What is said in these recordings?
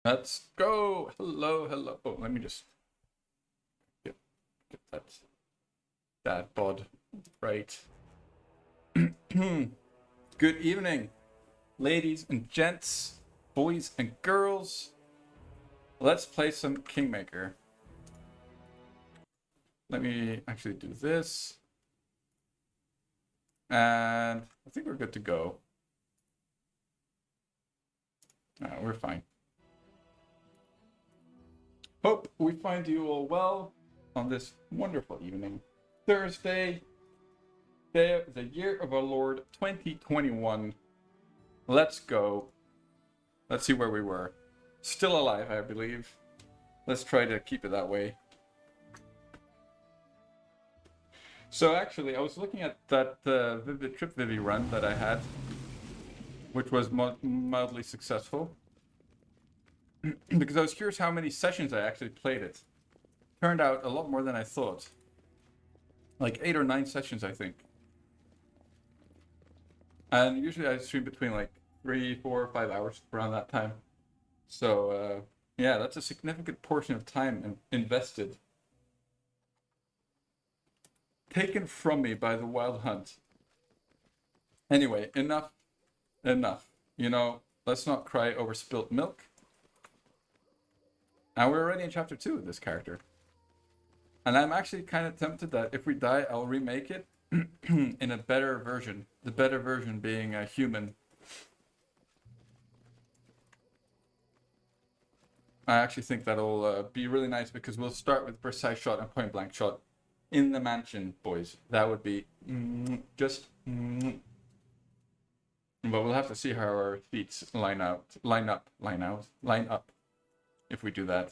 Let's go. Hello, hello. Oh, let me just get that bod right. Good evening, ladies and gents, boys and girls. Let's play some Kingmaker. Let me actually do this. And I think we're good to go. We're fine. Hope we find you all well on this wonderful evening. Thursday, day of the year of our Lord 2021. Let's go. Let's see where we were. Still alive, I believe. Let's try to keep it that way. So actually, I was looking at that Trip Vivi run that I had, which was mildly successful. Because I was curious how many sessions I actually played it. Turned out a lot more than I thought. Like 8 or 9 sessions, I think. And usually I stream between like 3, 4, 5 hours around that time. So, yeah, that's a significant portion of time invested. Taken from me by the wild hunt. Anyway, enough. You know, let's not cry over spilt milk. Now we're already in chapter 2 of this character. And I'm actually kind of tempted that if we die, I'll remake it in a better version. The better version being a human. I actually think that'll be really nice because we'll start with precise shot and point blank shot in the mansion, boys. That would be just. But we'll have to see how our feats line up. If we do that.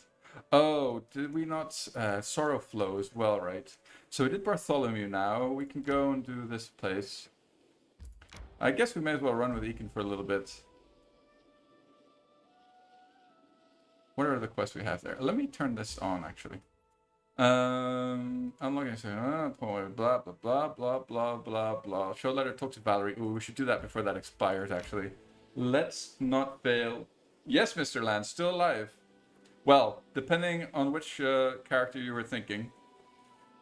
Oh, did we not? Sorrow Flow as well, right? So we did Bartholomew now. We can go and do this place. I guess we may as well run with Ekin for a little bit. What are the quests we have there? Let me turn this on, actually. I'm looking at blah, blah, blah, blah, blah, blah, blah. Show letter, talk to Valerie. Ooh, we should do that before that expires, actually. Let's not fail. Yes, Mr. Land, still alive. Well, depending on which character you were thinking.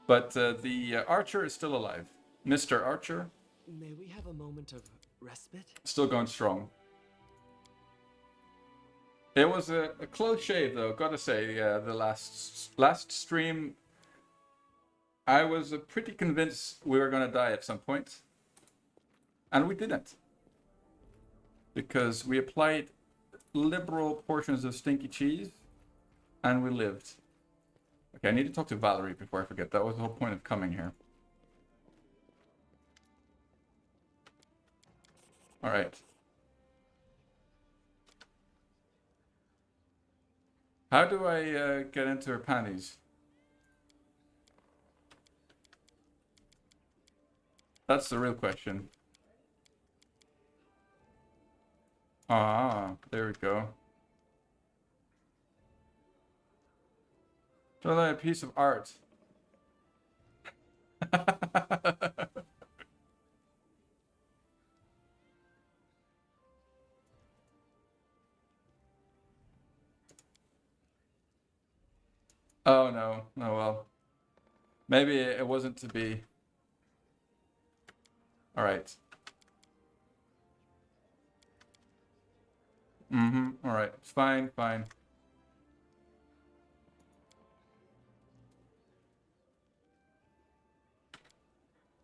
But the Archer is still alive. Mr. Archer. May we have a moment of respite? Still going strong. It was a close shave, though, gotta say. The last stream, I was pretty convinced we were gonna die at some point. And we didn't. Because we applied liberal portions of stinky cheese. And we lived. Okay, I need to talk to Valerie before I forget. That was the whole point of coming here. Alright. How do I get into her panties? That's the real question. Ah, there we go. So like a piece of art. Oh no. Oh well. Maybe it wasn't to be. Alright. Alright. Fine.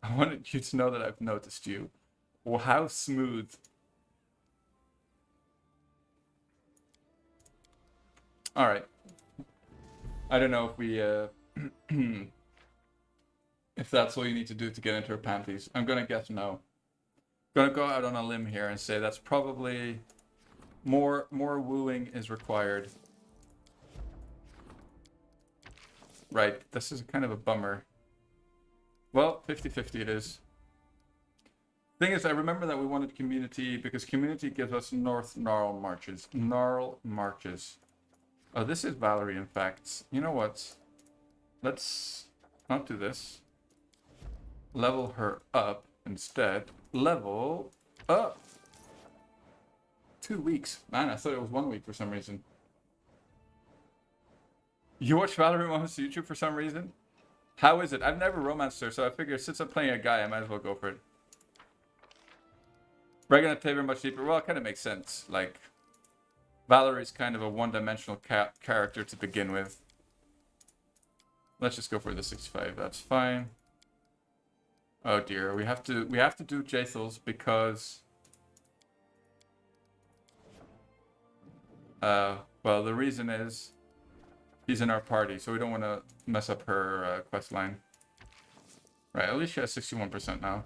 I wanted you to know that I've noticed you. Well, how smooth. Alright. I don't know if we, if that's all you need to do to get into her panties. I'm gonna guess no. Gonna go out on a limb here and say that's probably more wooing is required. Right, this is kind of a bummer. Well, 50-50 it is. Thing is, I remember that we wanted community because community gives us North Gnarl Marches. Gnarl Marches. Oh, this is Valerie, in fact. You know what? Let's not do this. Level her up instead. Level up. 2 weeks. Man, I thought it was 1 week for some reason. You watch Valerie Moments YouTube for some reason? How is it? I've never romanced her, so I figured since I'm playing a guy, I might as well go for it. Regan and Taylor much deeper. Well, it kind of makes sense. Like, Valerie's kind of a one-dimensional character to begin with. Let's just go for the 65. That's fine. Oh dear, we have to do Jathels because well, the reason is he's in our party, so we don't want to mess up her quest line. Right, at least she has 61% now.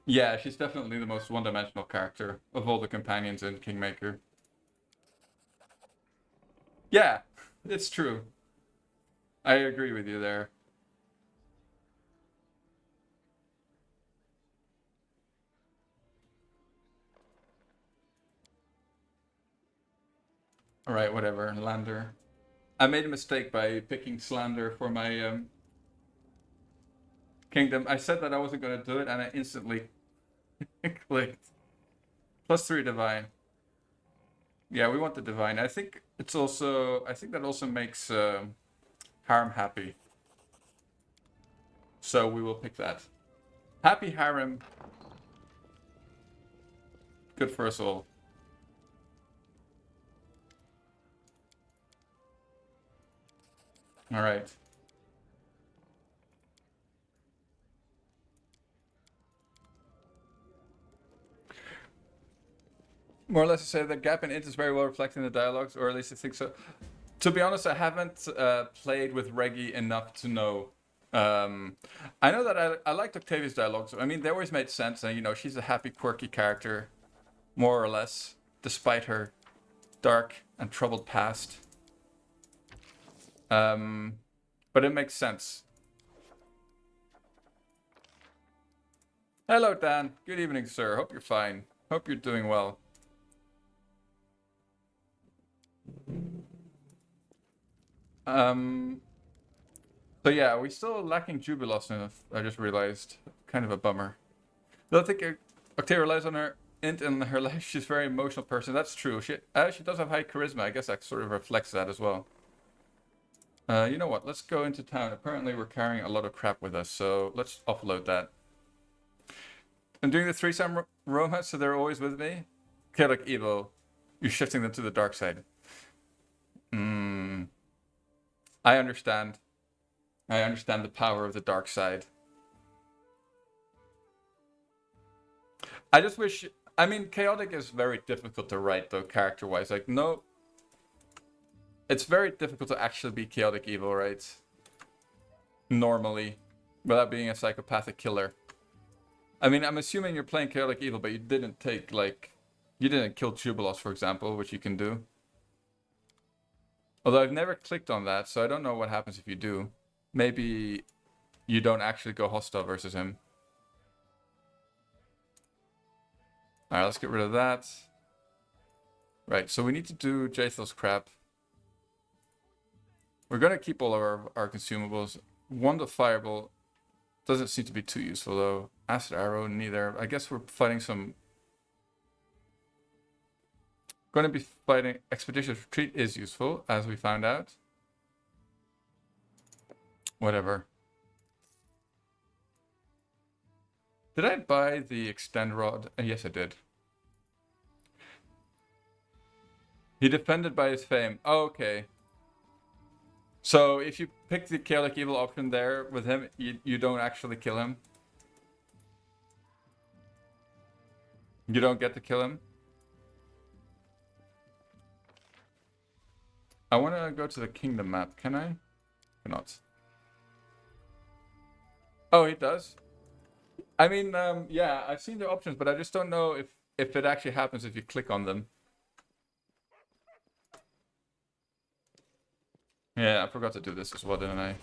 Yeah, she's definitely the most one-dimensional character of all the companions in Kingmaker. Yeah, it's true. I agree with you there. Alright, whatever. Lander. I made a mistake by picking Slander for my kingdom. I said that I wasn't going to do it, and I instantly clicked. +3 Divine. Yeah, we want the Divine. I think it's also... I think that also makes Harem happy. So we will pick that. Happy Harem. Good for us all. Alright. More or less to say that gap in int is very well reflected in the dialogues, or at least I think so. To be honest, I haven't played with Reggie enough to know. I know that I liked Octavia's dialogues. I mean, they always made sense, and you know, she's a happy, quirky character, more or less, despite her dark and troubled past. But it makes sense. Hello, Dan. Good evening, sir. Hope you're fine. Hope you're doing well. So yeah, we're still lacking Jubilos enough. I just realized. Kind of a bummer. I don't think Octavia relies on her int in her life. She's a very emotional person. That's true. She does have high charisma. I guess that sort of reflects that as well. You know what? Let's go into town. Apparently we're carrying a lot of crap with us, so let's offload that. I'm doing the threesome romance, so they're always with me. Okay, like Evo. You're shifting them to the dark side. I understand. I understand the power of the dark side. I just wish... I mean, chaotic is very difficult to write, though, character-wise. Like, no... It's very difficult to actually be chaotic evil, right? Normally. Without being a psychopathic killer. I mean, I'm assuming you're playing chaotic evil, but you didn't take, like... You didn't kill Jubilos, for example, which you can do. Although I've never clicked on that, so I don't know what happens if you do. Maybe you don't actually go hostile versus him. Alright, let's get rid of that. Right, so we need to do Jathel's crap. We're going to keep all of our consumables. Wand of Fireball doesn't seem to be too useful, though. Acid Arrow, neither. I guess we're fighting some... Going to be fighting... Expeditious Retreat is useful, as we found out. Whatever. Did I buy the Extend Rod? Yes, I did. He defended by his fame. Oh, okay. So if you pick the chaotic evil option there with him, you don't actually kill him. You don't get to kill him. I want to go to the kingdom map. Can I? Cannot. Oh, it does? I mean, yeah, I've seen the options, but I just don't know if it actually happens if you click on them. Yeah, I forgot to do this as well, didn't I?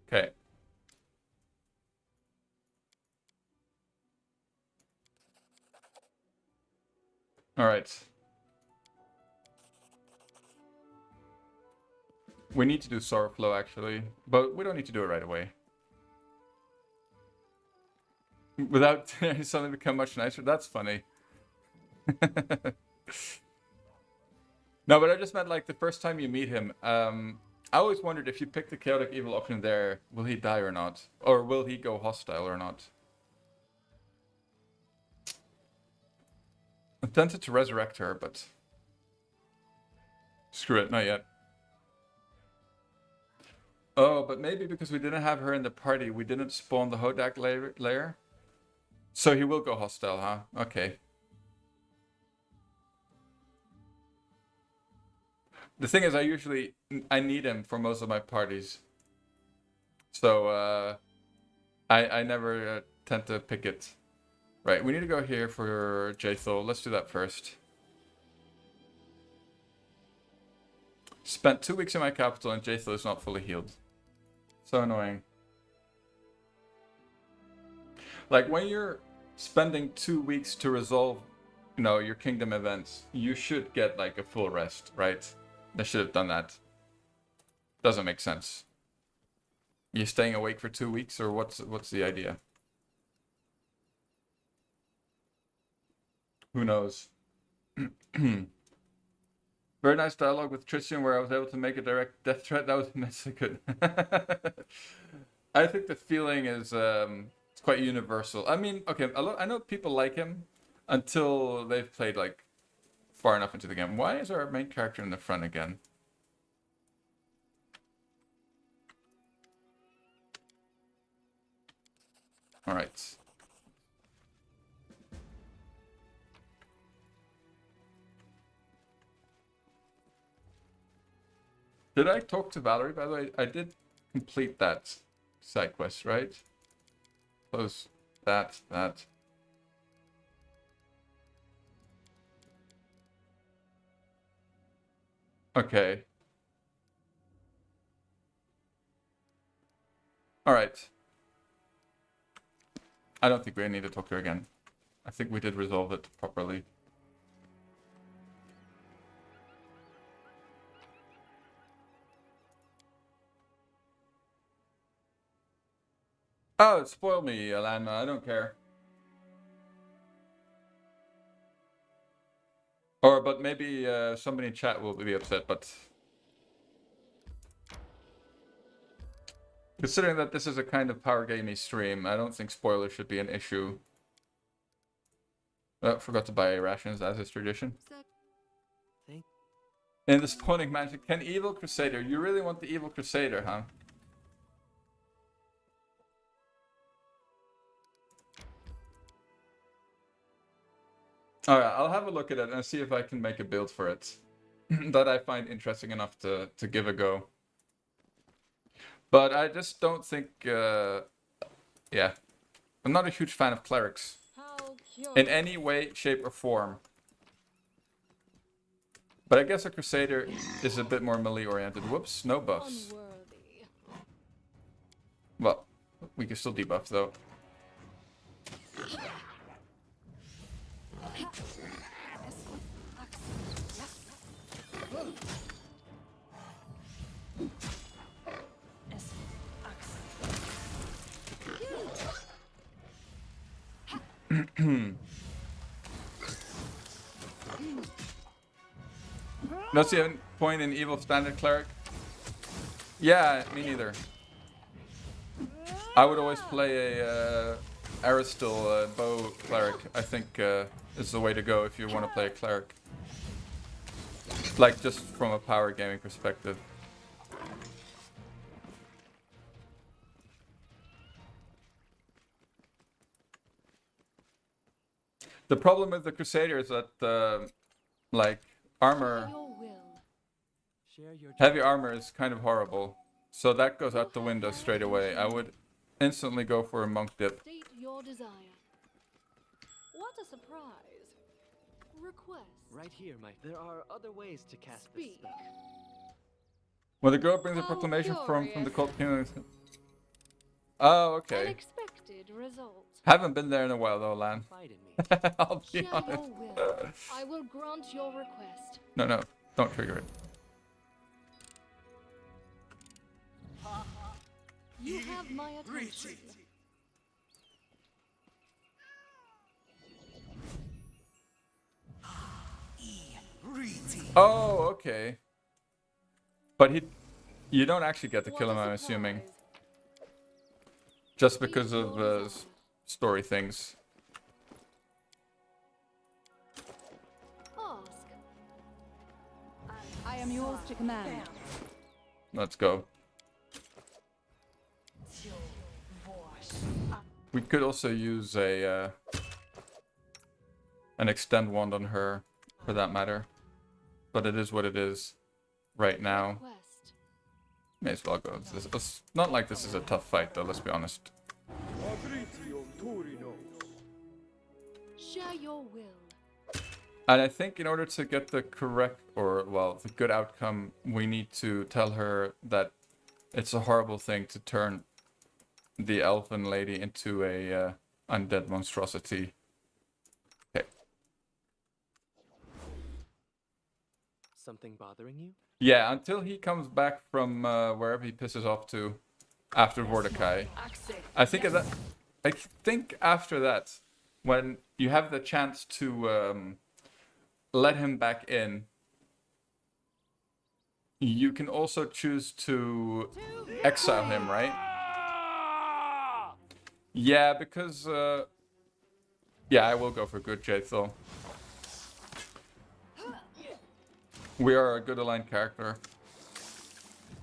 Okay. Alright. We need to do Sorrowflow, actually. But we don't need to do it right away. Without suddenly become much nicer. That's funny. No, but I just meant like the first time you meet him. I always wondered if you pick the chaotic evil option there, will he die or not, or will he go hostile or not? I'm tempted to resurrect her, but screw it, not yet. Oh, but maybe because we didn't have her in the party, we didn't spawn the Hodak layer. So he will go hostile, huh? Okay. The thing is, I need him for most of my parties. So I never tend to pick it. Right, we need to go here for Jathol. Let's do that first. Spent 2 weeks in my capital and Jathol is not fully healed. So annoying. Like when you're spending 2 weeks to resolve, your kingdom events, you should get like a full rest, right? They should have done that. Doesn't make sense. You staying awake for 2 weeks, or what's the idea? Who knows? Very nice dialogue with Tristan where I was able to make a direct death threat. That was immensely good. I think the feeling is it's quite universal. I mean, okay, I know people like him until they've played like far enough into the game. Why is our main character in the front again? All right. Did I talk to Valerie, by the way? I did complete that side quest, right? Close that. Okay. All right. I don't think we need to talk to her again. I think we did resolve it properly. Oh, spoil me, Alana. I don't care. But maybe somebody in chat will be upset, but considering that this is a kind of power gamey stream, I don't think spoilers should be an issue. Oh, forgot to buy rations as is tradition. In the spawning magic, can Evil Crusader? You really want the Evil Crusader, huh? Alright, I'll have a look at it and see if I can make a build for it that I find interesting enough to give a go. But I just don't think, yeah. I'm not a huge fan of clerics. In any way, shape, or form. But I guess a Crusader is a bit more melee oriented. Whoops, no buffs. Well, we can still debuff though. Don't see any point in evil standard cleric. Yeah, me neither. I would always play a Aristil bow cleric. I think is the way to go if you want to play a cleric. Like just from a power gaming perspective. The problem with the Crusader is that like armor, heavy armor is kind of horrible. So that goes out the window straight away. I would instantly go for a monk dip. State your desire. What a surprise. Request. Right here, Mike. There are other ways to cast this Speak. spell. When the girl brings a proclamation from the cult king. Oh, okay. Unexpected result. Haven't been there in a while though, Lan. Confide in me. I'll be Share honest. your will. I will grant your request. No, don't trigger it. You have my attention. Oh, okay. But you don't actually get to What kill him, a I'm assuming. surprise. Just Speak because your of desire. story things. Ask. I am yours to command. Let's go. We could also use an extend wand on her, for that matter. But it is what it is right now. Request. May as well go. It's not like this is a tough fight, though, let's be honest. Share your will. And I think in order to get the correct, or, well, the good outcome, we need to tell her that it's a horrible thing to turn the elven lady into a undead monstrosity. Okay. Something bothering you? Yeah, until he comes back from wherever he pisses off to after Mordecai. I think I think after that, when you have the chance to let him back in, you can also choose to exile him, right? Yeah, because yeah, I will go for good Jade though. We are a good aligned character.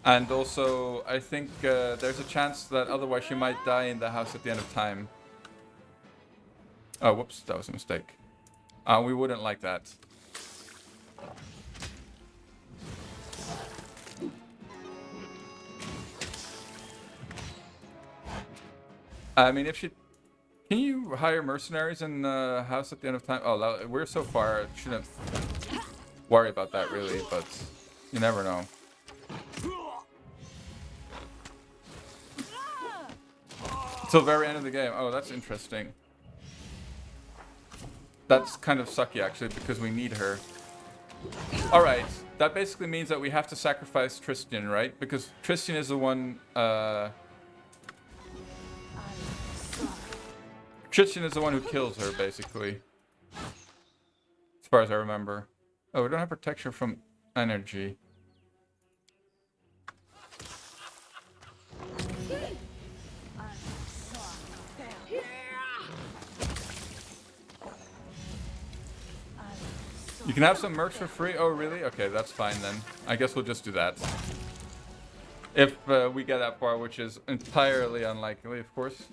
And also, I think there's a chance that otherwise she might die in the house at the end of time. Oh, whoops, that was a mistake. We wouldn't like that. I mean, if she... Can you hire mercenaries in the house at the end of time? Oh, we're so far, shouldn't worry about that really, but you never know. Till very end of the game. Oh, that's interesting. That's kind of sucky actually, because we need her. Alright, that basically means that we have to sacrifice Tristan, right? Because Tristan is the one, Tristan is the one who kills her, basically. As far as I remember. Oh, we don't have protection from energy. You can have some mercs for free? Oh, really? Okay, that's fine then. I guess we'll just do that. If we get that far, which is entirely unlikely, of course.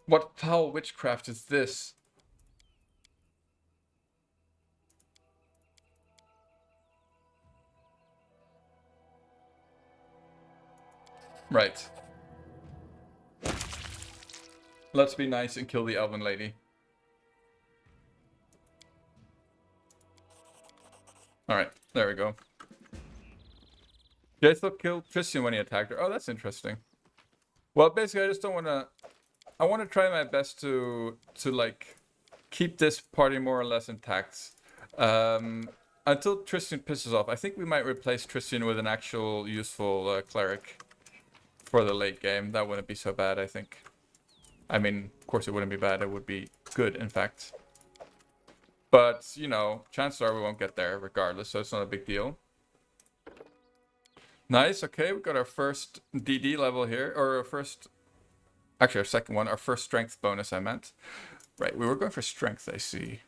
What foul witchcraft is this? Right. Let's be nice and kill the elven lady. Alright, there we go. Jay still killed Tristan when he attacked her. Oh, that's interesting. Well, basically, I just don't want to... I want to try my best to like, keep this party more or less intact. Until Tristan pisses off. I think we might replace Tristan with an actual useful cleric for the late game. That wouldn't be so bad, I think. I mean, of course it wouldn't be bad. It would be good, in fact. But, you know, chances are we won't get there regardless, so it's not a big deal. Nice, okay, we got our first DD level here, or our first... Actually, our second one, our first strength bonus, I meant. Right, we were going for strength, I see.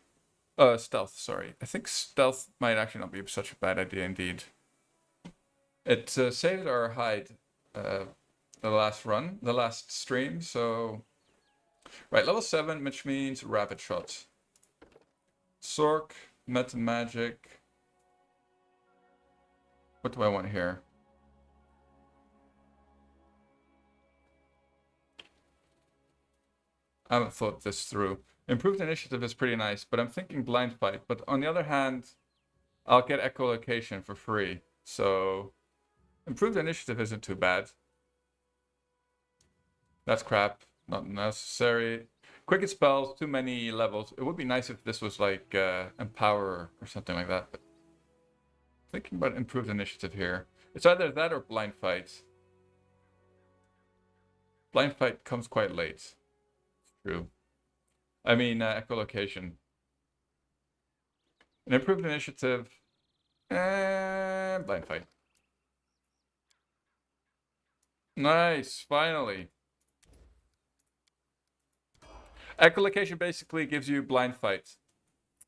Stealth, sorry. I think stealth might actually not be such a bad idea indeed. It saved our hide the last run, the last stream, so... Right, level 7, which means rapid shot. Sork, meta magic. What do I want here? I haven't thought this through. Improved initiative is pretty nice, but I'm thinking blind fight. But on the other hand, I'll get echolocation for free. So improved initiative isn't too bad. That's crap. Not necessary. Quicken spells, too many levels. It would be nice if this was like Empower or something like that. But thinking about improved initiative here. It's either that or blind fight. Blind fight comes quite late. It's true. I mean, echolocation. An improved initiative. Blind fight. Nice, finally. Echolocation basically gives you blind fight,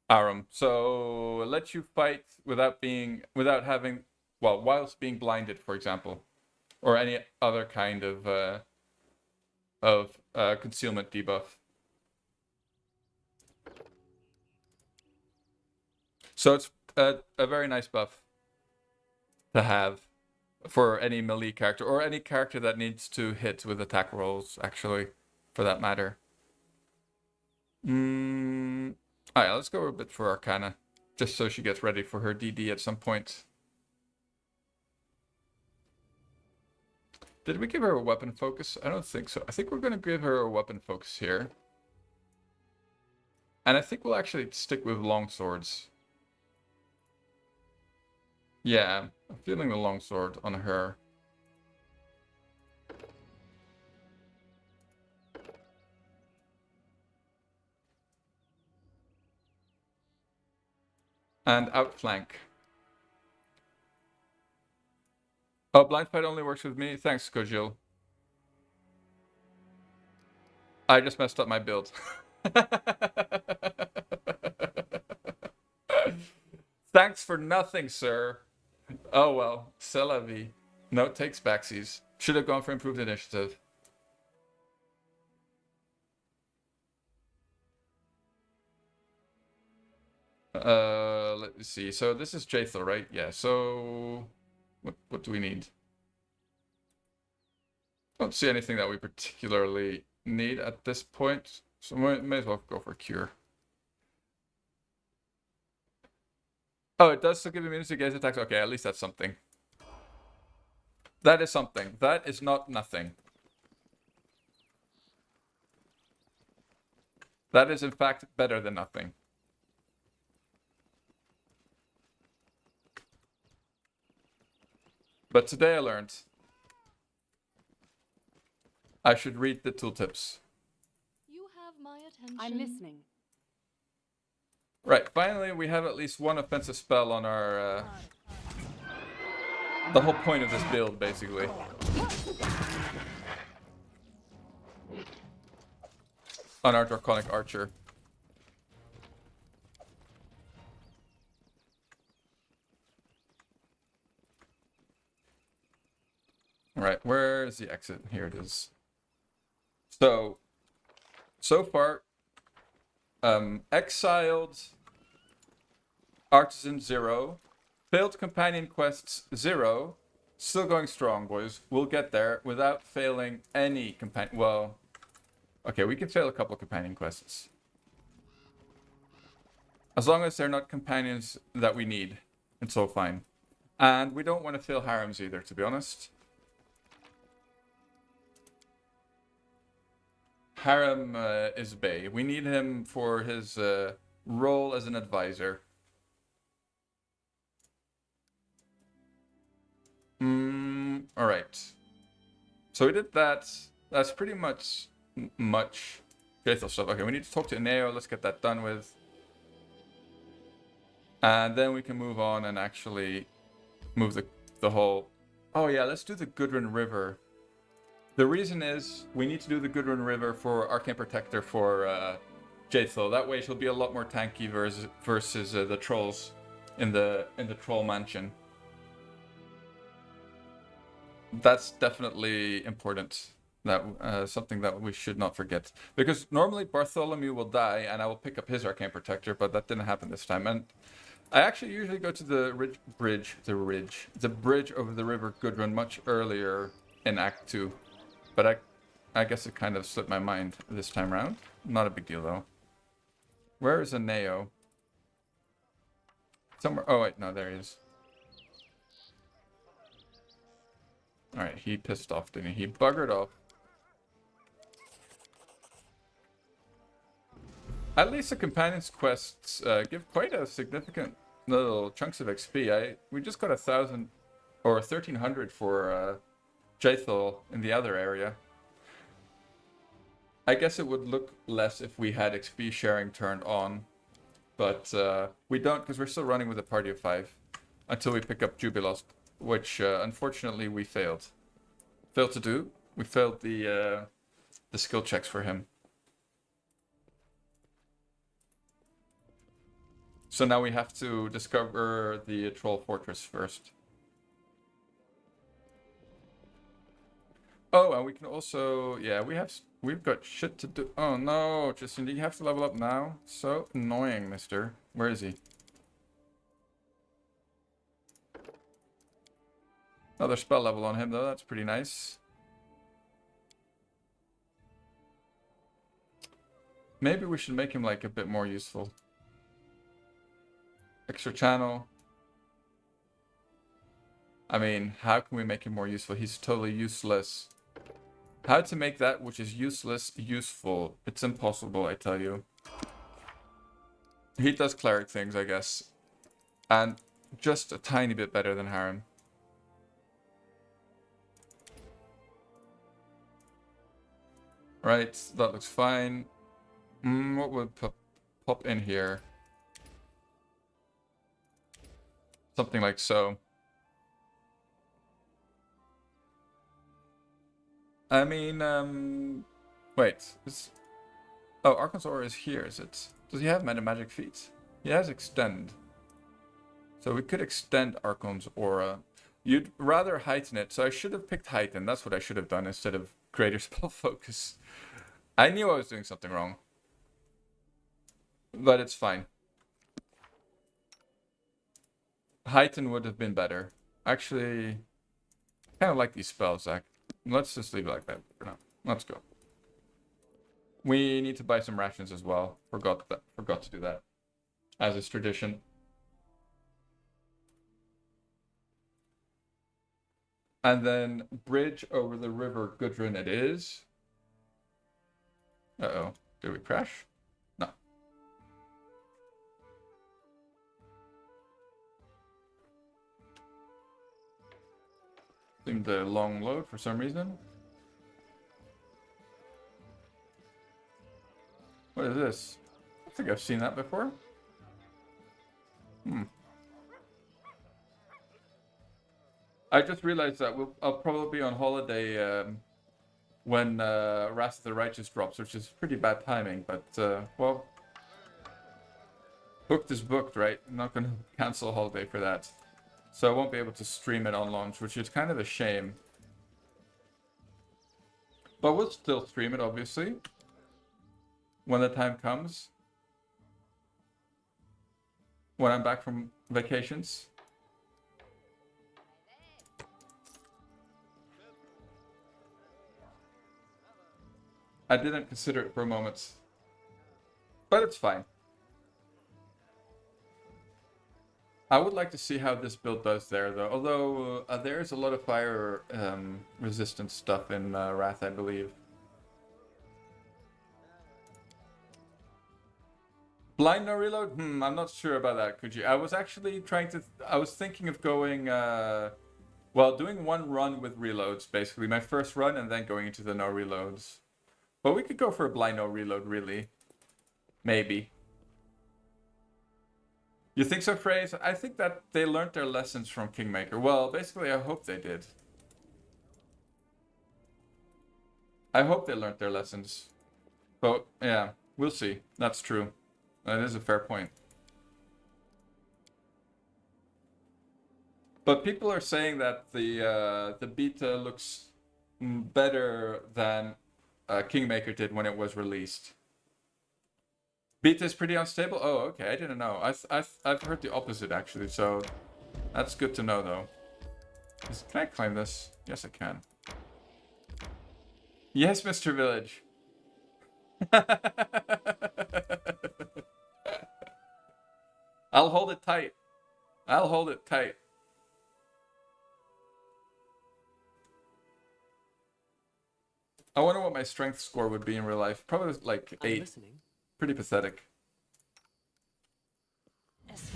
Aram. So it lets you fight without having, well, whilst being blinded, for example, or any other kind of concealment debuff. So it's a very nice buff to have for any melee character, or any character that needs to hit with attack rolls, actually, for that matter. Alright, let's go a bit for Arcana, just so she gets ready for her DD at some point. Did we give her a weapon focus? I don't think so. I think we're going to give her a weapon focus here. And I think we'll actually stick with longswords. Yeah, I'm feeling the longsword on her. And outflank. Oh, blind fight only works with me? Thanks, Kojil. I just messed up my build. Thanks for nothing, sir. Oh well, c'est la vie. No, it takes backsies. Should have gone for improved initiative. Let me see. So this is Jathel, right? Yeah, so what do we need? Don't see anything that we particularly need at this point. So we may as well go for cure. Oh, it does still give immunity against attacks. Okay, at least that's something. That is something. That is not nothing. That is in fact better than nothing. But today I learned I should read the tooltips. You have my attention. I'm listening. Right, finally we have at least one offensive spell on our... the whole point of this build, basically. On our Draconic Archer. Alright, where is the exit? Here it is. So far, exiled Artisan 0, failed companion quests 0, still going strong, boys. We'll get there without failing any companion. Well, okay, we can fail a couple companion quests. As long as they're not companions that we need, it's all fine. And we don't want to fail harems either, to be honest. Harem is Bay. We need him for his role as an advisor. Alright. So we did that. That's pretty much faithful stuff. Okay, we need to talk to Ineo. Let's get that done with. And then we can move on and actually move the whole... Oh yeah, let's do the Gudrun River. The reason is we need to do the Gudrun River for Arcane Protector for Jathel. That way she'll be a lot more tanky versus the trolls in the troll mansion. That's definitely important. That something that we should not forget. Because normally Bartholomew will die and I will pick up his Arcane Protector, but that didn't happen this time. And I actually usually go to the bridge over the River Gudrun much earlier in Act 2. But I guess it kind of slipped my mind this time around. Not a big deal though. Where is Ineo? Somewhere. Oh wait, no, there he is. Alright, he pissed off, didn't he? He buggered off. At least the companions quests give quite a significant little chunks of XP. We just got 1,000 or 1,300 for Jaethal in the other area. I guess it would look less if we had XP sharing turned on, but we don't because we're still running with a party of 5 until we pick up Jubilost, which unfortunately we failed. Failed to do. We failed the skill checks for him. So now we have to discover the Troll Fortress first. Oh, and we can also, yeah, we've got shit to do. Oh no, Justin, do you have to level up now? So annoying, mister. Where is he? Another spell level on him though, that's pretty nice. Maybe we should make him like a bit more useful. Extra channel. I mean, how can we make him more useful? He's totally useless. How to make that which is useless useful? It's impossible, I tell you. He does cleric things, I guess. And just a tiny bit better than Harren. Right, that looks fine. What would pop in here? Something like so. I mean, wait. Oh, Archon's Aura is here, is it? Does he have Meta Magic feats? He has Extend. So we could extend Archon's Aura. You'd rather heighten it, so I should have picked Heighten. That's what I should have done instead of Greater Spell Focus. I knew I was doing something wrong. But it's fine. Heighten would have been better. Actually, I kind of like these spells, Zach. Let's just leave it like that for now. Let's go. We need to buy some rations as well. Forgot to do that. As is tradition. And then bridge over the river Gudrun it is. Uh-oh. Did we crash? No. Seemed a long load for some reason. What is this? I think I've seen that before. I just realized that I'll probably be on holiday when Wrath of the Righteous drops, which is pretty bad timing, but, well, booked is booked, right? I'm not going to cancel a holiday for that. So I won't be able to stream it on launch, which is kind of a shame. But we'll still stream it, obviously, when the time comes. When I'm back from vacations. I didn't consider it for a moment. But it's fine. I would like to see how this build does there, though. Although there is a lot of fire resistance stuff in Wrath, I believe. Blind no reload? I'm not sure about that, could you? I was actually I was thinking of going, well, doing one run with reloads, basically. My first run and then going into the no reloads. But we could go for a blind no reload, really. Maybe. You think so, Phrase? I think that they learned their lessons from Kingmaker. Well, basically, I hope they did. I hope they learned their lessons. But, yeah, we'll see. That's true. That is a fair point. But people are saying that the beta looks better than Kingmaker did when it was released. Beta is pretty unstable? Oh, okay, I didn't know. I've heard the opposite, actually, so that's good to know, though. Can I climb this? Yes, I can. Yes, Mr. Village. I'll hold it tight. I'll hold it tight. I wonder what my strength score would be in real life. Probably like 8. Pretty pathetic. Smith,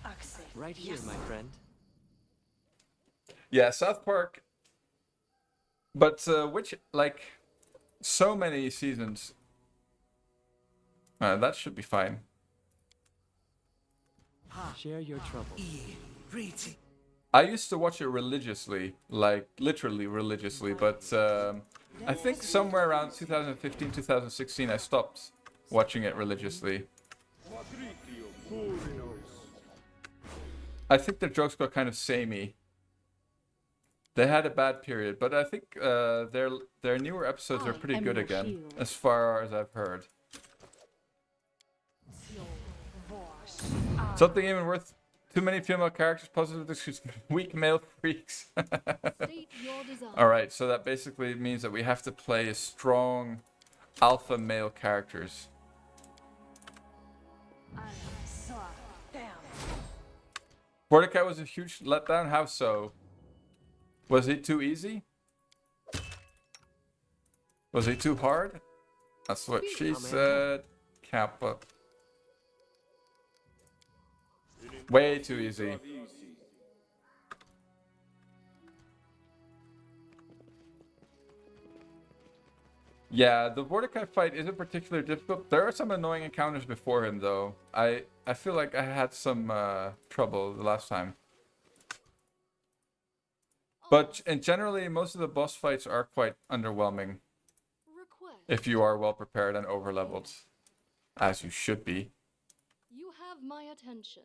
Axel. Right here, my friend. Yeah, South Park. But which, like, so many seasons. That should be fine. Share your troubles. I used to watch it religiously, like literally religiously, but I think somewhere around 2015, 2016, I stopped watching it religiously. I think the jokes got kind of samey. They had a bad period, but I think their newer episodes are pretty good again, as far as I've heard. Something even worth too many female characters, positive, weak male freaks. State your desire. Alright, so that basically means that we have to play strong alpha male characters. Mordecai was a huge letdown. How so? Was he too easy? Was he too hard? That's what she said. Kappa. Way too easy. Yeah, the Mordecai fight isn't particularly difficult. There are some annoying encounters before him, though. I feel like I had some trouble the last time. But generally, most of the boss fights are quite underwhelming. Request. If you are well prepared and over leveled. As you should be. You have my attention.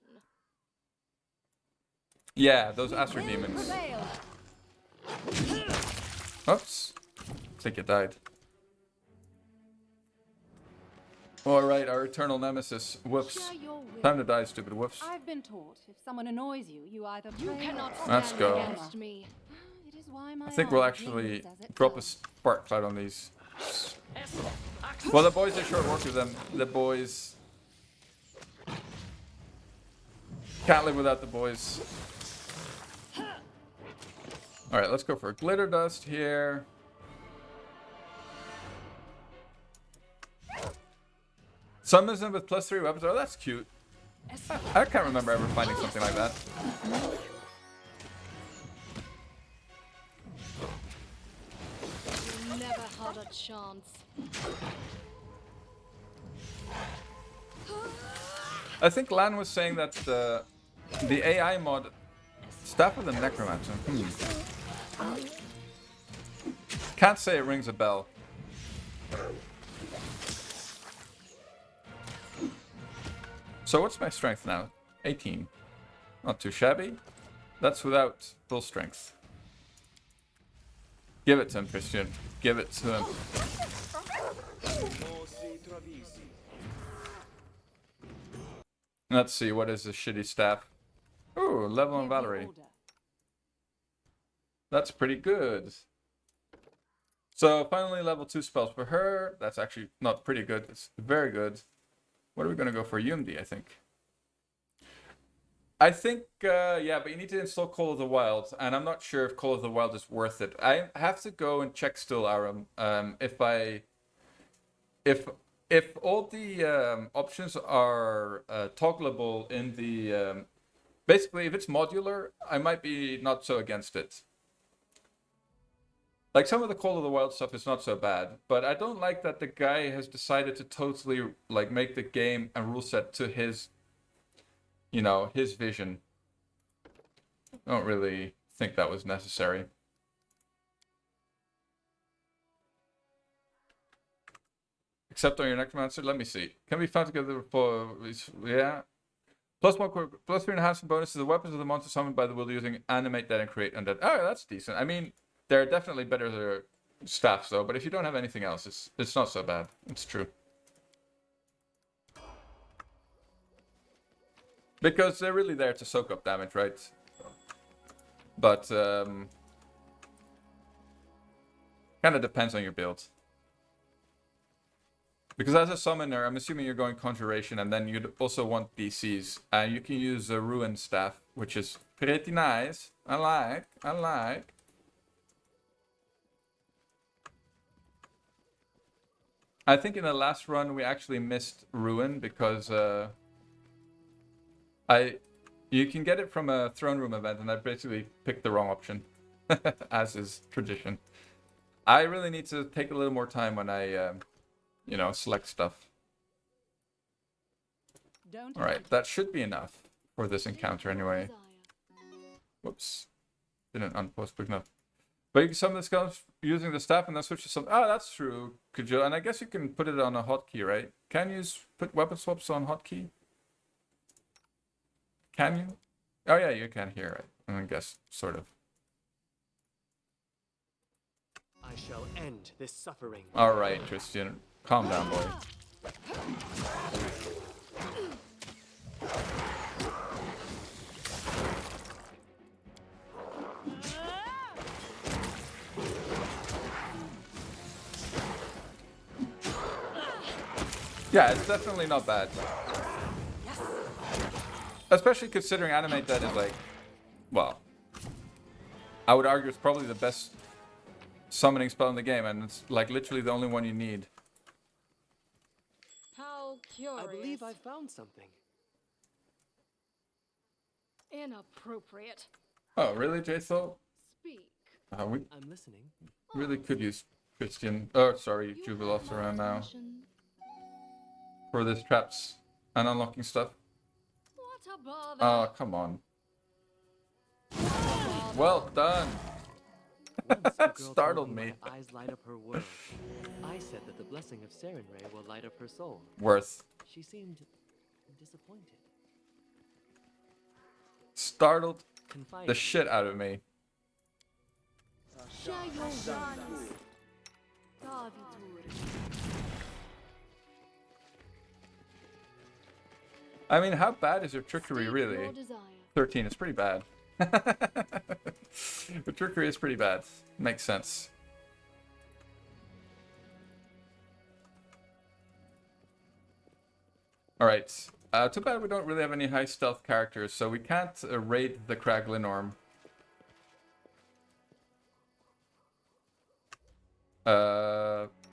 Yeah, those Aster demons. Oops. I think it died. Alright, our eternal nemesis. Whoops. Share your will. Time to die, stupid whoops. I've been taught if someone annoys you, you either You pray cannot or- Let's stand go. against me. It is why my I think we'll armor actually gleams as it drop a goes. spark cloud on these. Well, the boys are short work with them. The boys... Can't live without the boys. Alright, let's go for a glitter dust here. Summons them with +3 weapons. Oh, that's cute. I can't remember ever finding something like that. You never had a chance. I think Lan was saying that the AI mod... Staff of the Necromancer. Can't say it rings a bell. So what's my strength now? 18. Not too shabby. That's without full strength. Give it to him, Christian. Give it to him. Let's see, what is this shitty staff? Ooh, level on Give the Valerie. order. That's pretty good. So finally level 2 spells for her. That's actually not pretty good. It's very good. What are we going to go for? Yumdi, I think. I think, yeah, but you need to install Call of the Wild. And I'm not sure if Call of the Wild is worth it. I have to go and check still, Aram. If all the options are toggleable in the... basically, if it's modular, I might be not so against it. Like, some of the Call of the Wild stuff is not so bad, but I don't like that the guy has decided to totally, like, make the game and rule set to his, you know, his vision. I don't really think that was necessary. Except on your Necromancer, let me see. Can be found together for, yeah. +3 enhancement bonus to the weapons of the monster summoned by the wielder using animate that and create undead. Oh, that's decent. I mean, there are definitely better staffs though, but if you don't have anything else, it's not so bad. It's true. Because they're really there to soak up damage, right? But kind of depends on your build. Because as a summoner, I'm assuming you're going Conjuration, and then you'd also want DCs. And you can use a Ruin Staff, which is pretty nice. I like. I think in the last run we actually missed Ruin because You can get it from a throne room event, and I basically picked the wrong option, as is tradition. I really need to take a little more time when I, select stuff. Don't All right, that should be enough for this encounter anyway. Whoops, didn't unpost quick enough. But you can summon the skeleton using the staff and then switch to some. Oh, that's true. Could you? And I guess you can put it on a hotkey, right? Can you put weapon swaps on hotkey? Can you? Oh yeah, you can here, right? I guess sort of. I shall end this suffering. All right, Tristan, calm down, boy. Yeah, it's definitely not bad. Especially considering Animate Dead is like, well, I would argue it's probably the best summoning spell in the game, and it's like literally the only one you need. How curious. I believe I found something. Inappropriate. Oh, really, Jaethal? Speak. We I'm listening. really could use Christian. Oh, sorry, You Jubilos have my around now attention. for this traps and unlocking stuff. What a bother. Oh, come on. Well done. Once a girl Startled told me. My eyes light up her world. I said that the blessing of Sarenrae will light up her soul. Worth. She seemed disappointed. Startled Confided. the shit out of me. Share your wants. Davidur. I mean, how bad is your trickery, State really? your desire. 13 is pretty bad. The trickery is pretty bad. Makes sense. Alright. Too bad we don't really have any high stealth characters, so we can't raid the Kraglinorm.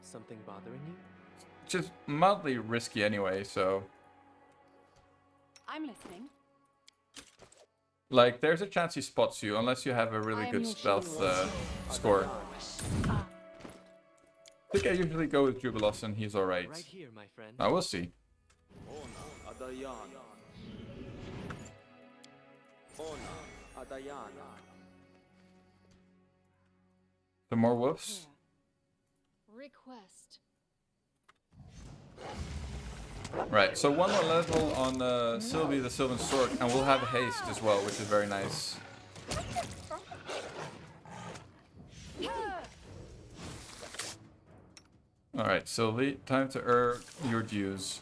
Something bothering you? Just mildly risky anyway, so... I'm listening. Like, there's a chance he spots you, unless you have a really I am good your stealth shield. score. I think I usually go with Jubilos and he's alright. Right here, my friend. Now we'll see. The more wolves? Request. Right, so one more level on Sylvie the Sylvan Sword, and we'll have haste as well, which is very nice. Alright, Sylvie, time to earn your dues.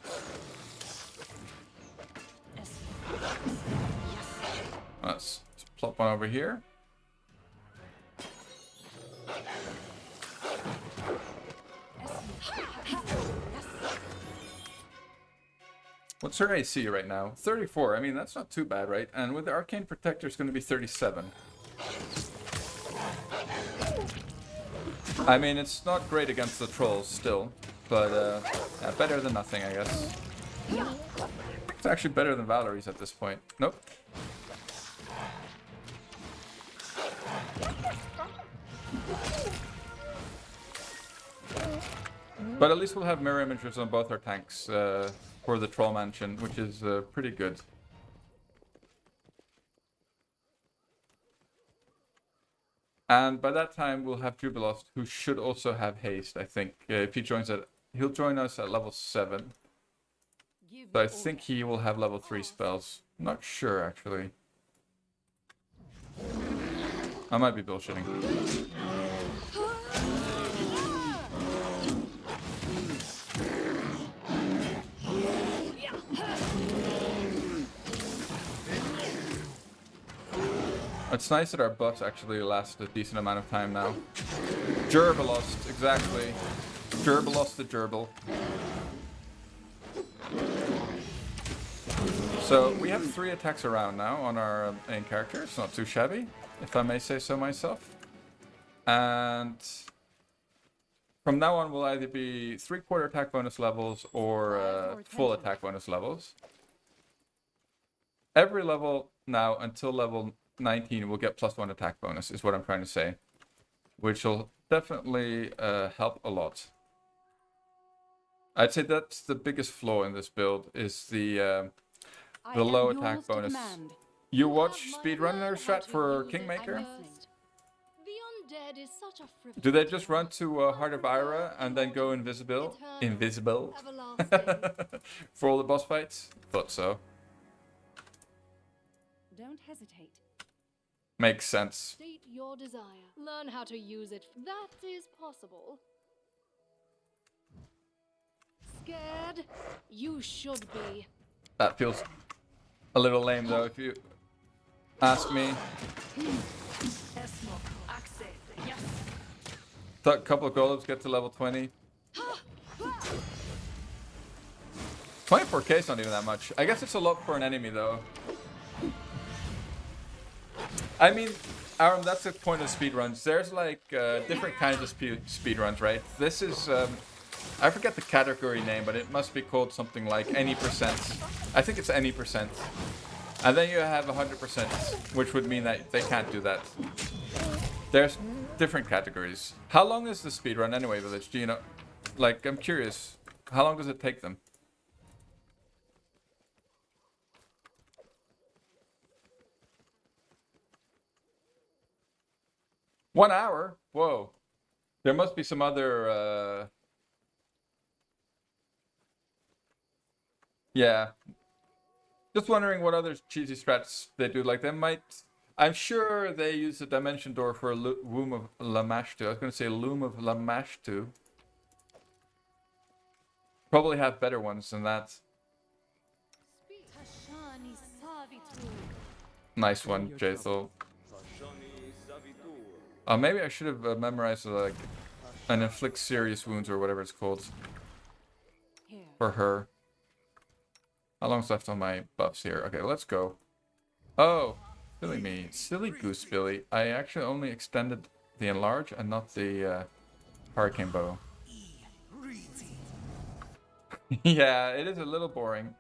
Let's plop one over here. What's her AC right now? 34. I mean, that's not too bad, right? And with the Arcane Protector, it's going to be 37. I mean, it's not great against the trolls still, but yeah, better than nothing, I guess. It's actually better than Valerie's at this point. Nope. But at least we'll have mirror images on both our tanks for the Troll Mansion, which is pretty good. And by that time, we'll have Jubilost, who should also have haste, I think. If he joins at... He'll join us at level 7. Give So I me think he will have level 3 spells. I'm not sure, actually. I might be bullshitting. It's nice that our buffs actually last a decent amount of time now. Gerbilost, exactly. Gerbilost the gerbil. So we have 3 attacks around now on our main character. It's not too shabby, if I may say so myself. And from now on, will either be 3/4 attack bonus levels or full attack bonus levels. every level now until level 19 will get +1 attack bonus, is what I'm trying to say. Which will definitely help a lot. I'd say that's the biggest flaw in this build, is the low attack bonus. You watch speedrunner strat for Kingmaker? The undead is such a frivolous Do they just term. run to Heart of Ira and then go invisible? Eternal, everlasting. For all the boss fights? Thought so. Don't hesitate. Makes sense. State your desire. Learn how to use it. That is possible. Scared? You should be. That feels a little lame though, if you ask me. A couple of golems get to level 20. 24k is not even that much. I guess it's a lot for an enemy though. I mean, Aaron, that's the point of speedruns. There's like different kinds of speedruns, right? This is, I forget the category name, but it must be called something like any percent. I think it's any percent. And then you have 100%, which would mean that they can't do that. There's different categories. How long is the speedrun anyway, Village? Do you know? Like, I'm curious. How long does it take them? One hour? Whoa. There must be some other, yeah. Just wondering what other cheesy strats they do. Like, they might... I'm sure they use the Dimension Door for a Womb of Lamashtu. I was going to say Loom of Lamashtu. Probably have better ones than that. Nice one, Jaethel. Maybe I should have memorized like an inflict serious wounds or whatever it's called for her. How long's left on my buffs here? Okay, let's go. Oh, silly me. Silly goose Billy. I actually only extended the enlarge and not the hurricane bow. Yeah, it is a little boring.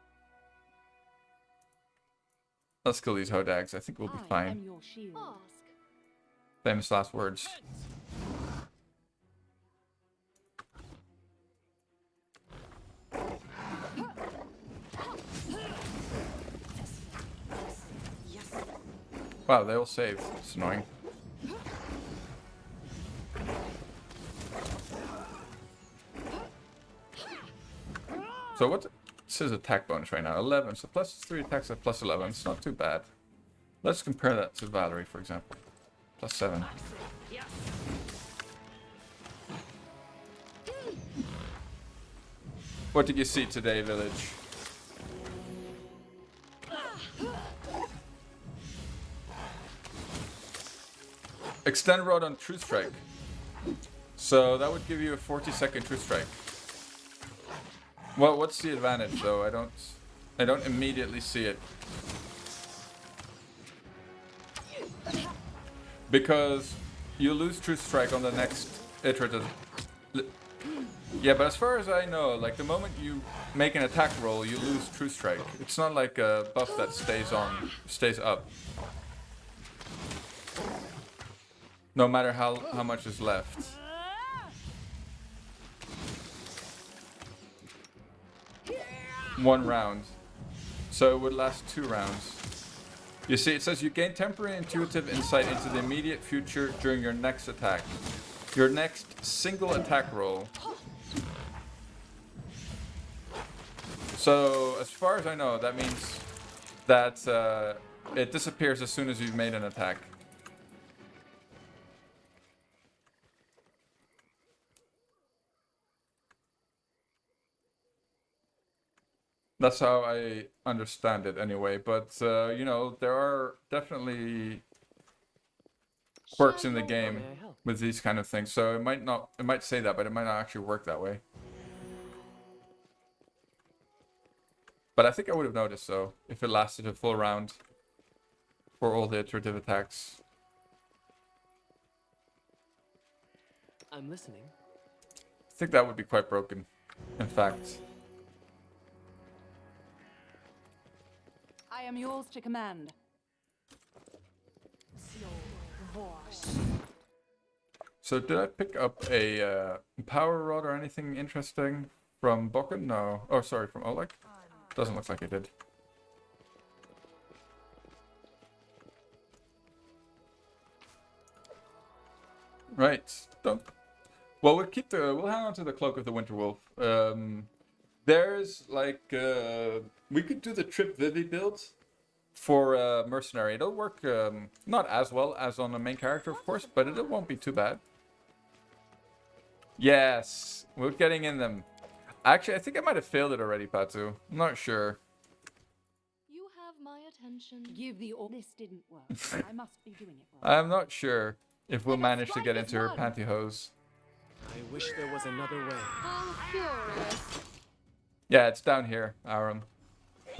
Let's kill these hodags. I think we'll be fine. Ask. Famous last words. Wow, they all saved. It's annoying. So what? It says attack bonus right now. 11. So plus 3 attacks at plus 11. It's not too bad. Let's compare that to Valerie, for example. Plus 7. What did you see today, Village? Extend rod on True Strike. So that would give you a 40-second True Strike. Well, what's the advantage though? I don't immediately see it. Because you lose True Strike on the next iterative. Yeah, but as far as I know, like the moment you make an attack roll, you lose True Strike. It's not like a buff that stays up. No matter how much is left. One round. So it would last 2 rounds. You see, it says you gain temporary intuitive insight into the immediate future during your next attack. Your next single attack roll. So, as far as I know, that means that it disappears as soon as you've made an attack. That's how I understand it anyway, but you know, there are definitely quirks in the game with these kind of things, so it might say that, but it might not actually work that way. But I think I would have noticed though, if it lasted a full round for all the iterative attacks. I'm listening. I think that would be quite broken, in fact. I am yours to command. So did I pick up a power rod or anything interesting from Bokken? No. Oh, sorry, from Oleg? Doesn't look like I did. Right. Don't. Well, we'll hang on to the Cloak of the Winter Wolf. There's like we could do the Trip Vivi build for mercenary. It'll work not as well as on the main character, of course, but it won't be too bad. Yes, we're getting in them. Actually, I think I might have failed it already, Patu. I'm not sure. You have my attention. Give the This didn't work. I must be doing it wrong. I'm not sure if we'll manage to get into her pantyhose. I wish there was another way. How curious. Yeah, it's down here, Aram.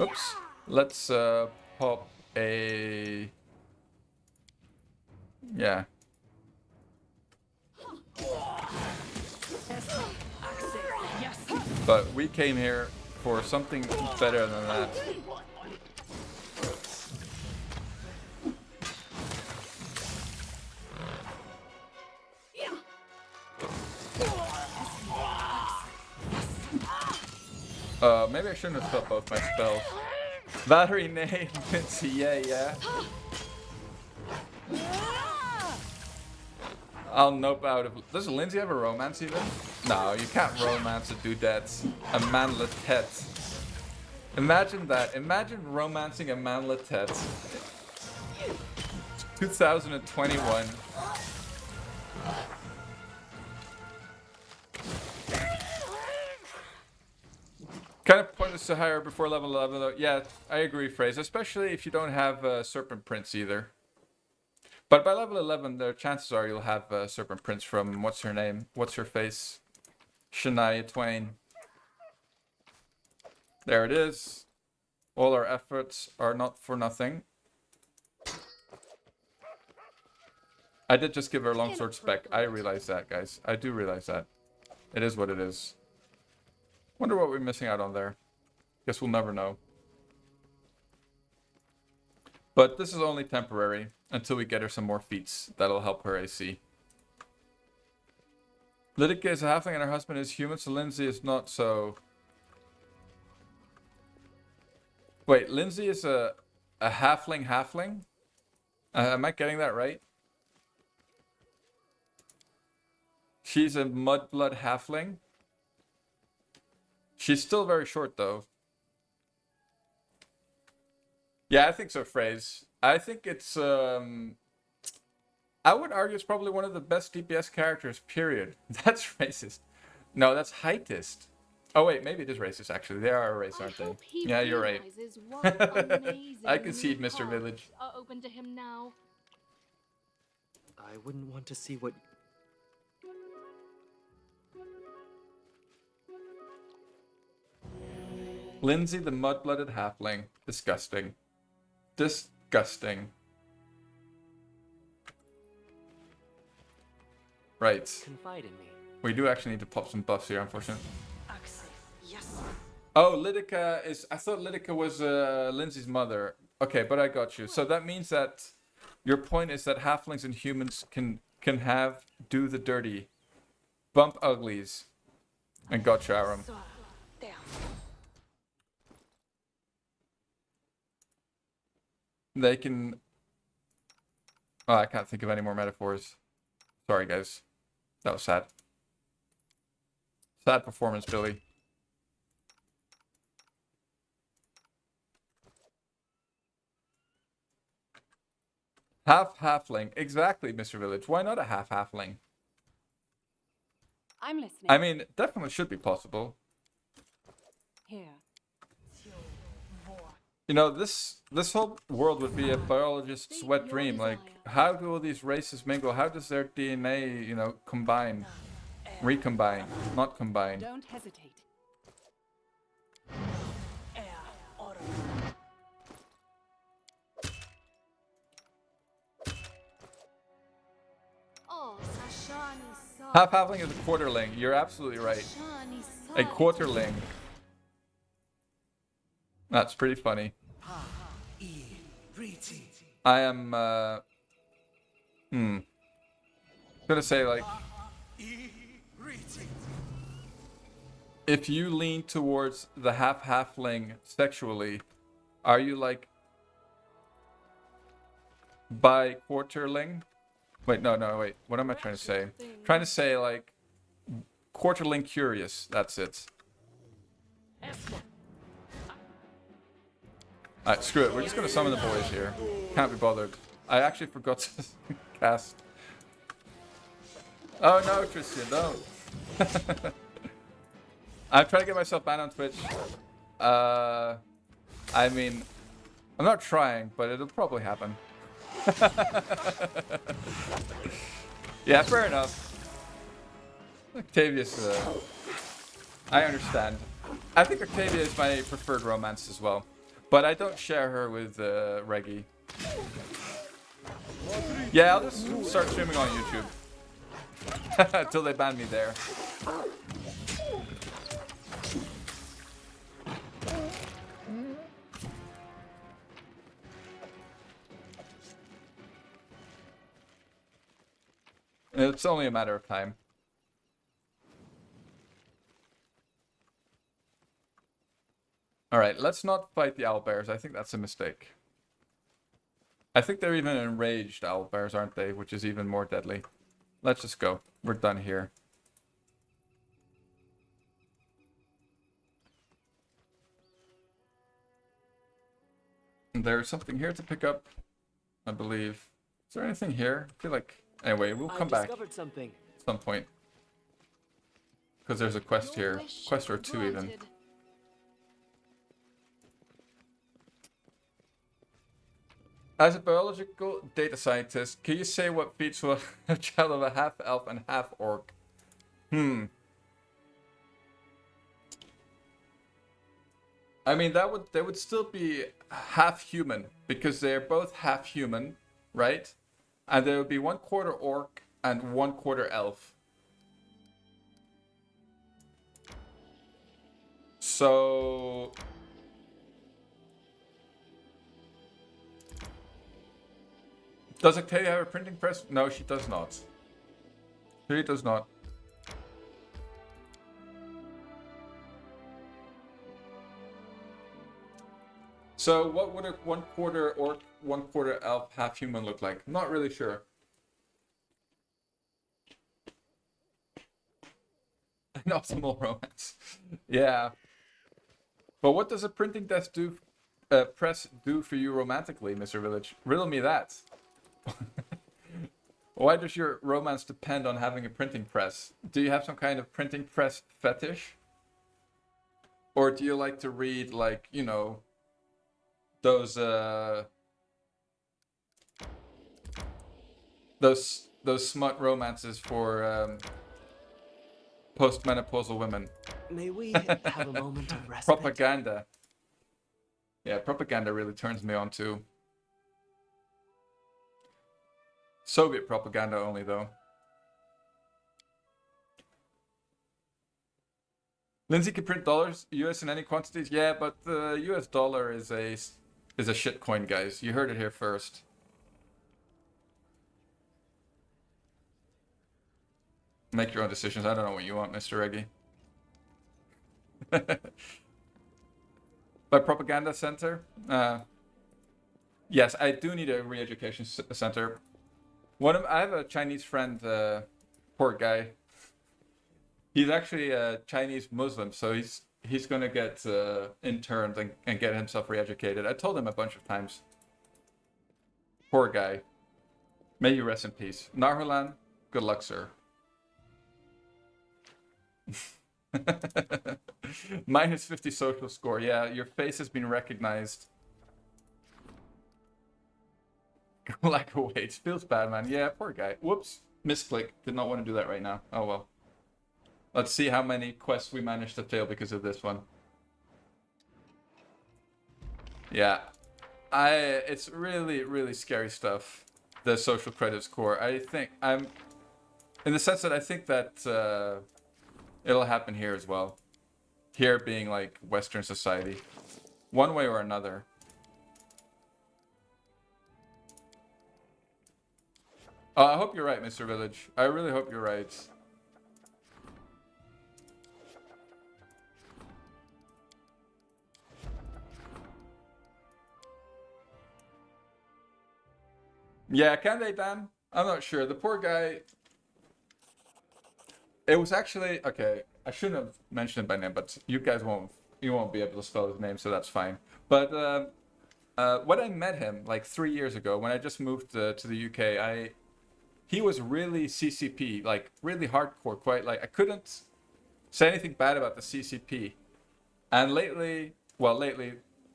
Oops. Let's pop a... Yeah. But we came here for something better than that. Maybe I shouldn't have spelled both my spells. Battery name, Vinci, yeah. I'll nope out of... Does Lindsay have a romance even? No, you can't romance a dudette. A manletette. Imagine that. Imagine romancing a manletette. 2021. Kind of pointless to hire before level 11 though. Yeah, I agree, Phrase. Especially if you don't have Serpent Prince either. But by level 11, the chances are you'll have Serpent Prince from, what's her name? What's her face? Shania Twain. There it is. All our efforts are not for nothing. I did just give her a longsword spec. I realize that, guys. I do realize that. It is what it is. Wonder what we're missing out on there. Guess we'll never know. But this is only temporary until we get her some more feats that'll help her AC. Lydica is a halfling and her husband is human, so Lindsay is not so... Wait, Lindsay is a halfling? Am I getting that right? She's a mudblood halfling? She's still very short, though. Yeah, I think so, Phrase. I think it's, I would argue it's probably one of the best DPS characters, period. That's racist. No, that's heightist. Oh, wait, maybe it is racist, actually. They are a race, aren't they? Yeah, you're right. I concede, Mr. Village. Are open to him now. I wouldn't want to see what... Lindsay, the mud-blooded halfling. Disgusting. Disgusting. Right. Confide in me. We do actually need to pop some buffs here, unfortunately. Yes. Oh, Lydica is... I thought Lydica was Lindsay's mother. Okay, but I got you. So that means that... Your point is that halflings and humans can do the dirty. Bump uglies. And gotcha, Aram. They can... Oh, I can't think of any more metaphors. Sorry, guys. That was sad. Sad performance, Billy. Half-halfling. Exactly, Mr. Village. Why not a half-halfling? I'm listening. I mean, it definitely should be possible. Here. You know, this whole world would be a biologist's wet dream. Like, how do all these races mingle? How does their DNA, you know, combine? Recombine, not combine. Don't hesitate. Oh, Half-halfling is a quarterling. You're absolutely right. A quarterling. That's pretty funny. I am gonna say like if you lean towards the half-halfling sexually, are you like bi-quarterling? Wait, no, wait. What am I trying to say? Trying to say like quarterling curious. That's it. Alright, screw it. We're just gonna summon the boys here. Can't be bothered. I actually forgot to cast. Oh no, Tristan, no. I'm trying to get myself banned on Twitch. I mean, I'm not trying, but it'll probably happen. Yeah, fair enough. Octavius, I understand. I think Octavia is my preferred romance as well. But I don't share her with Reggie. Yeah, I'll just start streaming on YouTube. Until they ban me there. It's only a matter of time. Alright, let's not fight the owlbears. I think that's a mistake. I think they're even enraged owlbears, aren't they? Which is even more deadly. Let's just go. We're done here. There's something here to pick up, I believe. Is there anything here? I feel like... Anyway, we'll come back something. at some point. Because there's a quest here. Quest or two even. As a biological data scientist, can you say what feats will a child of a half-elf and half-orc? I mean, they would still be half-human, because they're both half-human, right? And there would be 1/4 orc and 1/4 elf. So... Does Octavia have a printing press? No, she does not. She does not. So what would a 1/4 orc, 1/4 elf, half human look like? Not really sure. An optimal romance. Yeah. But what does a printing desk do? Press do for you romantically, Mr. Village? Riddle me that. Why does your romance depend on having a printing press? Do you have some kind of printing press fetish? Or do you like to read, like, you know, those smut romances for postmenopausal women? May we have a moment of respite? Propaganda. Yeah, propaganda really turns me on too. Soviet propaganda only, though. Lindsay can print dollars, US in any quantities. Yeah, but the US dollar is a shit coin, guys. You heard it here first. Make your own decisions. I don't know what you want, Mr. Reggie. By propaganda center? Yes, I do need a re-education center. I have a Chinese friend, poor guy. He's actually a Chinese Muslim, so he's gonna get interned and get himself re-educated. I told him a bunch of times. Poor guy. May you rest in peace. Narhulan, good luck, sir. Minus 50 social score. Yeah, your face has been recognized. Lack of weight. Feels bad, man. Yeah, poor guy. Whoops. Misclick. Did not want to do that right now. Oh well. Let's see how many quests we managed to fail because of this one. Yeah. It's really, really scary stuff. The social credit score. I think I'm... In the sense that I think that it'll happen here as well. Here being like Western society. One way or another. Oh, I hope you're right, Mr. Village. I really hope you're right. Yeah, can they, Dan? I'm not sure. The poor guy. It was actually okay. I shouldn't have mentioned it by name, but you guys won't. You won't be able to spell his name, so that's fine. But when I met him like 3 years ago, when I just moved to the UK, he was really CCP, like really hardcore. Quite like I couldn't say anything bad about the CCP. And lately,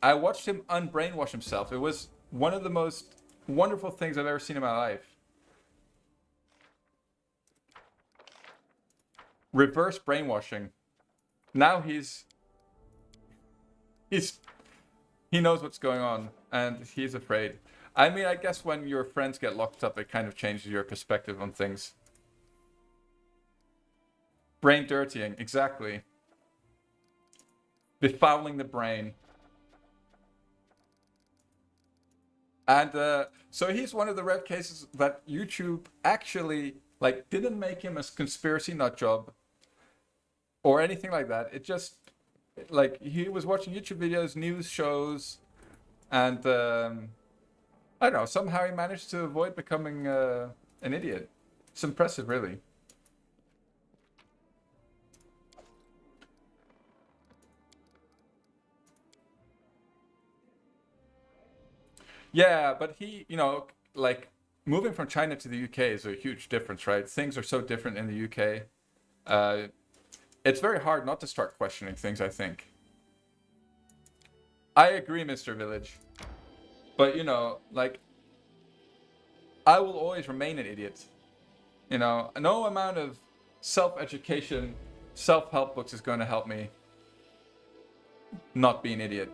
I watched him unbrainwash himself. It was one of the most wonderful things I've ever seen in my life. Reverse brainwashing. Now he's he knows what's going on and he's afraid. I mean, I guess when your friends get locked up, it kind of changes your perspective on things. Brain dirtying, exactly. Befouling the brain. And so he's one of the rare cases that YouTube actually like didn't make him a conspiracy nut job or anything like that. It just like he was watching YouTube videos, news shows, and I don't know. Somehow he managed to avoid becoming an idiot. It's impressive, really. Yeah, but he, like moving from China to the UK is a huge difference, right? Things are so different in the UK. It's very hard not to start questioning things, I think. I agree, Mr. Village. But, like, I will always remain an idiot. No amount of self-education, self-help books is going to help me not be an idiot.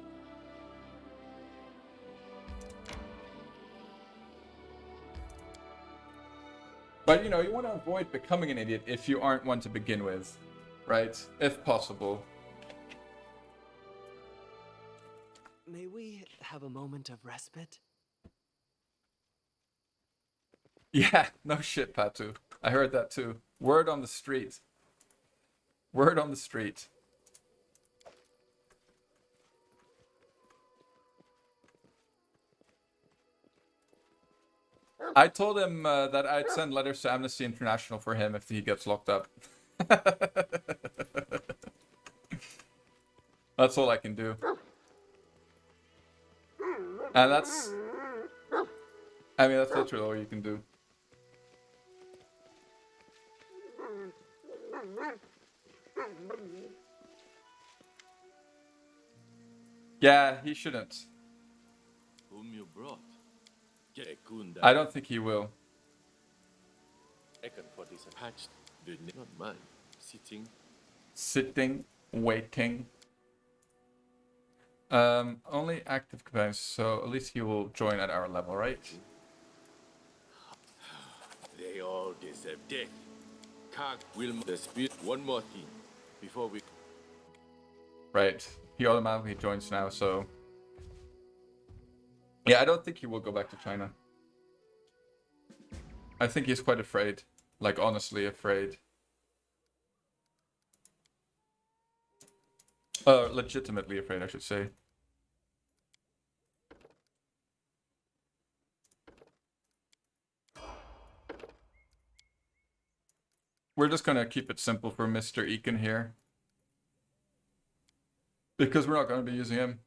But, you want to avoid becoming an idiot if you aren't one to begin with, right? If possible. May we have a moment of respite? Yeah, no shit, Patu. I heard that too. Word on the street. Word on the street. I told him that I'd send letters to Amnesty International for him if he gets locked up. That's all I can do. And that's literally all you can do. Yeah, he shouldn't. Whom you brought? I don't think he will. For this hatched, did not mind sitting. Sitting, waiting. Only active companions, so at least he will join at our level, right? They all deserve death. Kag will dispute one more thing before we. Right. He automatically joins now, so. Yeah, I don't think he will go back to China. I think he's quite afraid. Like, honestly afraid. Legitimately afraid, I should say. We're just gonna keep it simple for Mr. Eakin here. Because we're not gonna be using him.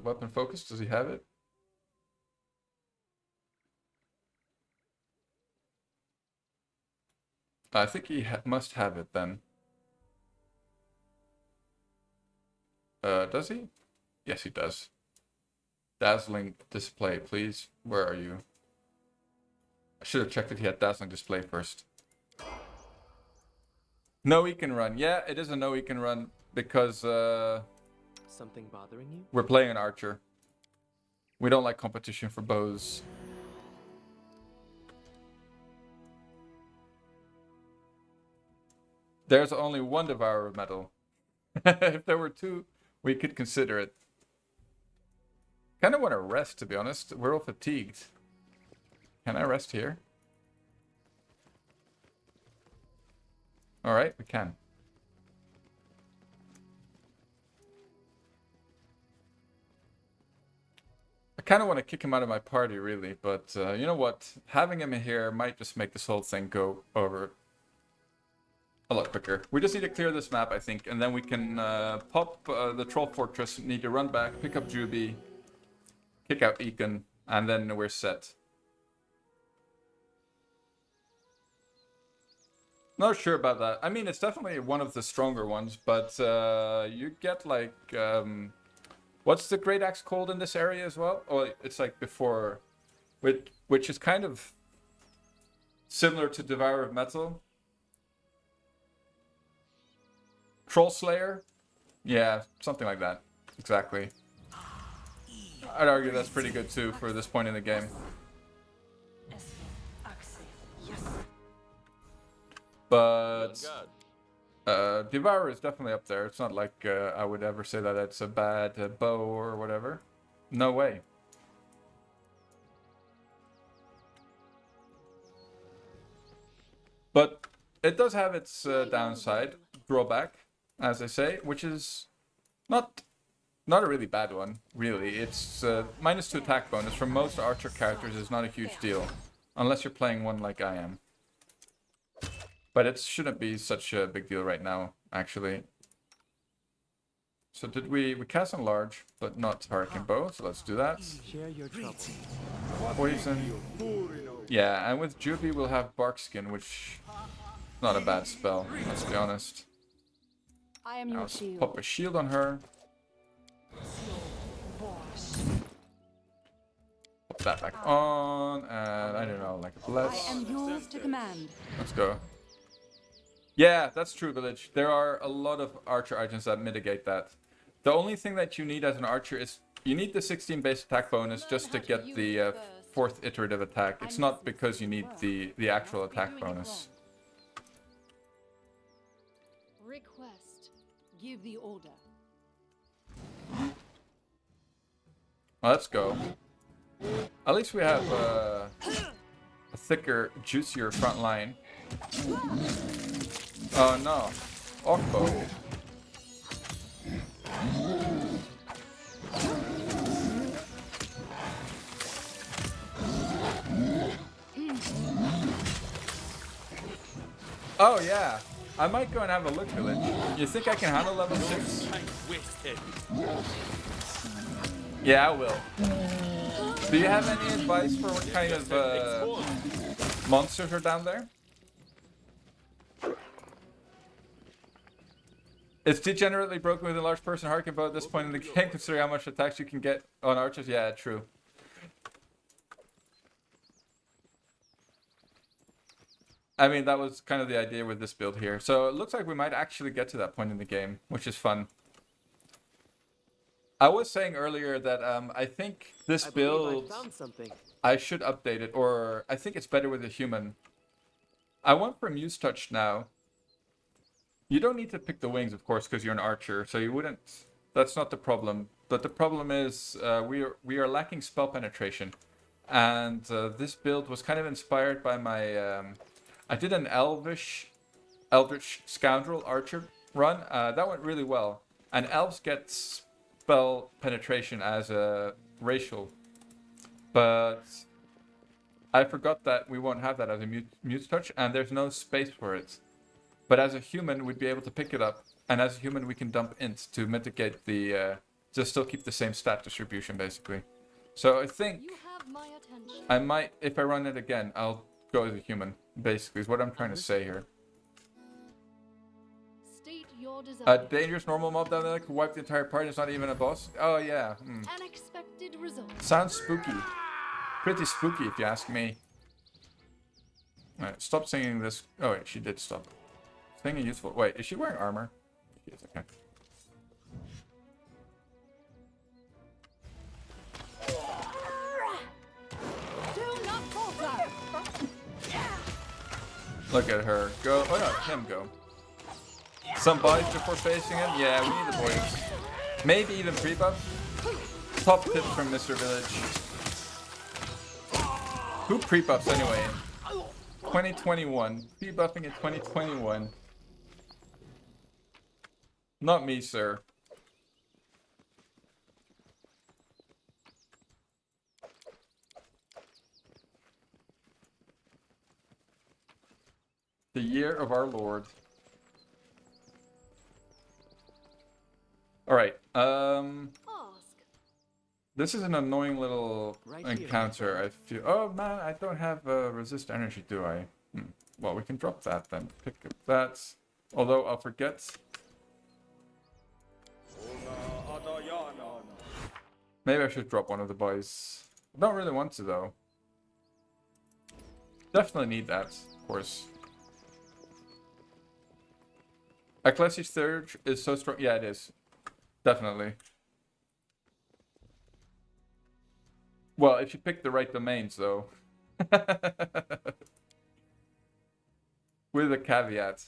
Weapon focus, does he have it? I think he must have it then. Does he? Yes, he does. Dazzling display, please. Where are you? I should have checked if he had dazzling display first. No, he can run. Yeah, it is a no, he can run because Something bothering you? we're playing an archer. We don't like competition for bows. There's only one devourer medal. If there were two, we could consider it. Kind of want to rest, to be honest. We're all fatigued. Can I rest here? Alright, we can. I kind of want to kick him out of my party, really, but you know what? Having him here might just make this whole thing go over a lot quicker. We just need to clear this map, I think, and then we can pop the Troll Fortress, need to run back, pick up Juby, kick out Eacon, and then we're set. Not sure about that. I mean, it's definitely one of the stronger ones, but you get like... what's the Great Axe called in this area as well? Oh, it's like before... Which is kind of similar to Devourer of Metal. Troll Slayer? Yeah, something like that. Exactly. I'd argue that's pretty good too for this point in the game. But Devourer is definitely up there. It's not like I would ever say that it's a bad bow or whatever. No way. But it does have its downside, drawback, as I say, which is not a really bad one, really. It's -2 attack bonus for most archer characters is not a huge deal, unless you're playing one like I am. But it shouldn't be such a big deal right now, actually. So did we cast on large, but not Hurricane Bow, so let's do that. Share your troubles. Poison. Yeah, and with Juby we'll have Bark Skin, which is not a bad spell, let's be honest. I am Now your let's shield. pop a shield on her. Pop that back on, and I don't know, like a I bless. am yours to command. Let's go. Yeah, that's true, Village. There are a lot of archer items that mitigate that. The only thing that you need as an archer is you need the 16 base attack bonus just to get the 4th iterative attack. It's not because you need the actual attack bonus. Request. Give the order. Well, let's go. At least we have a thicker, juicier front line. Oh no. Orkbo. Oh yeah. I might go and have a look, Village. You think I can handle level 6? Yeah, I will. Do you have any advice for what kind of monsters are down there? It's degenerately broken with a large person Hurricane Bow at this point in the game, considering how much attacks you can get on archers. Yeah, true. I mean, that was kind of the idea with this build here. So it looks like we might actually get to that point in the game, which is fun. I was saying earlier that I think this build, I found something. I should update it, or I think it's better with a human. I went for Muse Touch now. You don't need to pick the wings, of course, because you're an archer, so you wouldn't... That's not the problem. But the problem is we are lacking spell penetration. And this build was kind of inspired by my... I did an Eldritch Scoundrel Archer run. That went really well. And elves get spell penetration as a racial. But I forgot that we won't have that as a Mute Touch, and there's no space for it. But as a human, we'd be able to pick it up, and as a human, we can dump int to mitigate the, to still keep the same stat distribution, basically. So I think You have my attention. I might, if I run it again, I'll go as a human, basically, is what I'm trying to say here. State your A desire. dangerous normal mob down there that could wipe the entire party, it's not even a boss? Oh, yeah. Unexpected results. Sounds spooky. Pretty spooky, if you ask me. Alright, stop singing this. Oh, wait, she did stop. Singing useful. Wait, is she wearing armor? She is, okay. Do not falter. Look at her. Go. Oh, no, him go. Some bodies before facing him? Yeah, we need the boys. Maybe even pre-buff. Top tips from Mr. Village. Who pre-buffs anyway? 2021. Pre-buffing in 2021. Not me, sir. The year of our Lord. Alright, Ask. this is an annoying little Right here, encounter, I feel. Oh man, I don't have resist energy, do I? Well, we can drop that then. Pick up that. Although I'll forget. Maybe I should drop one of the boys. I don't really want to though. Definitely need that, of course. Ecclesiastic Surge is so strong. Yeah, it is. Definitely. Well, if you pick the right domains, though. With a caveat.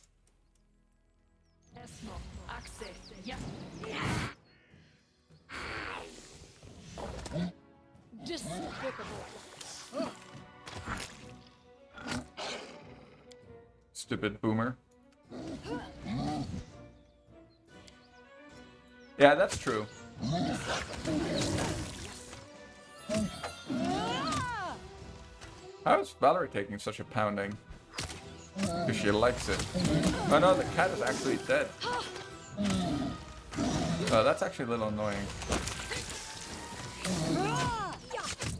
Despicable. Stupid boomer. Yeah, that's true. How is Valerie taking such a pounding? Because she likes it. Oh no, the cat is actually dead. Oh, that's actually a little annoying.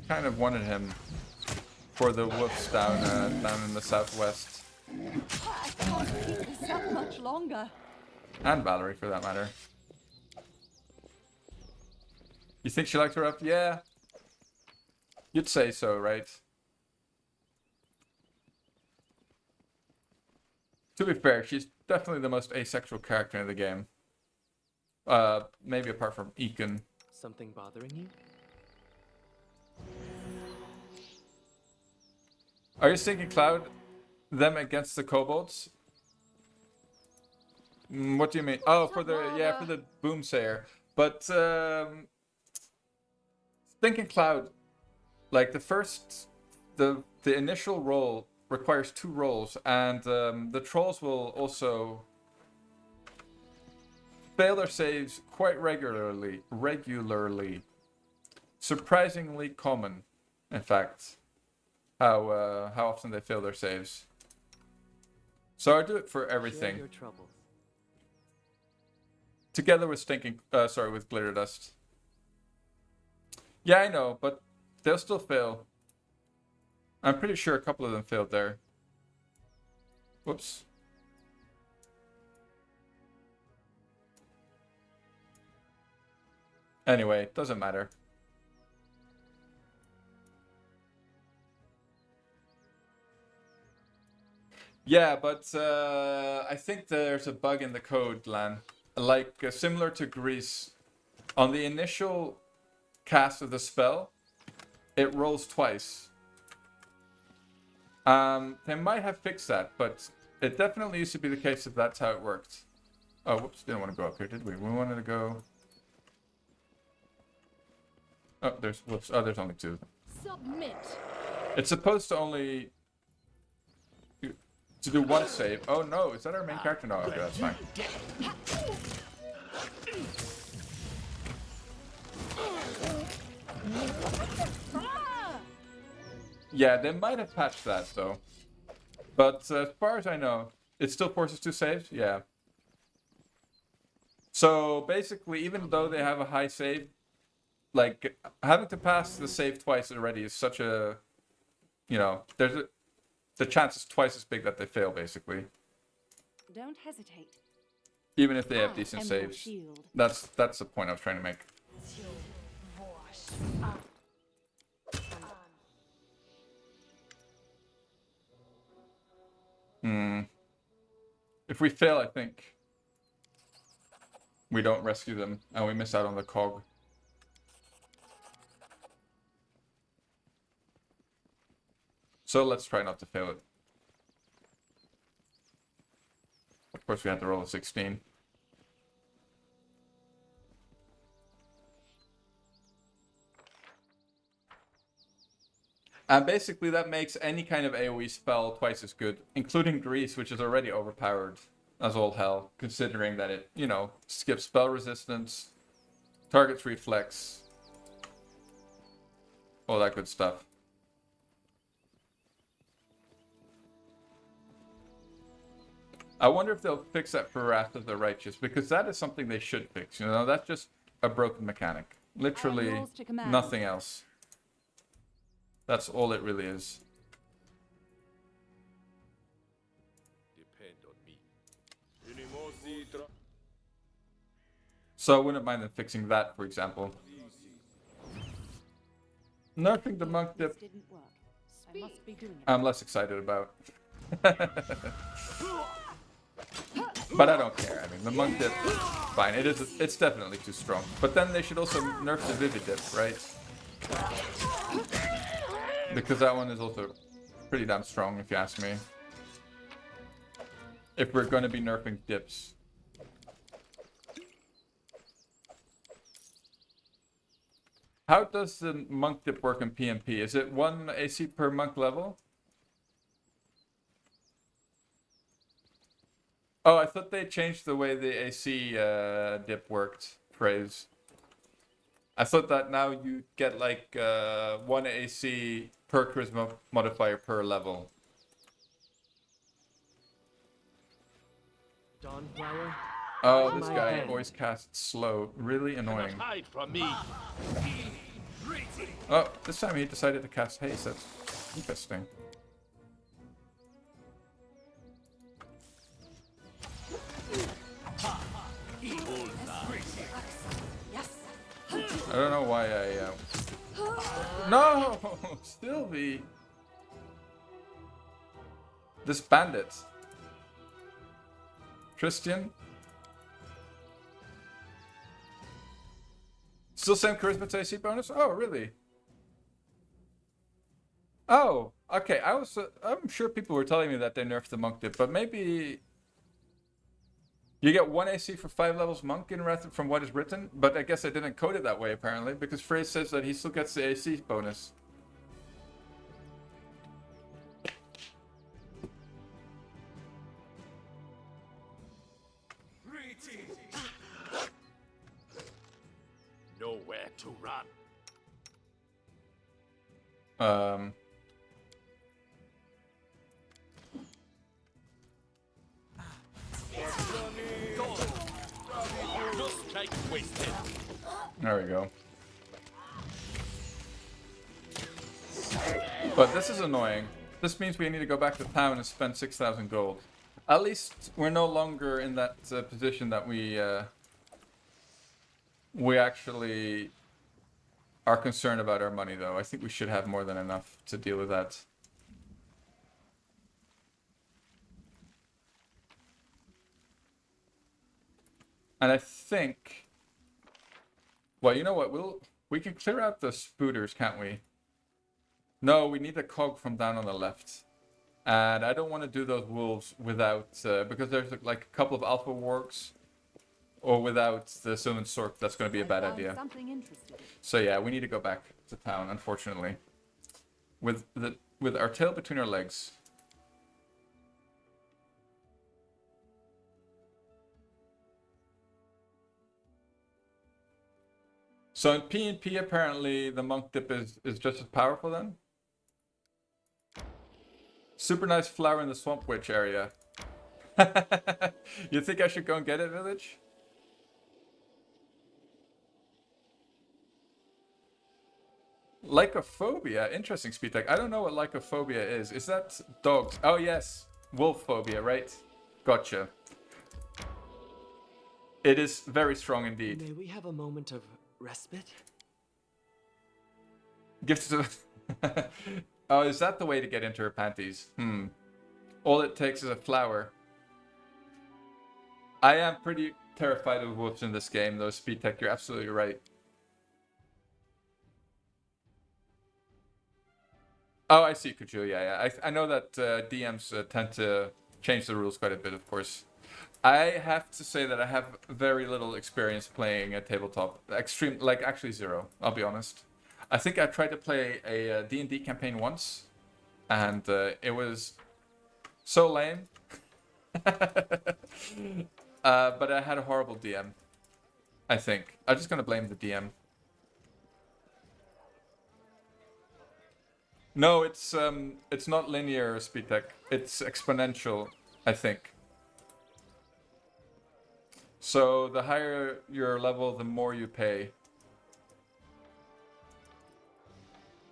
Kind of wanted him for the wolves down in the southwest. I can't keep this up much longer. And Valerie, for that matter. You think she likes her up? Yeah. You'd say so, right? To be fair, she's definitely the most asexual character in the game. Maybe apart from Ekin. Something bothering you? Are you thinking Cloud? Them against the kobolds? What do you mean? Oh, for the boomsayer. But thinking Cloud, like the initial roll requires 2 rolls, and the trolls will also fail their saves quite regularly. Surprisingly common, in fact, how often they fail their saves. So I do it for Share everything. your troubles. Together with with glitter dust. Yeah, I know, but they'll still fail. I'm pretty sure a couple of them failed there. Whoops. Anyway, doesn't matter. Yeah, but I think there's a bug in the code, Lan. Like, similar to Grease. On the initial cast of the spell, it rolls twice. They might have fixed that, but it definitely used to be the case that that's how it worked. Oh, whoops, didn't want to go up here, did we? We wanted to go... Oh, there's only 2. Submit. It's supposed to only... to do 1 save. Oh no, is that our main character? No, okay, that's fine. Yeah, they might have patched that though. But as far as I know, it still forces 2 saves? Yeah. So basically, even though they have a high save, like, having to pass the save twice already is such a... You know, the chance is twice as big that they fail, basically. Don't hesitate. Even if they have I decent am your saves. shield. That's the point I was trying to make. If we fail, I think we don't rescue them and we miss out on the cog. So let's try not to fail it. Of course, we have to roll a 16. And basically that makes any kind of AoE spell twice as good, including Grease, which is already overpowered as all hell, considering that it, you know, skips spell resistance, targets reflex, all that good stuff. I wonder if they'll fix that for Wrath of the Righteous, because that is something they should fix, you know, that's just a broken mechanic. Literally yours to command. nothing else. That's all it really is. Depend on me. Animosi tra- So I wouldn't mind them fixing that, for example. Nerfing the monk This dip, didn't work. I must be doing it. I'm less excited about. But I don't care. I mean, the monk dip, fine. It's definitely too strong. But then they should also nerf the vivid dip, right? Because that one is also pretty damn strong, if you ask me. If we're going to be nerfing dips. How does the monk dip work in PMP? Is it 1 AC per monk level? Oh, I thought they changed the way the AC dip worked, phrase. I thought that now you get like 1 AC per charisma modifier per level. Dawnflower? Oh, this My guy hand. always casts slow. Really annoying. Hide from me. Oh, this time he decided to cast haste. That's interesting. I don't know why I... No! Sylvie! This bandit. Christian? Still same charisma to AC bonus? Oh, really? Oh, okay. I'm sure people were telling me that they nerfed the monk dip, but maybe you get 1 AC for 5 levels monk in Wrath from what is written, but I guess I didn't code it that way apparently, because Phrase says that he still gets the AC bonus. Nowhere to run. No strike wasted. There we go. But this is annoying. This means we need to go back to town and spend 6,000 gold. At least we're no longer in that position that we actually are concerned about our money, though. I think we should have more than enough to deal with that. And I think... Well, you know what? We can clear out the spooters, can't we? No, we need a cog from down on the left. And I don't want to do those wolves without... because there's like a couple of alpha wargs. Or without the Sylvan Sork, that's going to be a bad I found idea. Something interesting. So yeah, we need to go back to town, unfortunately. With our tail between our legs. So in PnP, apparently, the monk dip is just as powerful then? Super nice flower in the Swamp Witch area. You think I should go and get it, Village? Lycophobia, interesting speed tech. I don't know what lycophobia is. Is that dogs? Oh yes, wolf phobia, right? Gotcha. It is very strong indeed. May we have a moment of respite? Gift to... Oh, is that the way to get into her panties? All it takes is a flower. I am pretty terrified of wolves in this game, though, speed tech. You're absolutely right. Oh, I see, Kuju. Yeah. I know that DMs tend to change the rules quite a bit, of course. I have to say that I have very little experience playing a tabletop. Extreme, like actually zero. I'll be honest. I think I tried to play a D&D campaign once, and it was so lame. But I had a horrible DM. I think I'm just gonna blame the DM. No, it's not linear speed tech. It's exponential, I think. So the higher your level, the more you pay.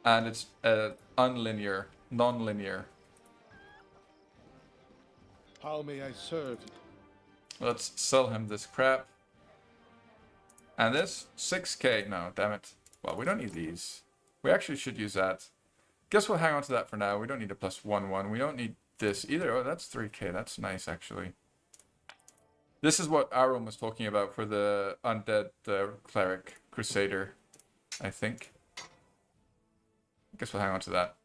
And it's unlinear, non-linear. How may I serve you? Let's sell him this crap. And this 6k. No, damn it. Well, we don't need these. We actually should use that. Guess we'll hang on to that for now. We don't need a +1/1. We don't need this either. Oh, that's 3k. That's nice, actually. This is what Arum was talking about for the undead cleric crusader, I think. Guess we'll hang on to that.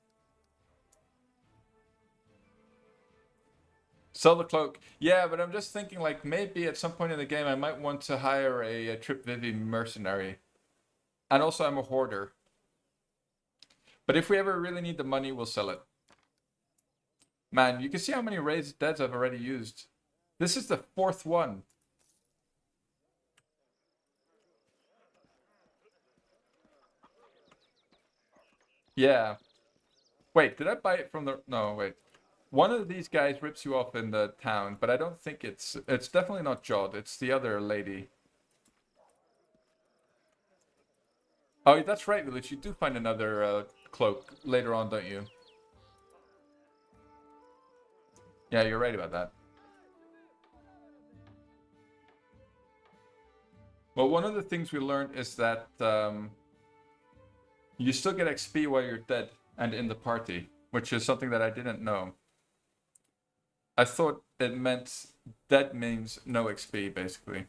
Sell the cloak. Yeah, but I'm just thinking, like, maybe at some point in the game I might want to hire a Trip Vivi mercenary. And also I'm a hoarder. But if we ever really need the money, we'll sell it. Man, you can see how many raised deads I've already used. This is the 4th one. Yeah. Wait, did I buy it from the... No, wait. One of these guys rips you off in the town, but I don't think it's definitely not Jod. It's the other lady. Oh, that's right, Village. You do find another cloak later on, don't you? Yeah, you're right about that. Well, one of the things we learned is that you still get XP while you're dead and in the party, which is something that I didn't know. I thought it meant dead means no XP, basically.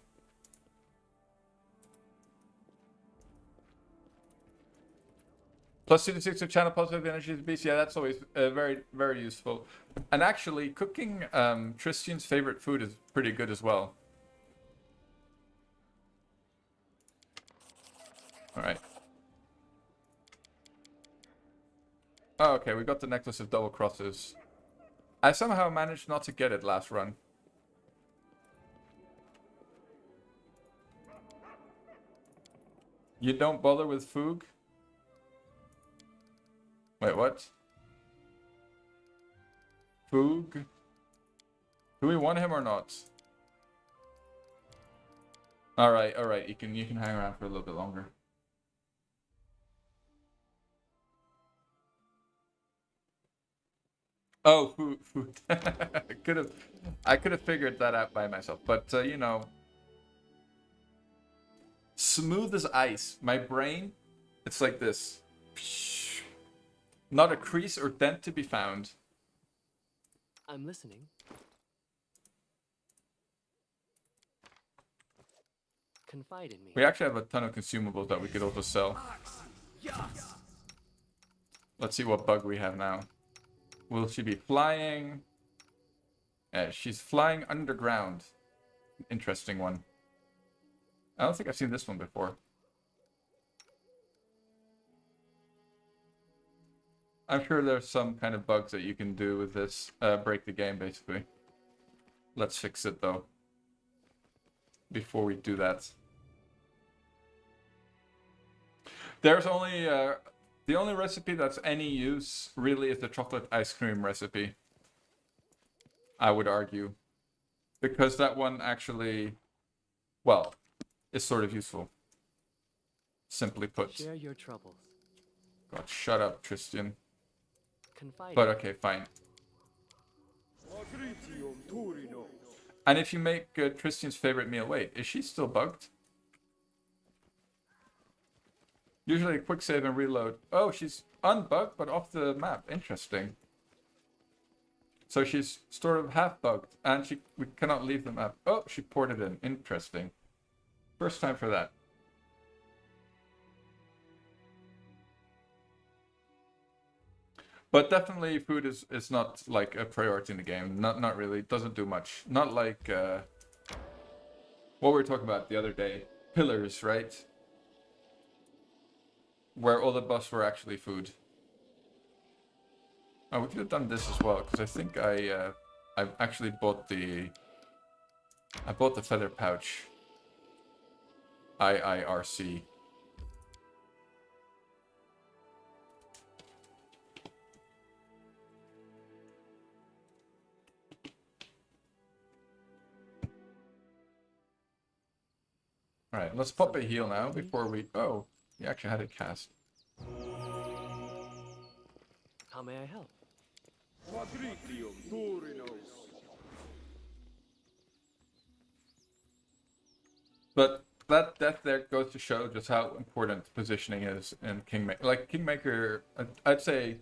Plus 2 to 6 of channel positive energy to the beast. Yeah, that's always very, very useful. And actually, cooking Tristian's favorite food is pretty good as well. Alright. Oh, okay, we got the necklace of double crosses. I somehow managed not to get it last run. You don't bother with Foog? Wait, what? Foog? Do we want him or not? Alright, alright, you can hang around for a little bit longer. Oh, food. I could have figured that out by myself, but you know, smooth as ice. My brain, it's like this. Not a crease or dent to be found. I'm listening. Confide in me. We actually have a ton of consumables that we could also sell. Let's see what bug we have now. Will she be flying? She's flying underground. Interesting one. I don't think I've seen this one before. I'm sure there's some kind of bugs that you can do with this. Break the game, basically. Let's fix it, though. Before we do that. There's only... the only recipe that's any use, really, is the chocolate ice cream recipe. I would argue. Because that one actually... Well, is sort of useful. Simply put. Share your troubles. God, shut up, Tristian. Confide. But okay, fine. And if you make Tristian's favorite meal... Wait, is she still bugged? Usually a quick save and reload. Oh, she's unbugged, but off the map. Interesting. So she's sort of half bugged, and we cannot leave the map. Oh, she ported in. Interesting. First time for that. But definitely food is not like a priority in the game. Not really. It doesn't do much. Not like what we were talking about the other day. Pillars, right? where all the buffs were actually food. Oh, we could have done this as well, because I think I actually bought the... I bought the feather pouch. IIRC. Alright, let's pop a heal now before we... Oh, you actually had it cast. How may I help? But that death there goes to show just how important positioning is in Kingmaker. Like, Kingmaker, I'd say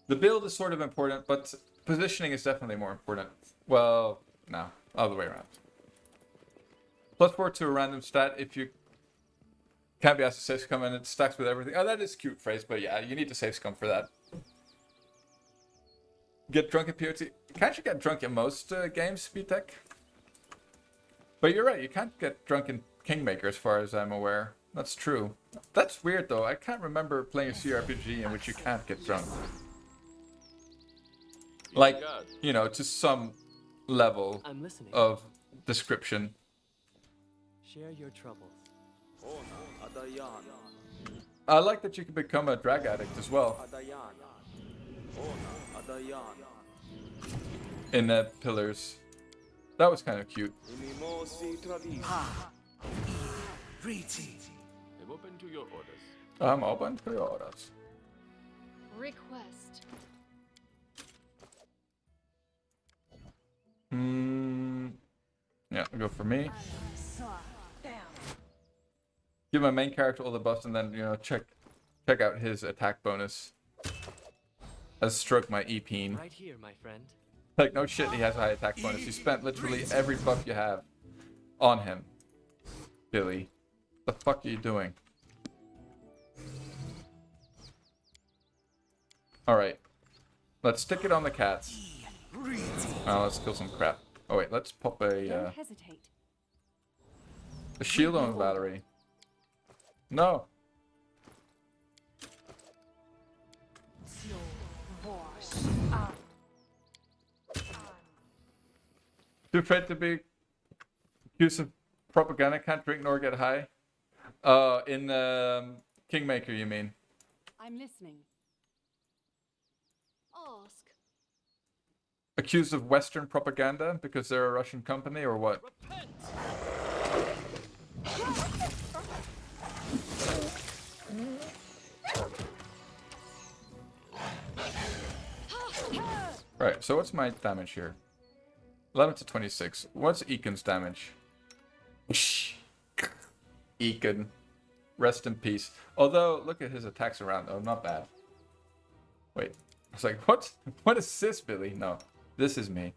the build is sort of important, but positioning is definitely more important. Well, no, other way around. +4 to a random stat if you can't be asked to save scum and it stacks with everything. Oh, that is a cute phrase, but yeah, you need to save scum for that. Get drunk in POT. Can't you get drunk in most games, BTech? But you're right, you can't get drunk in Kingmaker as far as I'm aware. That's true. That's weird though, I can't remember playing a CRPG in which you can't get drunk. Like, you know, to some level I'm listening. of description. Share your troubles. I like that you can become a drag addict as well. In Pillars. That was kind of cute. I'm open to your orders. I'm open to your orders. Request. Yeah, go for me. Give my main character all the buffs and then, you know, check out his attack bonus. As stroke my E-peen. Right here, my friend. Like, no shit, he has a high attack bonus. You spent literally every buff you have on him. Billy. What the fuck are you doing? Alright. Let's stick it on the cats. Let's kill some crap. Oh wait, let's pop Don't hesitate. a shield on Valerie. No. Too afraid to be accused of propaganda, can't drink nor get high. In Kingmaker, you mean? I'm listening. Ask. Accused of Western propaganda because they're a Russian company or what? Right, so what's my damage here? 11 to 26. What's Eacon's damage? Eacon. Rest in peace. Although, look at his attacks around. Oh, not bad. Wait. I was like, what? What is this, Billy? No. This is me.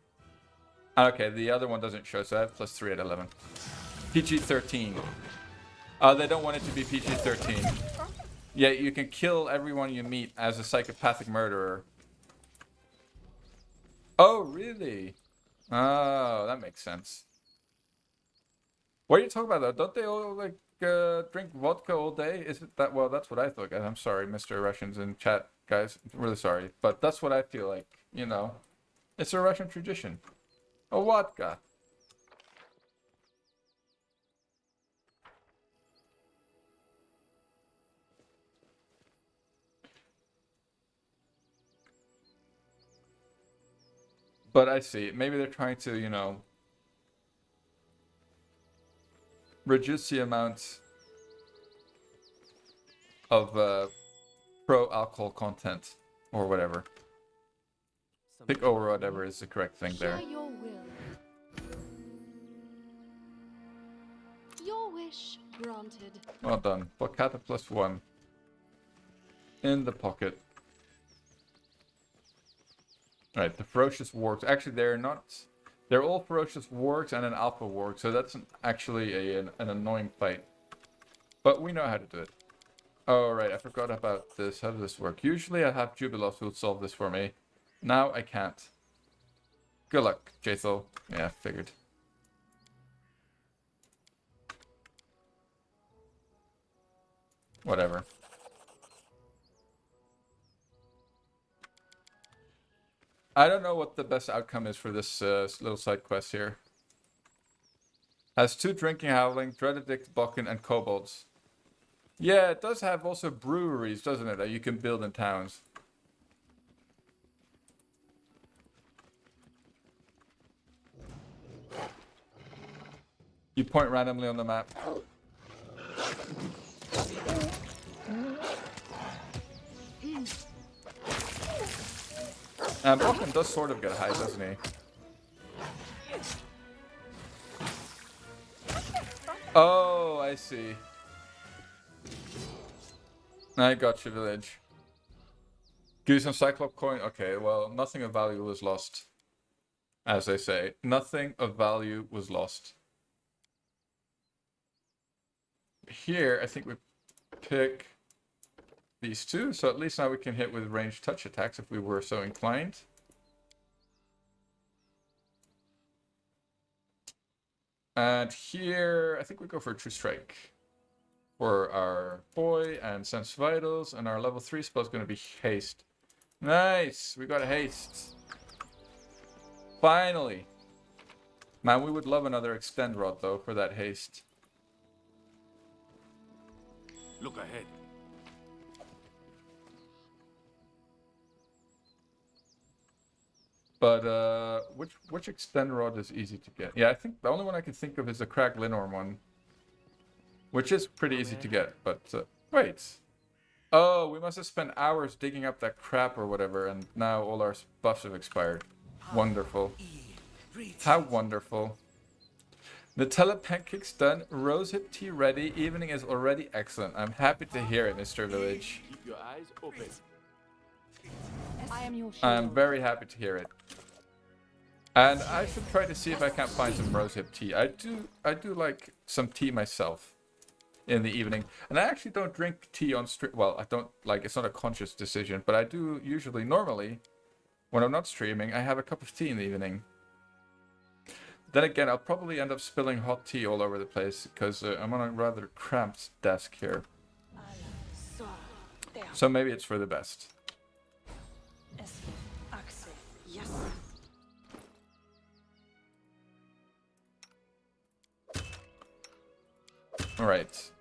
Okay, the other one doesn't show, so I have +3 at 11. PG-13. They don't want it to be PG-13. Yeah, you can kill everyone you meet as a psychopathic murderer. Oh, really? Oh, that makes sense. What are you talking about, though? Don't they all, like, drink vodka all day? Is it that? Well, that's what I thought, guys. I'm sorry, Mr. Russians in chat, guys. I'm really sorry. But that's what I feel like, you know. It's a Russian tradition. A vodka. But I see. Maybe they're trying to, you know, reduce the amount of pro-alcohol content or whatever. I think or whatever is the correct thing there. Share your will. Your wish granted. Well done. Placata +1. In the pocket. Alright, the ferocious wargs. Actually, they're not... They're all ferocious wargs and an alpha warg, so that's actually an annoying fight. But we know how to do it. Oh, right, I forgot about this. How does this work? Usually I have Jubilos who would solve this for me. Now I can't. Good luck, Jathel. Yeah, figured. Whatever. I don't know what the best outcome is for this little side quest here. Has 2 drinking howling, Dreadedict, Bokken, and kobolds. Yeah, it does have also breweries, doesn't it, that you can build in towns. You point randomly on the map. And Bokken does sort of get high, doesn't he? Oh, I see. I got you, village. Give you some Cyclop coin? Okay, well, nothing of value was lost. As they say, nothing of value was lost. Here, I think we pick these 2, so at least now we can hit with ranged touch attacks if we were so inclined. And here, I think we go for a True Strike for our boy and Sense Vitals, and our level 3 spell is going to be Haste. Nice! We got a Haste. Finally! Man, we would love another Extend Rod, though, for that Haste. Look ahead. But, which Extend Rod is easy to get? Yeah, I think the only one I can think of is the Crag Linorm one. Which is pretty easy to get, but, wait. Oh, we must have spent hours digging up that crap or whatever, and now all our buffs have expired. Wonderful. How wonderful. Nutella pancakes done, rosehip tea ready, evening is already excellent. I'm happy to hear it, Mr. Village. Keep your eyes open. I am your shield. I'm very happy to hear it. And I should try to see if I can't find some rosehip tea. I do like some tea myself in the evening. And I actually don't drink tea on stream. Well, I don't, like, it's not a conscious decision, but I do usually, normally, when I'm not streaming, I have a cup of tea in the evening. Then again, I'll probably end up spilling hot tea all over the place because I'm on a rather cramped desk here. So maybe it's for the best. Yes. Alright.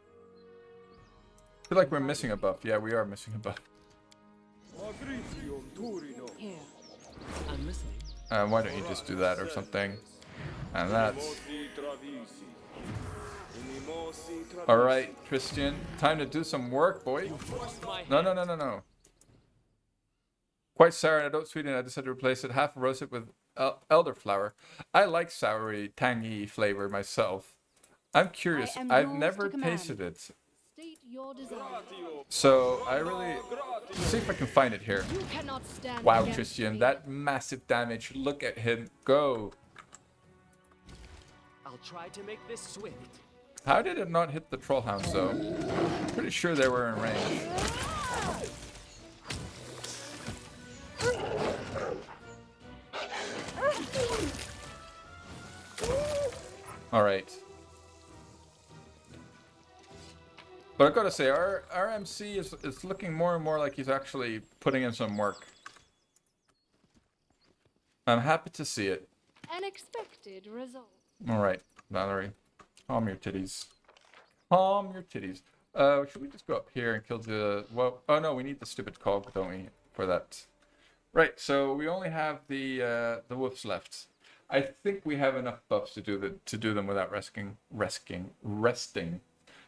I feel like we're missing a buff. Yeah, we are missing a buff. Here. I'm listening. Why don't you just do that or something? And that's... Alright, Christian. Time to do some work, boy. No. Quite sour and I don't sweeten it. I decided to replace it. Half roast it with elderflower. I like soury, tangy flavor myself. I'm curious. I've never tasted it. State your desire. So I really... Let's see if I can find it here. You cannot stand Wow, against Christian. me. That massive damage. Look at him go. I'll try to make this swift. How did it not hit the trollhounds though? Pretty sure they were in range. Alright. But I've got to say, our MC is looking more and more like he's actually putting in some work. I'm happy to see it. An expected result. Alright, Valerie. Calm your titties. Calm your titties. Should we just go up here and kill the... Well, oh no, we need the stupid cog, don't we, for that. Right, so we only have the wolves left. I think we have enough buffs to do them without resting.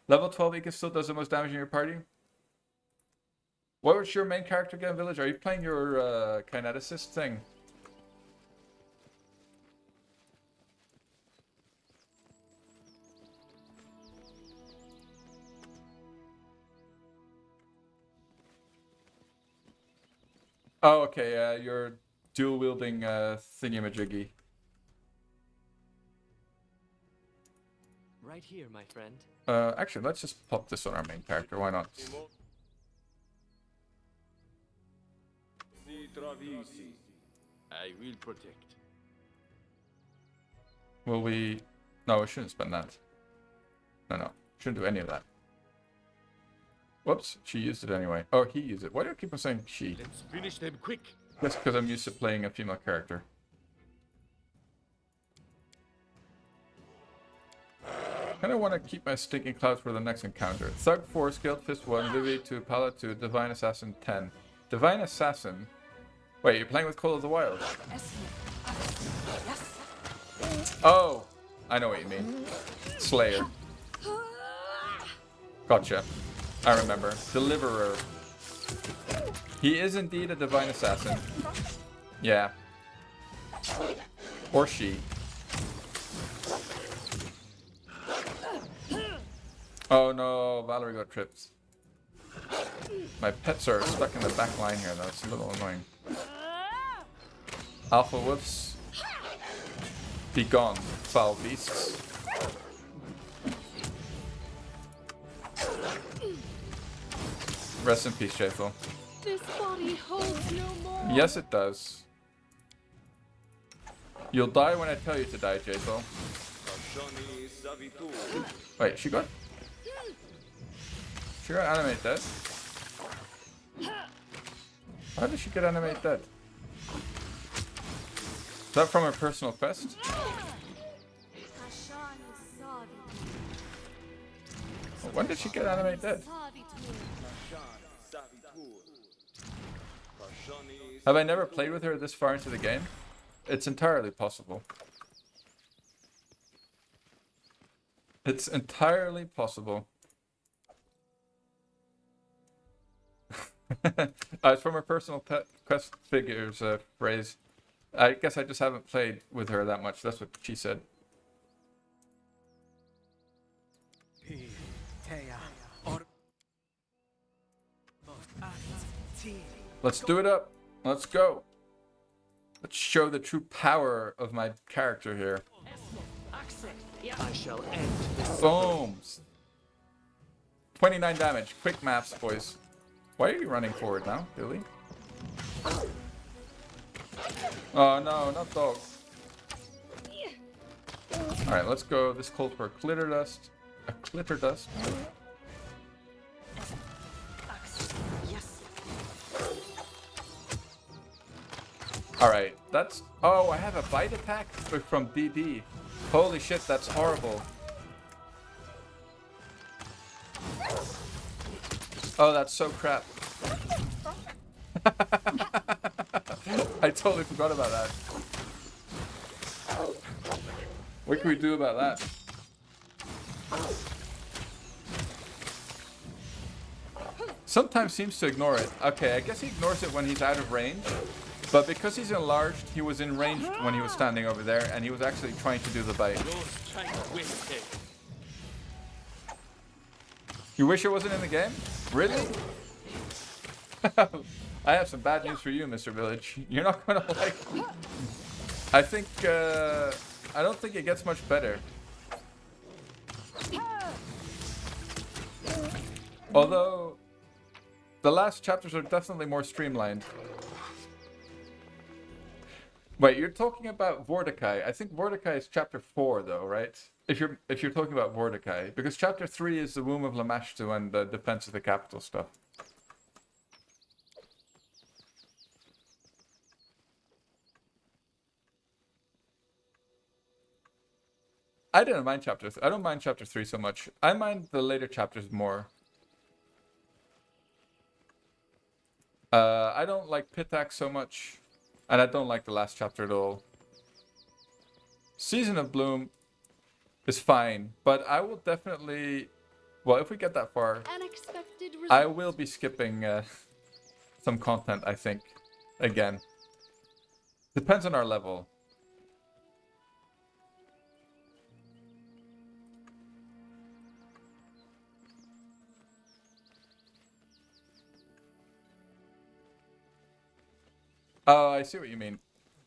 Level 12 Ika still does the most damage in your party. What was your main character again, Village? Are you playing your kineticist thing? Oh, okay, you're dual-wielding thingy-majiggy. Right here, my friend. Actually, let's just pop this on our main character, why not? I will protect. Will we... No, we shouldn't spend that. No. Shouldn't do any of that. Whoops, she used it anyway. Oh, he used it. Why do I keep on saying she? Let's finish them quick. Just because I'm used to playing a female character. Kind of want to keep my stinking clouds for the next encounter. Thug 4, Skilled Fist 1, Vivi 2, Pala 2, Divine Assassin 10. Divine Assassin? Wait, you're playing with Call of the Wild? Oh! I know what you mean. Slayer. Gotcha. I remember. Deliverer. He is indeed a Divine Assassin. Yeah. Or she. Oh no, Valerie got tripped. My pets are stuck in the back line here, that's a little annoying. Alpha Wolves. Be gone, foul beasts. Rest in peace, Jaethel. This body holds no more. Yes, it does. You'll die when I tell you to die, Jaethel. Wait, she got animate dead? How did she get animate dead? Is that from her personal quest? When did she get animate dead? Have I never played with her this far into the game? It's entirely possible. It's entirely possible. It's from her personal quest figures phrase. I guess I just haven't played with her that much. That's what she said. Let's do it up. Let's go. Let's show the true power of my character here. I shall end this. Booms. 29 damage. Quick maths, boys. Why are you running forward now, Billy? Oh no, not dog. Alright, let's go. This calls for a clitter dust. A clitter dust. Alright, that's... Oh, I have a bite attack from BB. Holy shit, that's horrible. Oh, that's so crap. I totally forgot about that. What can we do about that? Sometimes seems to ignore it. Okay, I guess he ignores it when he's out of range. But because he's enlarged, he was in range when he was standing over there, and he was actually trying to do the bite. You wish it wasn't in the game? Really? I have some bad news for you, Mr. Village. You're not gonna like... I think, I don't think it gets much better. Although, the last chapters are definitely more streamlined. Wait, you're talking about Vortikai. I think Vortikai is chapter 4, though, right? If you're talking about Vortikai, because chapter 3 is the Womb of Lamashtu and the defense of the capital stuff. I didn't mind chapter 3. I don't mind chapter 3 so much. I mind the later chapters more. I don't like Pitax so much. And I don't like the last chapter at all. Season of Bloom is fine, but I will definitely... Well, if we get that far, I will be skipping some content, I think. Again. Depends on our level. Oh, I see what you mean.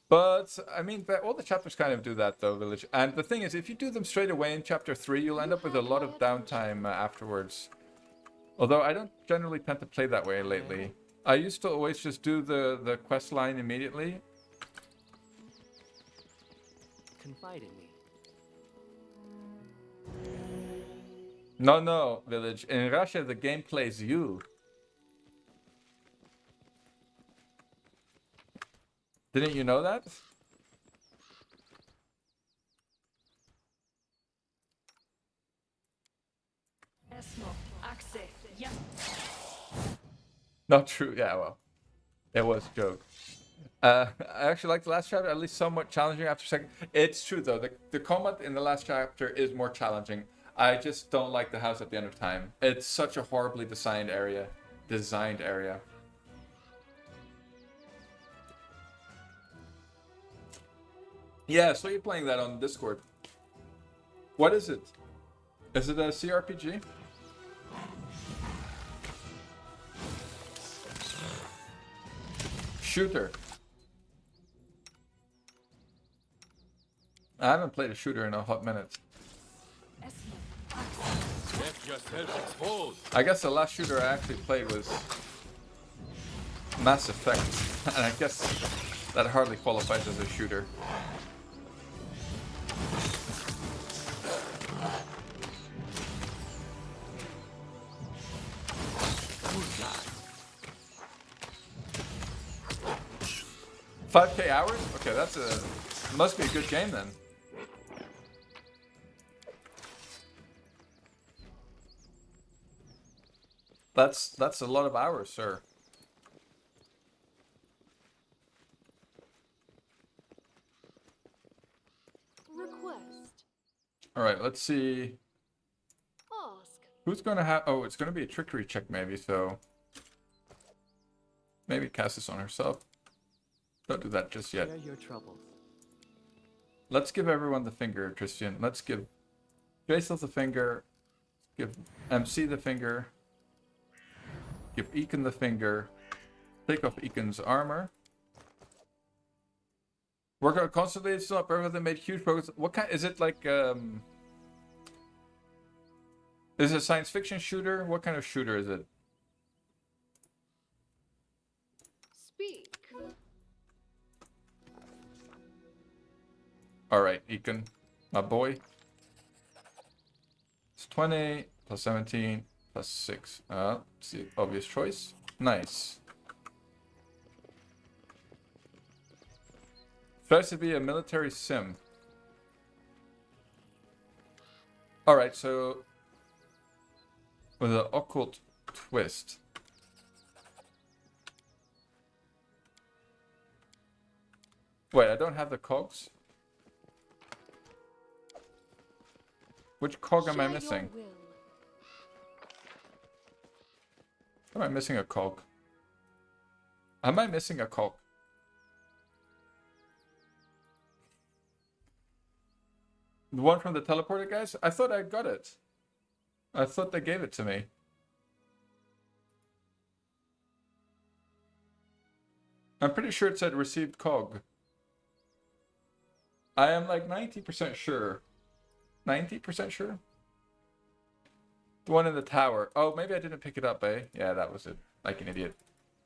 But, I mean, all the chapters kind of do that, though, Village. And the thing is, if you do them straight away in chapter 3, you'll end up with a lot of downtime afterwards. Although, I don't generally tend to play that way lately. I used to always just do the quest line immediately. Confide in me. No, Village. In Russia, the game plays you. Didn't you know that? Not true. Yeah, well, it was a joke. I actually like the last chapter, at least somewhat challenging after second. It's true though. The combat in the last chapter is more challenging. I just don't like the house at the end of time. It's such a horribly designed area. Yeah, so you're playing that on Discord. What is it? Is it a CRPG? Shooter. I haven't played a shooter in a hot minute. Get yourself exposed. I guess the last shooter I actually played was Mass Effect, and I guess that hardly qualifies as a shooter. $5K hours? Okay, must be a good game then. That's a lot of hours, sir. Request. All right, let's see. Ask. Who's gonna have? Oh, it's gonna be a trickery check maybe. So maybe cast this on herself. Don't do that just yet. Share your troubles. Let's give everyone the finger, Christian. Let's give Jason the finger. Give MC the finger. Give Ekin the finger. Take off Ekin's armor. Work out constantly. It's not perfect. They made huge progress. What kind? Is it like Is it a science fiction shooter? What kind of shooter is it? Speak. All right, Ekin, my boy. It's 20 plus 17 plus 6. It's the obvious choice. Nice. Tries to be a military sim. All right, so with an occult twist. Wait, I don't have the cogs. Which cog am I Share your missing? will. Am I missing a cog? Am I missing a cog? The one from the teleporter guys? I thought I got it. I thought they gave it to me. I'm pretty sure it said received cog. I am like 90% sure. 90% sure? The one in the tower. Oh, maybe I didn't pick it up, eh? Yeah, that was it. Like an idiot.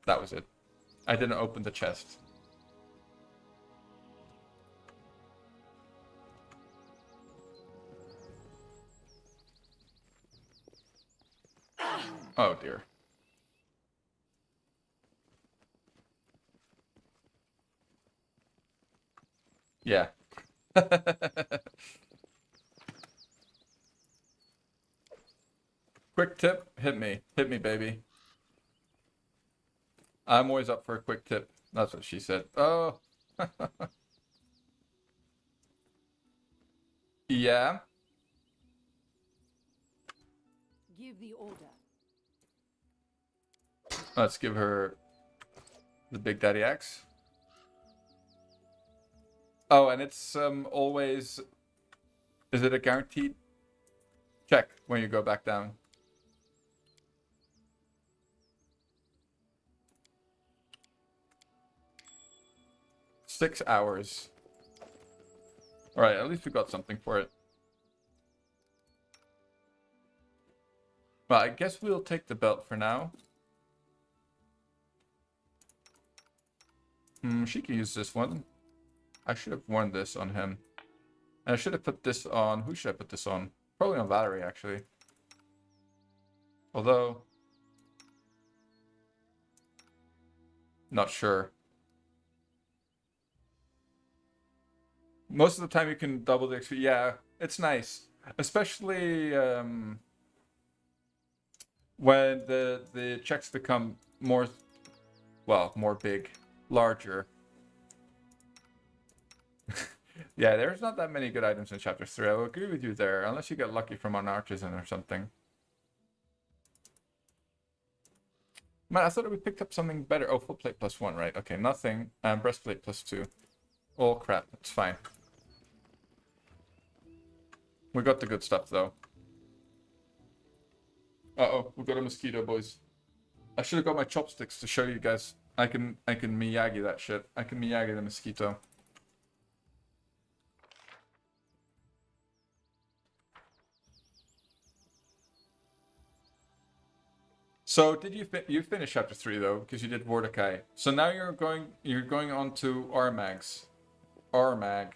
That was it. I didn't open the chest. Oh dear. Yeah. Quick tip, hit me. Hit me, baby. I'm always up for a quick tip. That's what she said. Oh. Yeah. Give the order. Let's give her the Big Daddy axe. Oh, and it's always... Is it a guaranteed check when you go back down? Six hours. Alright, at least we got something for it. Well, I guess we'll take the belt for now. She can use this one. I should have worn this on him. And I should have put this on... Who should I put this on? Probably on Valerie, actually. Although... Not sure. Most of the time you can double the XP. Yeah, it's nice. Especially when the checks become more, well, more big, larger. Yeah, there's not that many good items in Chapter 3. I will agree with you there, unless you get lucky from an artisan or something. Man, I thought we picked up something better. Oh, full plate +1, right? Okay, nothing. And breastplate +2. Oh, crap. It's fine. We got the good stuff, though. Uh-oh, we got a mosquito, boys. I should have got my chopsticks to show you guys. I can Miyagi that shit. I can Miyagi the mosquito. So did you finish chapter 3 though, because you did Mordecai. So now you're going on to Armag's. Armag.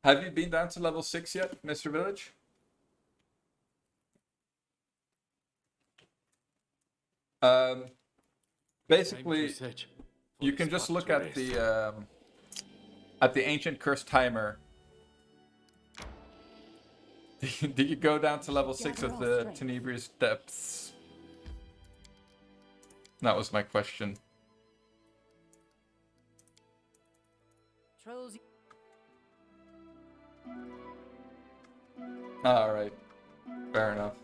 Have you been down to level 6 yet, Mr. Village? Basically, you can just look at the ancient curse timer. Did you go down to level 6 of the Tenebrious Depths? That was my question. Trolls. Alright. Fair enough.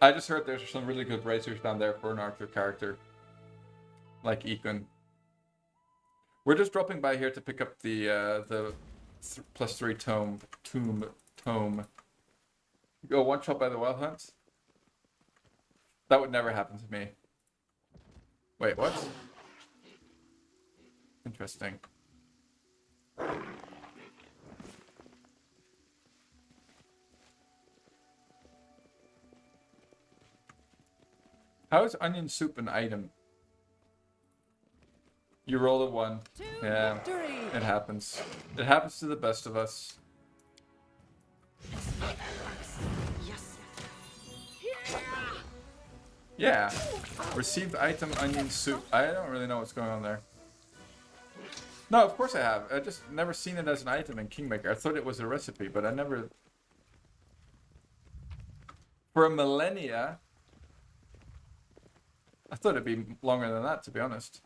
I just heard there's some really good racers down there for an Archer character. Like Econ. We're just dropping by here to pick up the +3 tome. Go one shot by the Wild Hunt? That would never happen to me. Wait, what? Interesting. How is onion soup an item? You roll a 1. Yeah, it happens. It happens to the best of us. Yeah. Received item onion soup. I don't really know what's going on there. No, of course I have. I just never seen it as an item in Kingmaker. I thought it was a recipe, but I never... For a millennia... I thought it'd be longer than that, to be honest.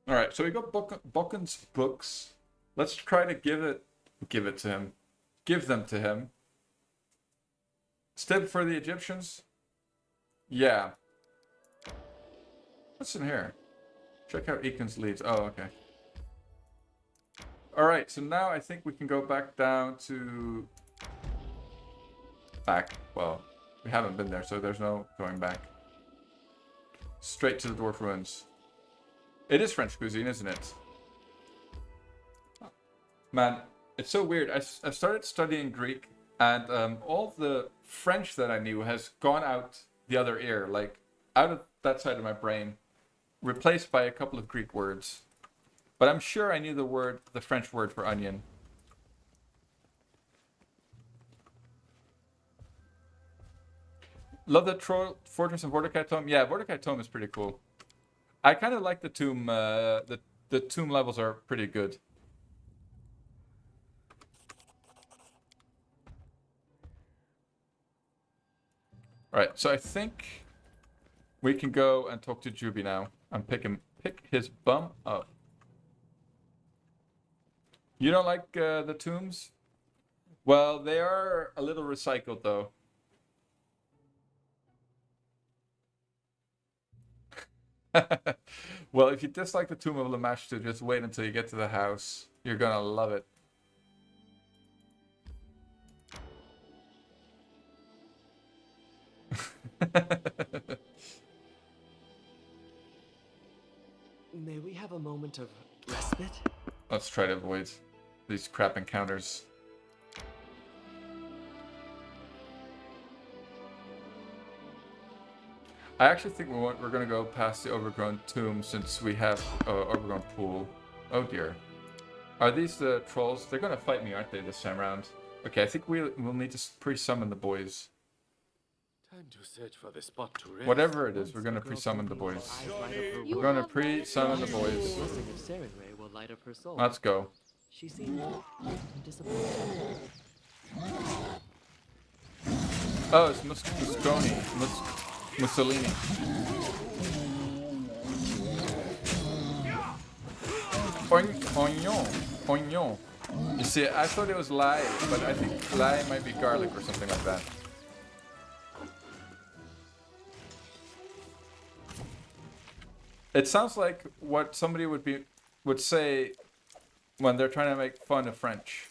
Alright, so we got Bokken's books. Let's try to give it to him. Give them to him. Stib for the Egyptians? Yeah. What's in here? Check out Econ's leads. Oh, okay. Alright, so now I think we can go back down to... Well, we haven't been there, so there's no going back. Straight to the Dwarf Ruins. It is French cuisine, isn't it? Man, it's so weird. I started studying Greek, and all the French that I knew has gone out the other ear, like out of that side of my brain, replaced by a couple of Greek words. But I'm sure I knew the French word for onion. Love the Troll Fortress and Mordecai Tome. Yeah, Mordecai Tome is pretty cool. I kind of like the tomb. The tomb levels are pretty good. Right, so I think we can go and talk to Juby now and pick his bum up. You don't like the tombs? Well, they are a little recycled though. Well, if you dislike the Tomb of Lamashtu, just wait until you get to the house. You're gonna love it. May we have a moment of respite? Let's try to avoid these crap encounters. I actually think we're gonna go past the overgrown tomb since we have overgrown pool. Oh dear. Are these the trolls? They're gonna fight me, aren't they, this time around? Okay, I think we'll need to pre-summon the boys. Time to search for the spot to rest. Whatever it is, Once we're the gonna girl pre-summon the told me boys. eyes light up her You We're world. gonna have my pre-summon the The boys. blessing of Serenray will light up her soul. Let's go. She seemed disappointed. Oh, it's Musconi. Mussolini. Oignon. Oignon. You see, I thought it was lye, but I think lye might be garlic or something like that. It sounds like what somebody would say when they're trying to make fun of French.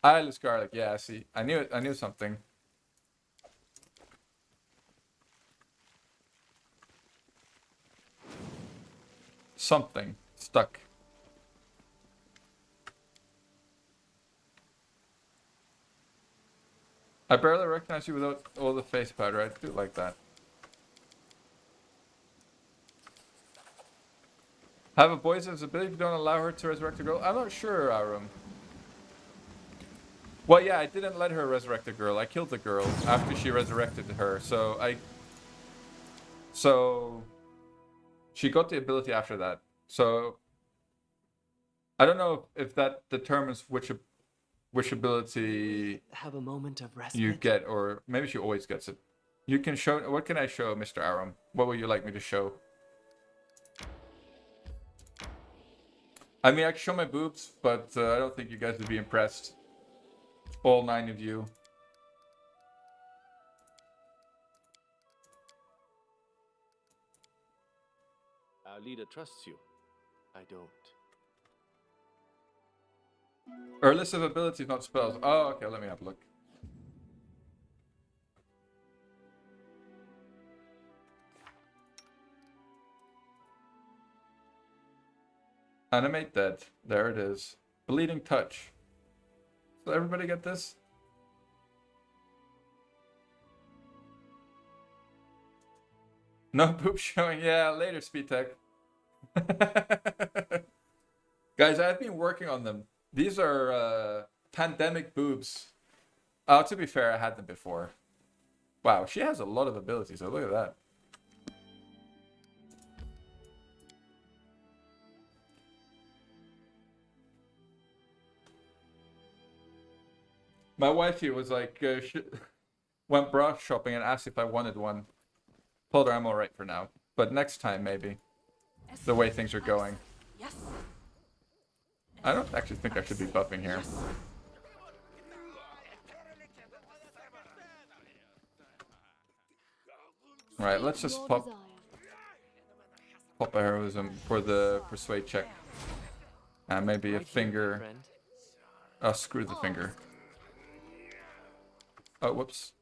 Ail is garlic. Yeah, see, I knew it. I knew something. Something stuck. I barely recognize you without all the face powder. I do like that. Have a boy's ability if you don't allow her to resurrect a girl? I'm not sure, Arum. Well, yeah, I didn't let her resurrect the girl. I killed the girl after she resurrected her. So she got the ability after that. So I don't know if that determines which ability Have a moment of respite. you get, or maybe she always gets it. You can show. What can I show, Mr. Arum? What would you like me to show? I mean, I can show my boobs, but I don't think you guys would be impressed. All 9 of you. Our leader trusts you. I don't. Or a list of abilities, not spells. Oh, okay, let me have a look. Animate dead. There it is. Bleeding touch. So everybody get this? No boob showing. Yeah, later, Speed Tech. Guys, I've been working on them. These are pandemic boobs. Oh, to be fair, I had them before. Wow, she has a lot of abilities. So look at that. My wifey was like, went bra shopping and asked if I wanted one. Told her I'm alright for now. But next time, maybe. The way things are going. Yes. I don't actually think I should be buffing here. Alright, let's just Your pop desire. a heroism for the persuade check. And maybe a Right here, my finger. friend. Oh, screw the finger. Oh, whoops.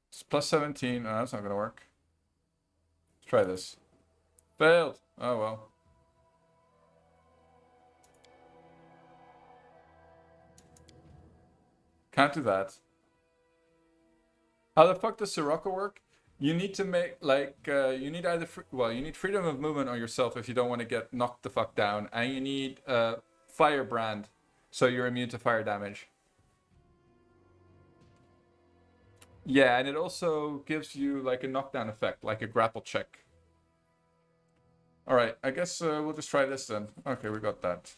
It's plus 17. Oh, that's not gonna work. Let's try this. Failed. Oh well. Can't do that. How the fuck does Sirocco work? You need to make, like, you need either, you need freedom of movement on yourself if you don't want to get knocked the fuck down. And you need Firebrand, so you're immune to fire damage. Yeah, and it also gives you, like, a knockdown effect, like a grapple check. Alright, I guess we'll just try this then. Okay, we got that.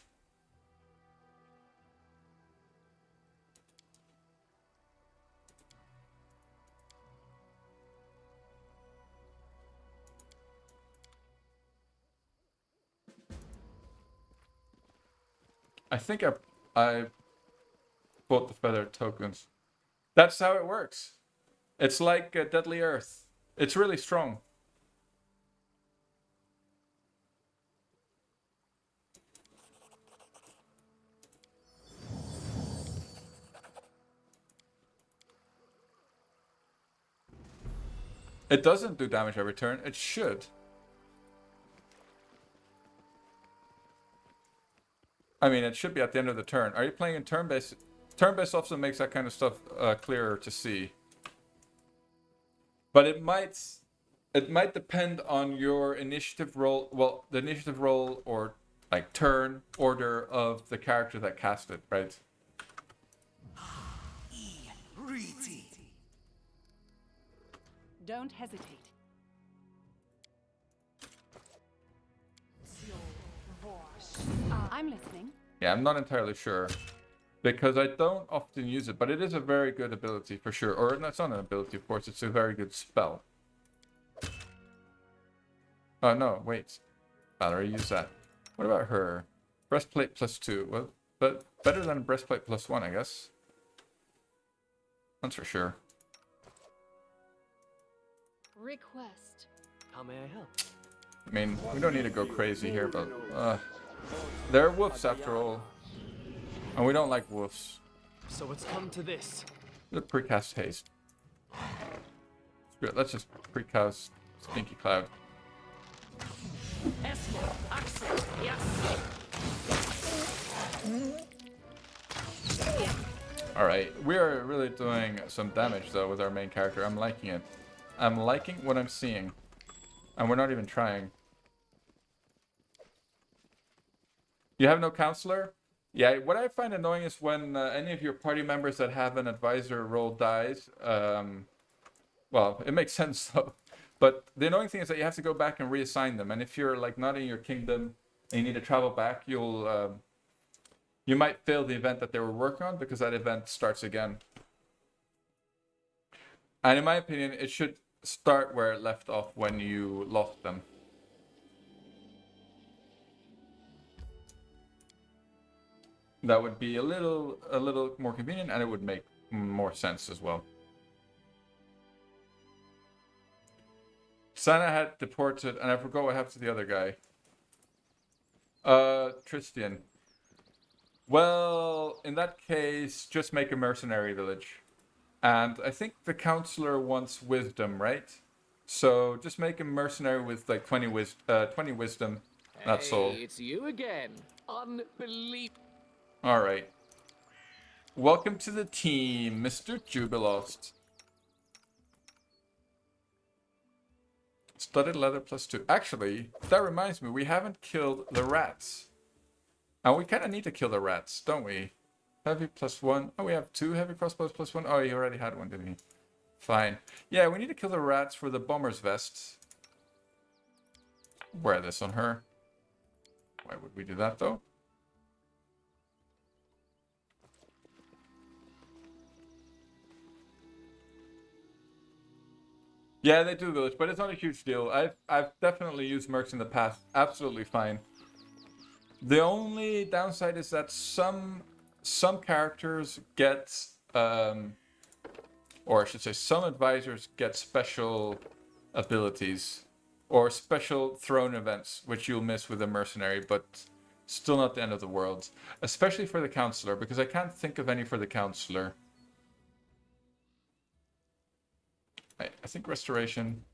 I think I bought the feather tokens. That's how it works. It's like Deadly Earth. It's really strong. It doesn't do damage every turn. It should. I mean, it should be at the end of the turn. Are you playing in turn-based? Turn-based also makes that kind of stuff clearer to see. But it might depend on your initiative roll. Well, the initiative roll or like turn order of the character that cast it, right? Don't hesitate. I'm listening. Yeah, I'm not entirely sure. Because I don't often use it, but it is a very good ability for sure. Or that's not an ability, of course, it's a very good spell. Oh no, wait. Valerie, use that. What about her? Breastplate +2. Well, but better than breastplate +1, I guess. That's for sure. Request. How may I help? I mean, we don't need to go crazy here, but they're wolves after all. And we don't like wolves. So it's come to this. The precast haste. Screw it, let's just precast Stinky Cloud. Alright, we are really doing some damage though with our main character. I'm liking it. I'm liking what I'm seeing. And we're not even trying. You have no counselor? Yeah, what I find annoying is when any of your party members that have an advisor role dies. Well, it makes sense though. But the annoying thing is that you have to go back and reassign them. And if you're like not in your kingdom and you need to travel back, you might fail the event that they were working on because that event starts again. And in my opinion, it should start where it left off when you lost them. That would be a little more convenient, and it would make more sense as well. Sana had deported, and I forgot what happened to the other guy. Tristian. Well, in that case, just make a mercenary village. And I think the counselor wants wisdom, right? So just make a mercenary with like 20 wisdom. That's all. Hey, it's you again. Unbelievable. All right. Welcome to the team, Mr. Jubilost. Studded leather +2. Actually, that reminds me, we haven't killed the rats. And we kind of need to kill the rats, don't we? Heavy +1. Oh, we have 2 heavy crossbows +1. Oh, he already had one, didn't he? Fine. Yeah, we need to kill the rats for the bomber's vest. Wear this on her. Why would we do that, though? Yeah, they do village, but it's not a huge deal. I've definitely used mercs in the past. Absolutely fine. The only downside is that some characters get or I should say some advisors get special abilities or special throne events which you'll miss with a mercenary, but still not the end of the world. Especially for the counselor, because I can't think of any for the counselor. I think restoration.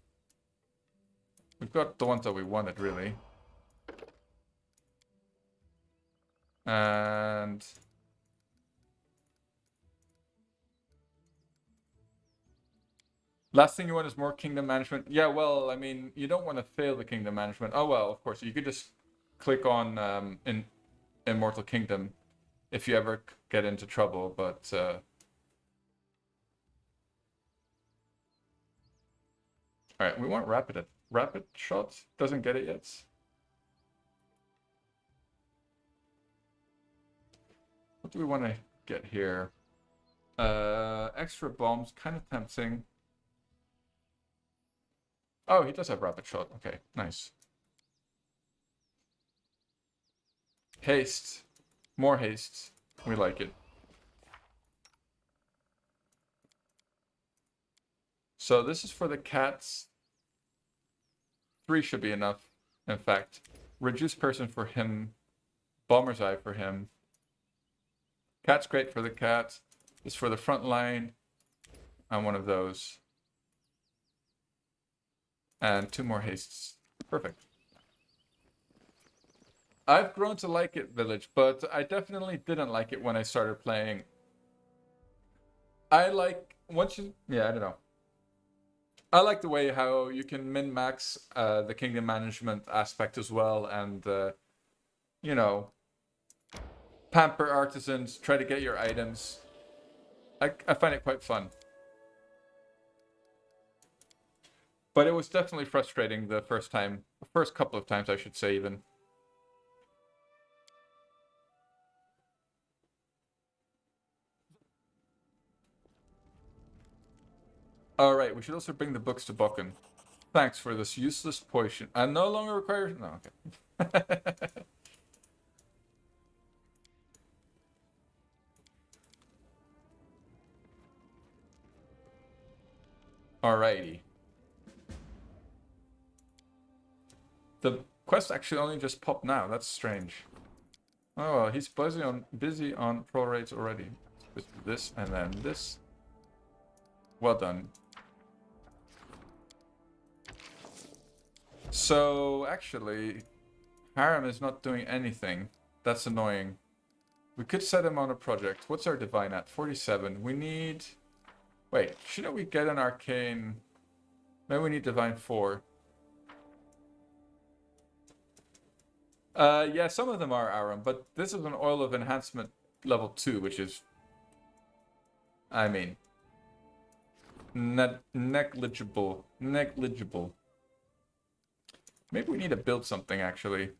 We've got the ones that we wanted, really. And last thing you want is more kingdom management. Yeah, well, I mean, you don't want to fail the kingdom management. Oh, well, of course, you could just click on in Immortal Kingdom if you ever get into trouble, but all right, we want rapid shots. Doesn't get it yet. What do we want to get here? Extra bombs, kind of tempting. Oh, he does have rapid shot. Okay, nice. Haste. More haste. We like it. So this is for the cats. 3 should be enough, in fact. Reduce person for him. Bomber's Eye for him. Cat's great for the cat. This for the front line. And one of those. And 2 more hastes. Perfect. I've grown to like it, Village, but I definitely didn't like it when I started playing. I like I don't know. I like the way how you can min-max the kingdom management aspect as well, and you know, pamper artisans, try to get your items. I find it quite fun. But it was definitely frustrating the first couple of times, I should say, even. Alright, we should also bring the books to Bokken. Thanks for this useless potion. I no longer require... No, okay. Alrighty. The quest actually only just popped now. That's strange. Oh, well, he's busy on pro raids already. This and then this. Well done. So, actually, Harem is not doing anything. That's annoying. We could set him on a project. What's our divine at? 47. We need... Wait, shouldn't we get an arcane... Maybe we need divine 4. Yeah, some of them are Aram, but this is an oil of enhancement level 2, which is... I mean... Negligible. Negligible. Maybe we need to build something, actually.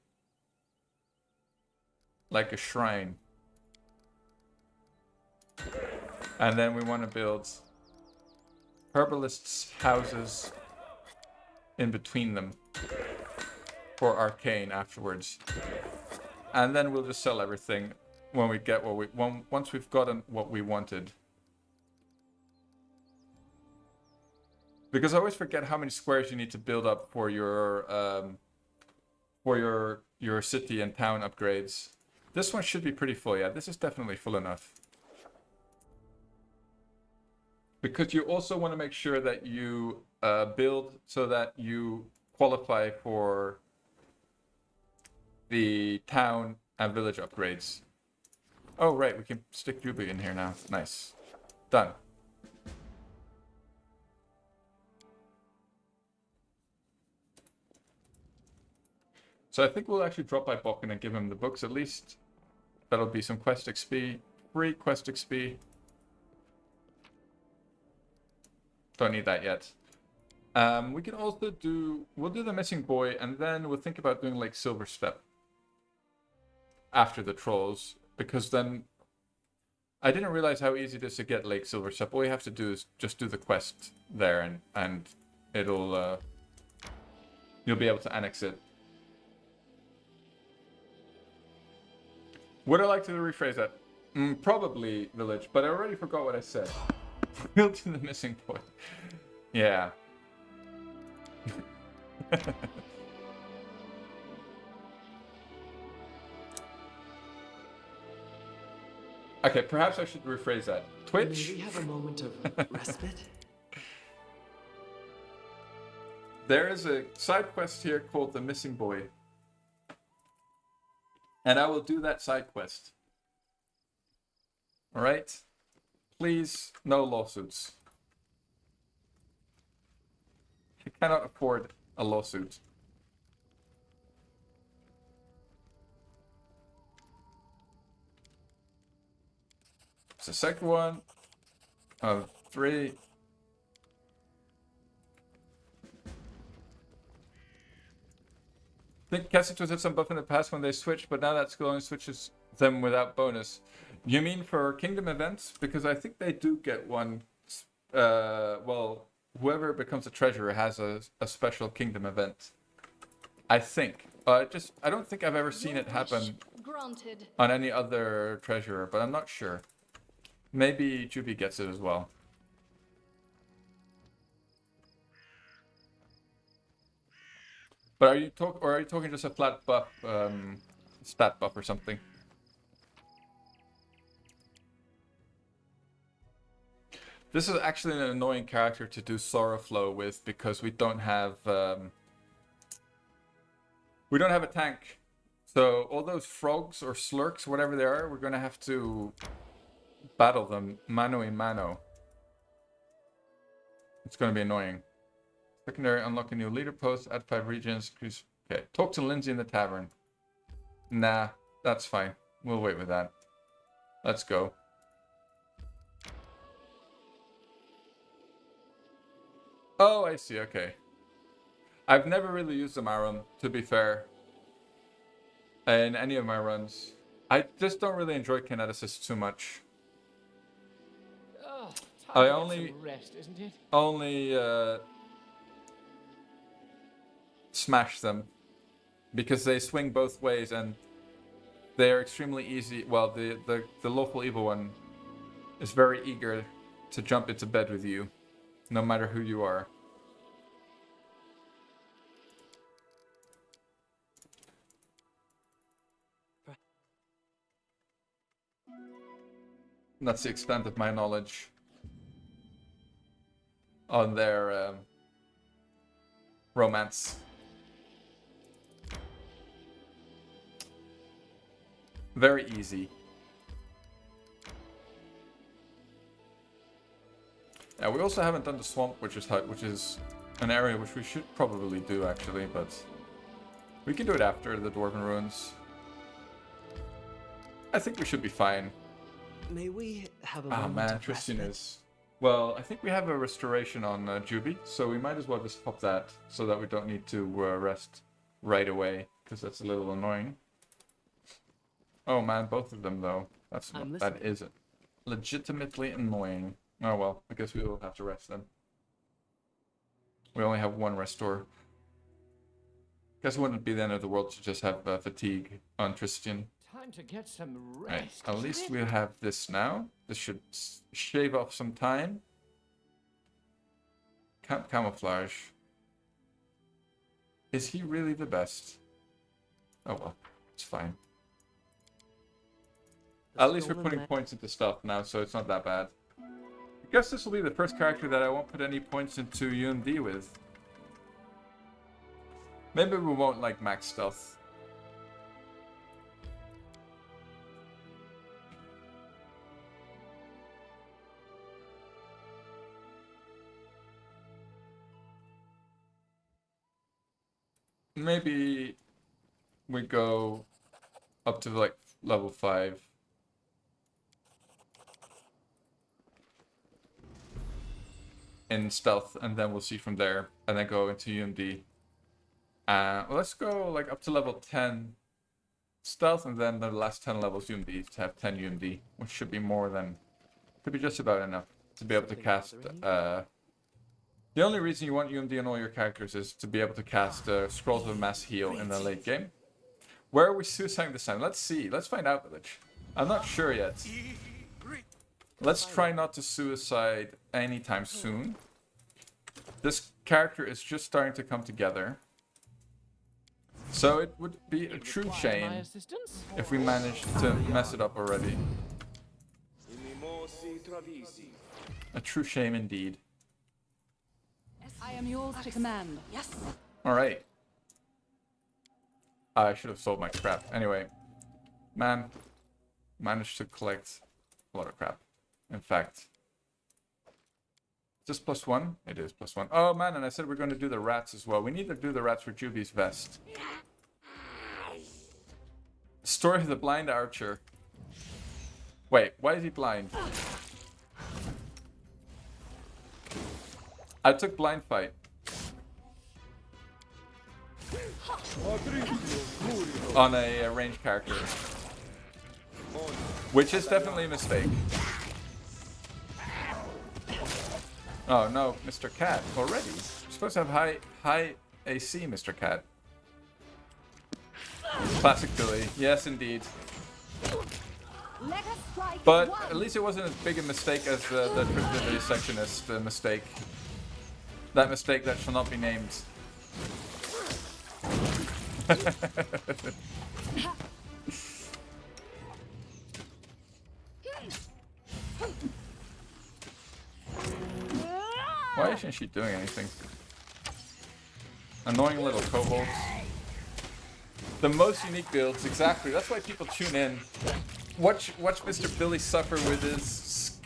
Like a shrine. And then we want to build herbalists' houses in between them for arcane afterwards. And then we'll just sell everything when we get what we once we've gotten what we wanted. Because I always forget how many squares you need to build up for your city and town upgrades. This one should be pretty full. Yeah, this is definitely full enough. Because you also want to make sure that you build so that you qualify for the town and village upgrades. Oh, right, we can stick Ruby in here now. Nice. Done. So I think we'll actually drop by Bokken and give him the books at least. That'll be some quest XP. Free quest XP. Don't need that yet. We can also we'll do the missing boy, and then we'll think about doing like Silver Step after the trolls, because then I didn't realize how easy it is to get Lake Silver Step. All you have to do is just do the quest there, and it'll you'll be able to annex it. Would I like to rephrase that? Probably village, but I already forgot what I said. Build to the missing boy. Yeah. Okay, perhaps I should rephrase that. Twitch. May we have a moment of respite? There is a side quest here called The Missing Boy. And I will do that side quest. Alright? Please, no lawsuits. I cannot afford a lawsuit. It's the second one of 3. I think Cassitors had some buff in the past when they switched, but now that skill only switches them without bonus. You mean for kingdom events? Because I think they do get one. Well, whoever becomes a treasurer has a special kingdom event. I think. I don't think I've ever seen it happen Granted. on any other treasurer, but I'm not sure. Maybe Juby gets it as well. But are you talking just a flat buff, stat buff or something? This is actually an annoying character to do Sorrow Flow with because we don't have a tank. So all those frogs or slurks, whatever they are, we're gonna have to battle them mano a mano. It's gonna be annoying. Secondary, unlock a new leader post, add 5 regions, increase. Okay, talk to Lindsay in the tavern. Nah, that's fine. We'll wait with that. Let's go. Oh, I see, okay. I've never really used the Maron, to be fair. In any of my runs. I just don't really enjoy kineticists too much. Oh, I time to get only- some rest, isn't it? Only smash them. Because they swing both ways and they're extremely easy. Well, the lawful evil one is very eager to jump into bed with you, no matter who you are. That's the extent of my knowledge on their romance. Very easy. Yeah, we also haven't done the swamp, which is an area which we should probably do actually, but we can do it after the Dwarven Ruins. I think we should be fine. May we have a Ah moment man, of Tristan respite? is. Well, I think we have a restoration on Juby, so we might as well just pop that so that we don't need to rest right away, because that's a little annoying. Oh man, both of them though. That listening. is legitimately annoying. Oh well, I guess we will have to rest then. We only have one restore. Guess it wouldn't be the end of the world to just have fatigue on Tristan. Time to get some Right, rest. at isn't least it? we have this now. This should shave off some time. Camouflage. Is he really the best? Oh well, it's fine. The At least we're stolen putting land- points into stuff now, so it's not that bad. I guess this will be the first character that I won't put any points into UMD with. Maybe we won't like max stealth. Maybe we go up to like level 5. In stealth, and then we'll see from there, and then go into UMD. Let's go like up to level 10 stealth, and then the last 10 levels UMD to have 10 UMD, which should be more than, could be just about enough to be able to Something cast. bothering The only reason you want UMD on all your characters is to be able to cast Scrolls of Mass Heal in the late game. Where are we suiciding this time? Let's see. Let's find out, Village. I'm not sure yet. Let's try not to suicide anytime soon. This character is just starting to come together. So it would be a true Require shame my assistance? if we managed to mess it up already. A true shame indeed. I am yours to command. Yes. Alright. I should have sold my crap. Anyway. Man. Managed to collect a lot of crap. In fact. Is this +1? It is +1. Oh man, and I said we're going to do the rats as well. We need to do the rats for Juby's vest. Story of the blind archer. Wait, why is he blind? I took blind fight. On a ranged character. Which is definitely a mistake. Oh no, Mr. Cat, already? You're supposed to have high AC, Mr. Cat. Classic Billy, yes indeed. Let us strike But as one. at least it wasn't as big a mistake as the sectionist mistake. That mistake that shall not be named. Why isn't she doing anything? Annoying little kobolds. The most unique builds, exactly. That's why people tune in. Watch Mr. Billy suffer with his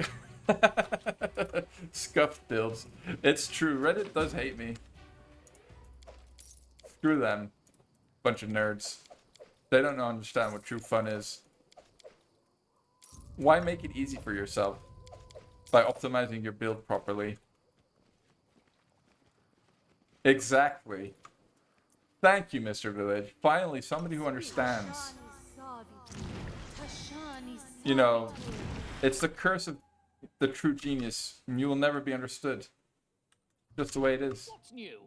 scuffed builds. It's true. Reddit does hate me. Screw them. Bunch of nerds. They don't understand what true fun is. Why make it easy for yourself by optimizing your build properly? Exactly. Thank you, Mr. Village. Finally, somebody who understands. You know, it's the curse of the true genius. You will never be understood. Just the way it is. What's new?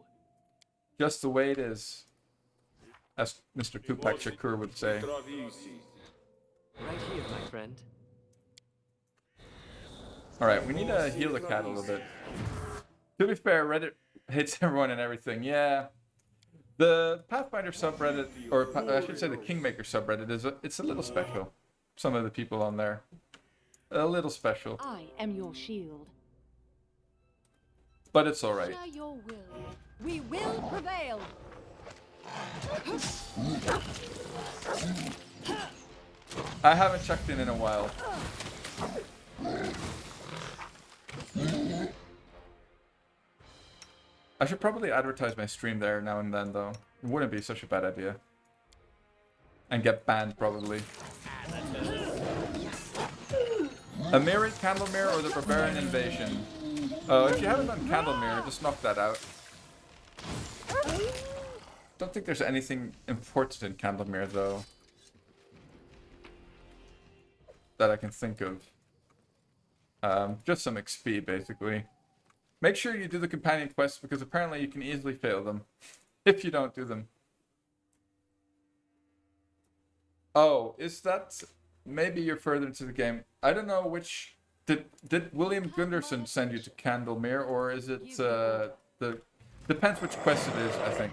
Just the way it is. As Mr. Tupac Shakur would say. Right here, my friend. Alright, we need to heal the cat a little bit. To be fair, Reddit hates everyone and everything. Yeah. The Pathfinder subreddit, or I should say the Kingmaker subreddit, it's a little special. Some of the people on there. A little special. I am your shield. But it's alright. Share your will. We will prevail. I haven't checked in a while. I should probably advertise my stream there now and then, though. It wouldn't be such a bad idea. And get banned, probably. A Mirrored Candlemere or the Barbarian Invasion? If you haven't done Candlemere, just knock that out. Don't think there's anything important in Candlemere, though. That I can think of. Just some XP, basically. Make sure you do the companion quests, because apparently you can easily fail them. If you don't do them. Oh, is that... Maybe you're further into the game. I don't know which... Did William Gunderson send you to Candlemere, or is it the... Depends which quest it is, I think.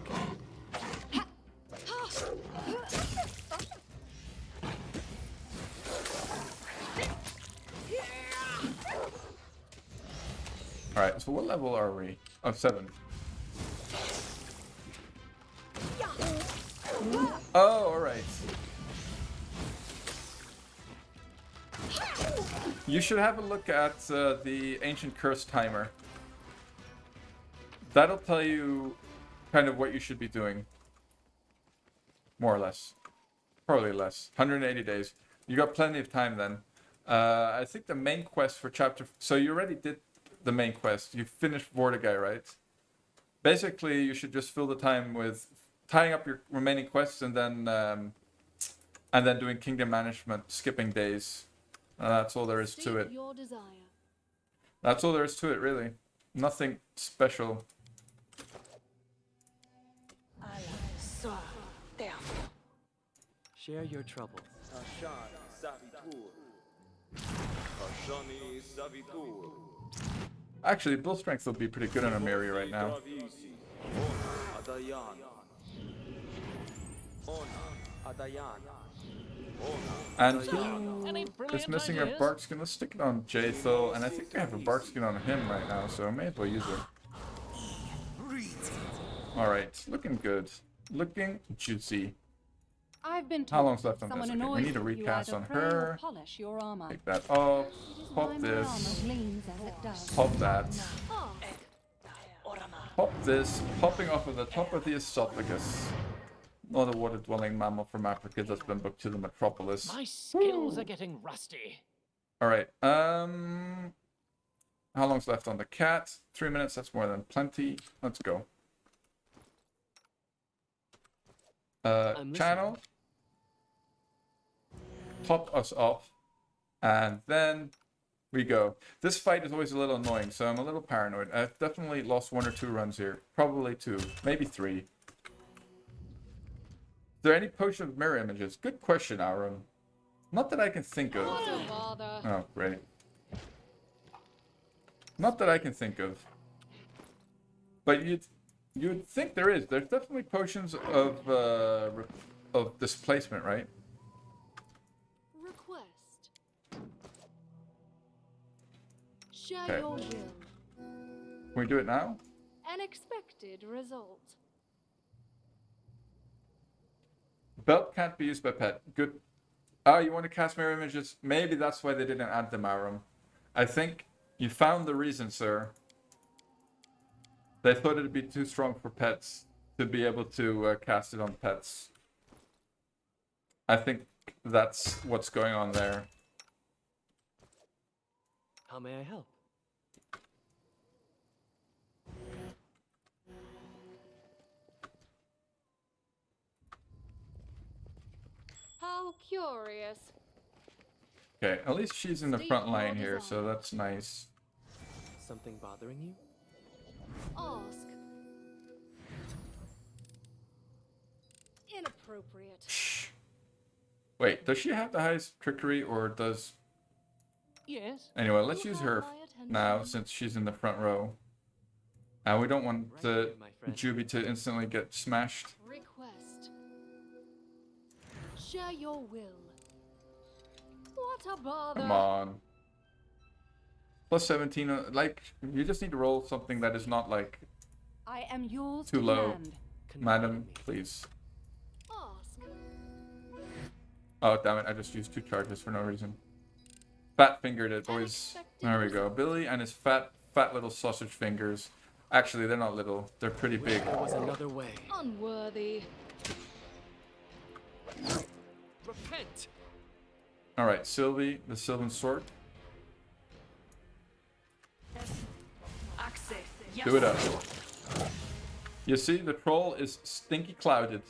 Alright, so what level are we? Oh, 7. Oh, alright. You should have a look at the Ancient Curse timer. That'll tell you kind of what you should be doing. More or less. Probably less. 180 days. You got plenty of time then. I think the main quest for chapter... So you already did the main quest. You finished Vortigay, right? Basically, you should just fill the time with tying up your remaining quests and then doing kingdom management, skipping days. That's all there is to it. Your desire. That's all there is to it, really. Nothing special. Share your troubles. Actually, build strength will be pretty good on Amiri right now. And who is missing a bark skin? Let's stick it on Jatho, and I think we have a bark skin on him right now, so I may as well use it. Alright, looking good. Looking juicy. I've been told How long's left on someone this? Okay, we annoys need to you, recast either on pray or her. polish your armor. Take that off. Pop My this. armor gleams as it does. Pop that. Ah, Pop this. Popping off of the top of the esophagus. Not a water-dwelling mammal from Africa that's been booked to the metropolis. My skills are getting rusty. Alright, how long's left on the cat? 3 minutes, that's more than plenty. Let's go. Channel. Pop us off. And then we go. This fight is always a little annoying, so I'm a little paranoid. I've definitely lost 1 or 2 runs here. Probably 2, maybe 3. Is there any potion of mirror images? Good question, Aaron. Not that I can think of. what a bother. Oh, great. Not that I can think of. But you'd think there is. There's definitely potions of displacement, right? Request. Share Okay. your will. Can we do it now? An expected result. Belt can't be used by pet. Good. Oh, you want to cast mirror images? Maybe that's why they didn't add them, Aram. I think you found the reason, sir. They thought it'd be too strong for pets to be able to cast it on pets. I think that's what's going on there. How may I help? How curious. Okay, at least she's in the front line here, so that's nice. Something bothering you? Ask. Inappropriate. Shh. Wait, does she have the highest trickery, or does... Yes. Anyway, let's You use have her my attention. now, since she's in the front row. And we don't want Right the here, my friend. Juby to instantly get smashed. Request. Share your will. What a bother. Come on. Plus 17, like, you just need to roll something that is not, like, I am yours Too to low. command. Confide in madam, me. please. Ask. Oh, damn it, I just used 2 charges for no reason. Fat fingered it, boys. Unexpected There we go. Billy and his fat little sausage fingers. Actually, they're not little. They're pretty Wish big. there was another way. Unworthy. Repent! Alright, Sylvie, the Sylvan Sword. Do it up. You see, the troll is stinky clouded.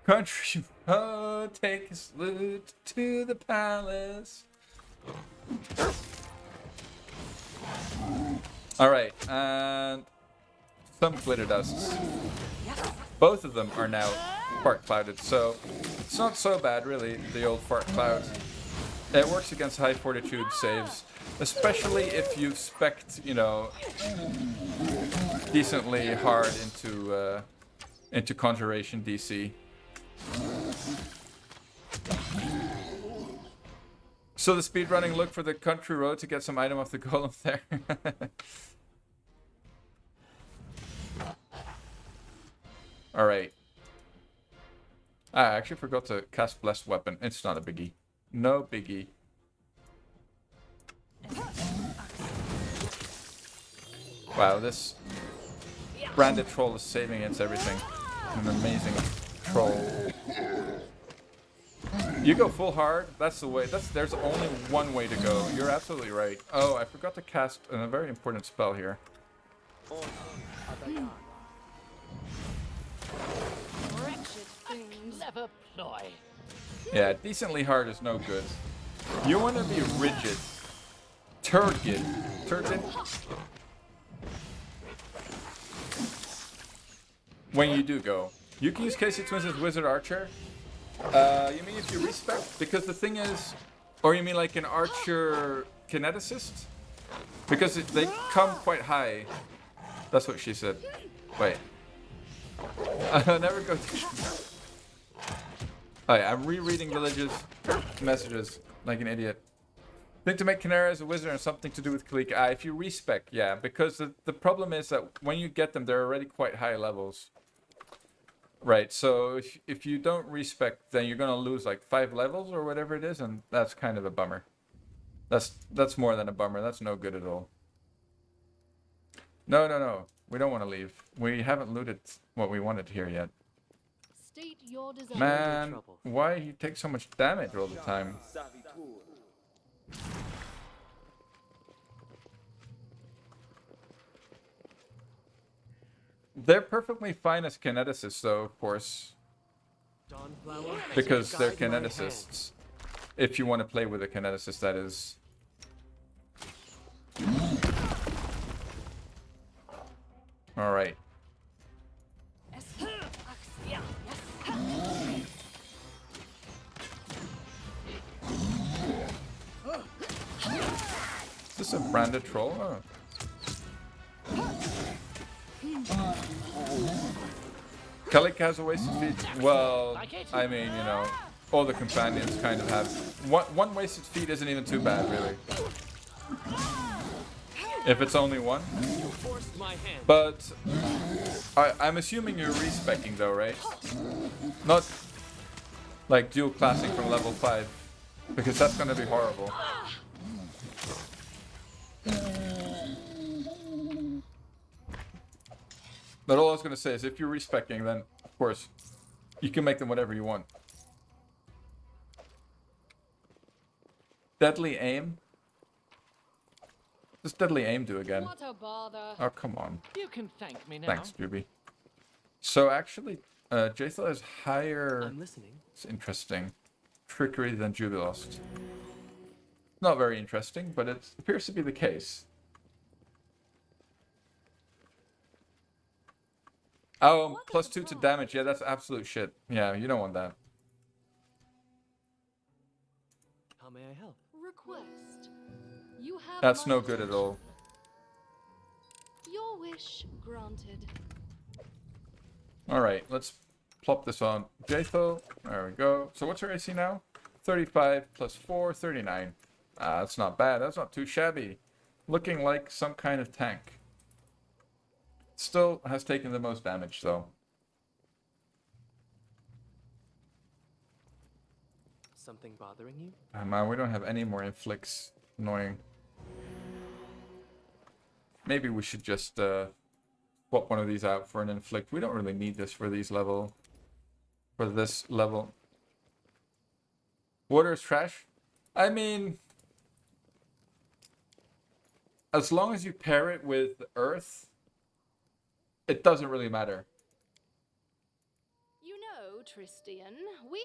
Country, oh, take his loot to the palace. Alright, and some glitter dusts. Both of them are now fart clouded, so it's not so bad, really, the old fart cloud. It works against high fortitude saves, especially if you spect, you know, decently hard into conjuration DC. So the speedrunning look for the country road to get some item off the golem there. Alright. I actually forgot to cast Blessed Weapon. It's not a biggie. No biggie. Wow, this branded troll is saving against everything. An amazing troll. You go full hard, that's the way. There's only one way to go. You're absolutely right. Oh, I forgot to cast a very important spell here. Wretched things. Clever ploy. Yeah, decently hard is no good. You want to be rigid. Turgid. Turgid? When you do go. You can use Casey Twins as Wizard Archer. You mean if you respec? Because the thing is... Or you mean like an Archer Kineticist? Because they come quite high. That's what she said. Wait. I'll never go to... Alright, I'm rereading Village's messages like an idiot. Think to make Canara as a wizard and something to do with Kalika. If you respec, yeah. Because the problem is that when you get them, they're already quite high levels. Right, so if you don't respec, then you're gonna lose like 5 levels or whatever it is, and that's kind of a bummer. That's more than a bummer. That's no good at all. No. We don't want to leave. We haven't looted what we wanted here yet. State your desire. Man, trouble. why you take so much damage all the time? They're perfectly fine as kineticists, though, of course, Dawnflower, because they're guide my hand. kineticists. If you want to play with a kineticist, that is. All right. Is this a branded troll? Oh. Kalik has a wasted feet. Well, I mean, you know, all the companions kind of have. One wasted feet isn't even too bad, really. If it's only one. You forced my hand. But I'm assuming you're respecing though, right? Not. Like dual classing from level 5. Because that's gonna be horrible. But all I was gonna say is if you're respecing, then of course you can make them whatever you want. Deadly aim. Does deadly aim do again? What a bother. Oh, come on. You can thank me now. Thanks, Juby. So actually, Jaethal has higher... I'm listening. It's interesting. Trickery than Jubilost. Not very interesting, but it appears to be the case. Oh, plus 2 to damage. Yeah, that's absolute shit. Yeah, you don't want that. How may I help? Request. You have That's my no good at all. Your wish granted. Alright, let's plop this on Jaethal. There we go. So what's her AC now? 35 plus 4, 39. Ah, that's not bad. That's not too shabby. Looking like some kind of tank. Still has taken the most damage, though. Something bothering you? Ah, man, we don't have any more inflicts. Annoying. Maybe we should just swap one of these out for an inflict. We don't really need this for these level. For this level. Water is trash? I mean... As long as you pair it with earth, it doesn't really matter. You know, Tristian, we...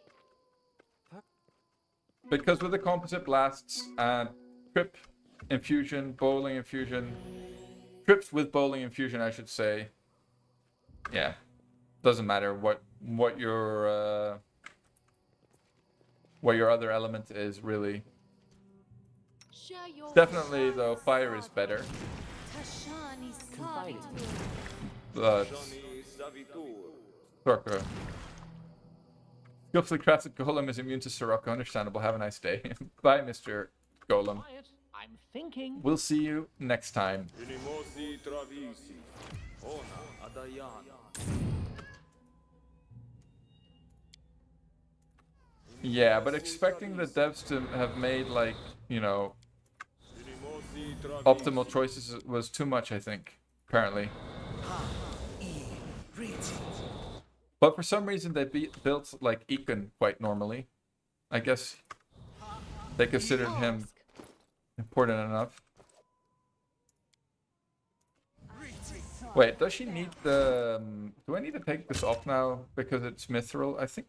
Because with the composite blasts and trip infusion, bowling infusion, trips with bowling infusion, I should say. Yeah, doesn't matter what your other element is really. Share your Definitely though, fire is better. Confiding. But Sorka. Skillfully crafted golem is immune to Sirocco. Understandable. Have a nice day. Bye, Mr. Golem. Quiet. I'm thinking. We'll see you next time. Yeah, but expecting the devs to have made, like, you know, optimal choices was too much, I think, apparently. But for some reason they built, like, Eikon quite normally. I guess they considered him important enough. Wait, does she need the... do I need to take this off now because it's mithril? I think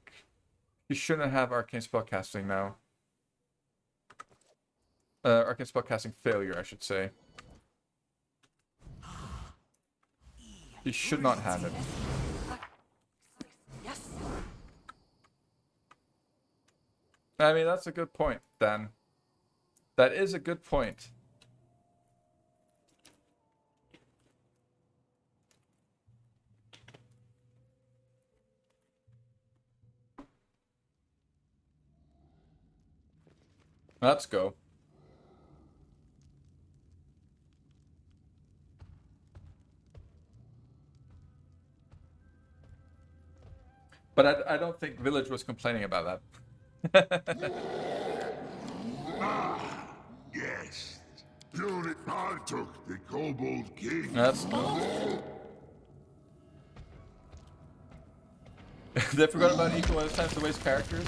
you shouldn't have arcane spellcasting now. Arcane spellcasting failure, I should say. You should not have it. I mean, that's a good point, Dan. That is a good point. Let's go. But I don't think Village was complaining about that. Yes. Purely partook the Kobold King. Let's go. They forgot about equal as times to waste characters?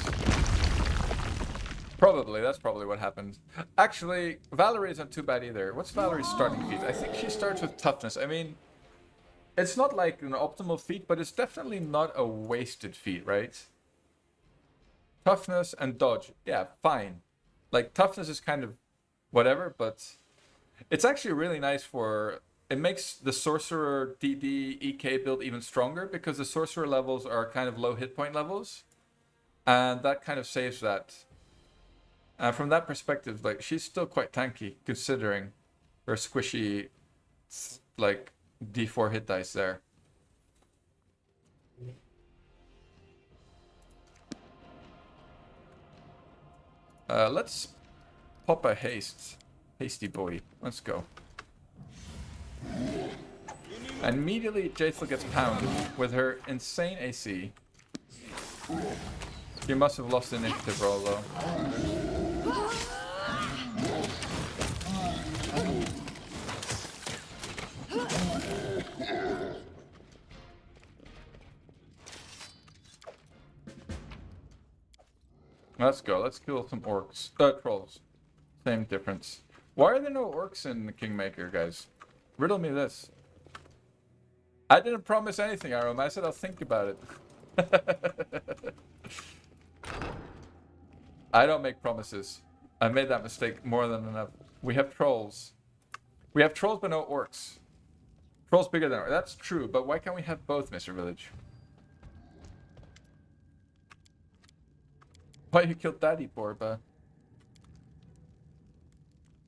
Probably, that's probably what happened. Actually, Valerie isn't too bad either. What's Valerie's starting feat? I think she starts with toughness. I mean, it's not like an optimal feat, but it's definitely not a wasted feat, right? Toughness and dodge. Yeah, fine. Like, toughness is kind of whatever, but it's actually really nice for... It makes the Sorcerer DD EK build even stronger because the Sorcerer levels are kind of low hit point levels. And that kind of saves that. And from that perspective, like, she's still quite tanky considering her squishy, like, D4 hit dice there. Let's pop a haste. Hasty boy. Let's go. And immediately Jaethal gets pounded with her insane AC. He must have lost the initiative roll though. Let's go. Let's kill some orcs. Trolls. Same difference. Why are there no orcs in the Kingmaker, guys? Riddle me this. I didn't promise anything, Aram. I said I'll think about it. I don't make promises. I made that mistake more than enough. We have trolls. We have trolls but no orcs. Trolls bigger than orcs. That's true, but why can't we have both, Mr. Village? Why you killed Daddy Borba?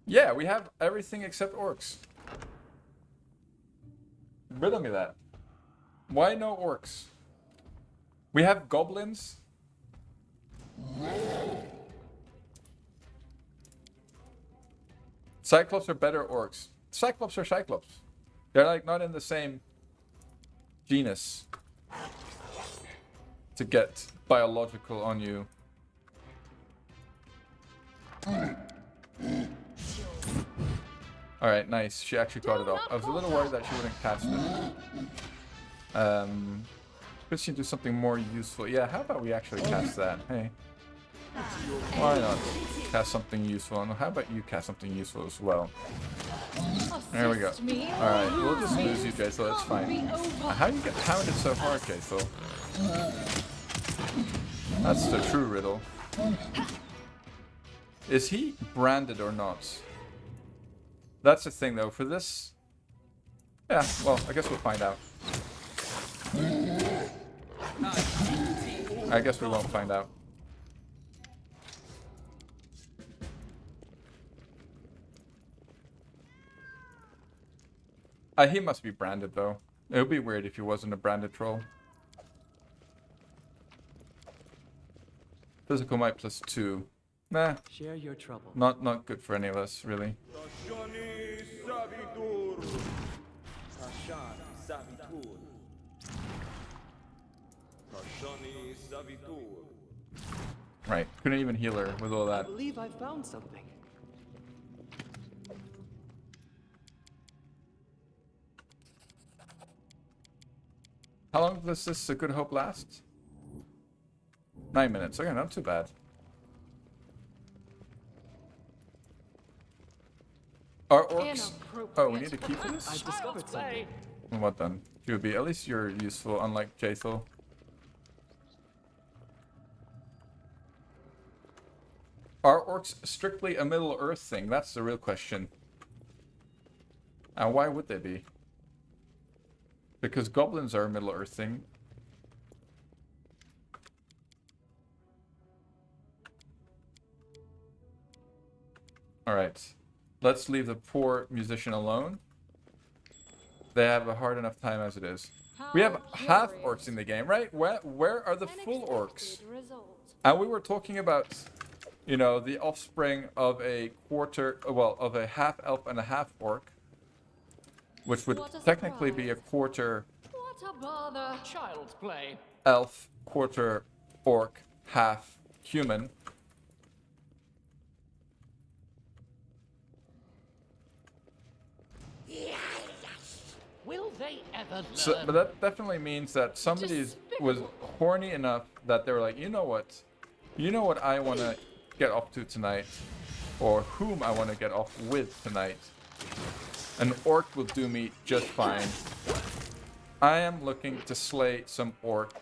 Yeah, we have everything except orcs. Riddle me that. Why no orcs? We have goblins. Cyclops are better orcs. Cyclops are Cyclops. They're like not in the same genus to get biological on you. Alright, nice. She actually got it off. I was a little worried that she wouldn't cast it. Could she do something more useful? Yeah, how about we actually cast that? Hey. Why not cast something useful? And how about you cast something useful as well? There we go. Alright, we'll just lose you, Jaethel. It's fine. How do you get pounded so hard, Jaethel? That's the true riddle. Is he branded or not? That's the thing, though. For this... Yeah, well, I guess we'll find out. I guess we won't find out. He must be branded, though. It would be weird if he wasn't a branded troll. Physical might +2. Nah. Share your trouble. Not good for any of us, really. Right. Couldn't even heal her with all I that. believe I found something. How long does this A Good Hope last? 9 minutes. Okay, not too bad. Our orcs... Oh, we need a key for I this? discovered something. What then? QB, at least you're useful, unlike Jaethel. Are orcs strictly a Middle-earth thing? That's the real question. And why would they be? Because goblins are a Middle-earth thing. Alright. Let's leave the poor musician alone. They have a hard enough time as it is. We have half orcs in the game, right? Where are the full orcs? And we were talking about, you know, the offspring of a quarter, well, of a half elf and a half orc, which would technically be a quarter What a bother. Child's play. elf, quarter orc, half human. Will they ever learn? So, but that definitely means that somebody was horny enough that they were like, you know what I want to get off to tonight, or whom I want to get off with tonight. An orc will do me just fine. I am looking to slay some orc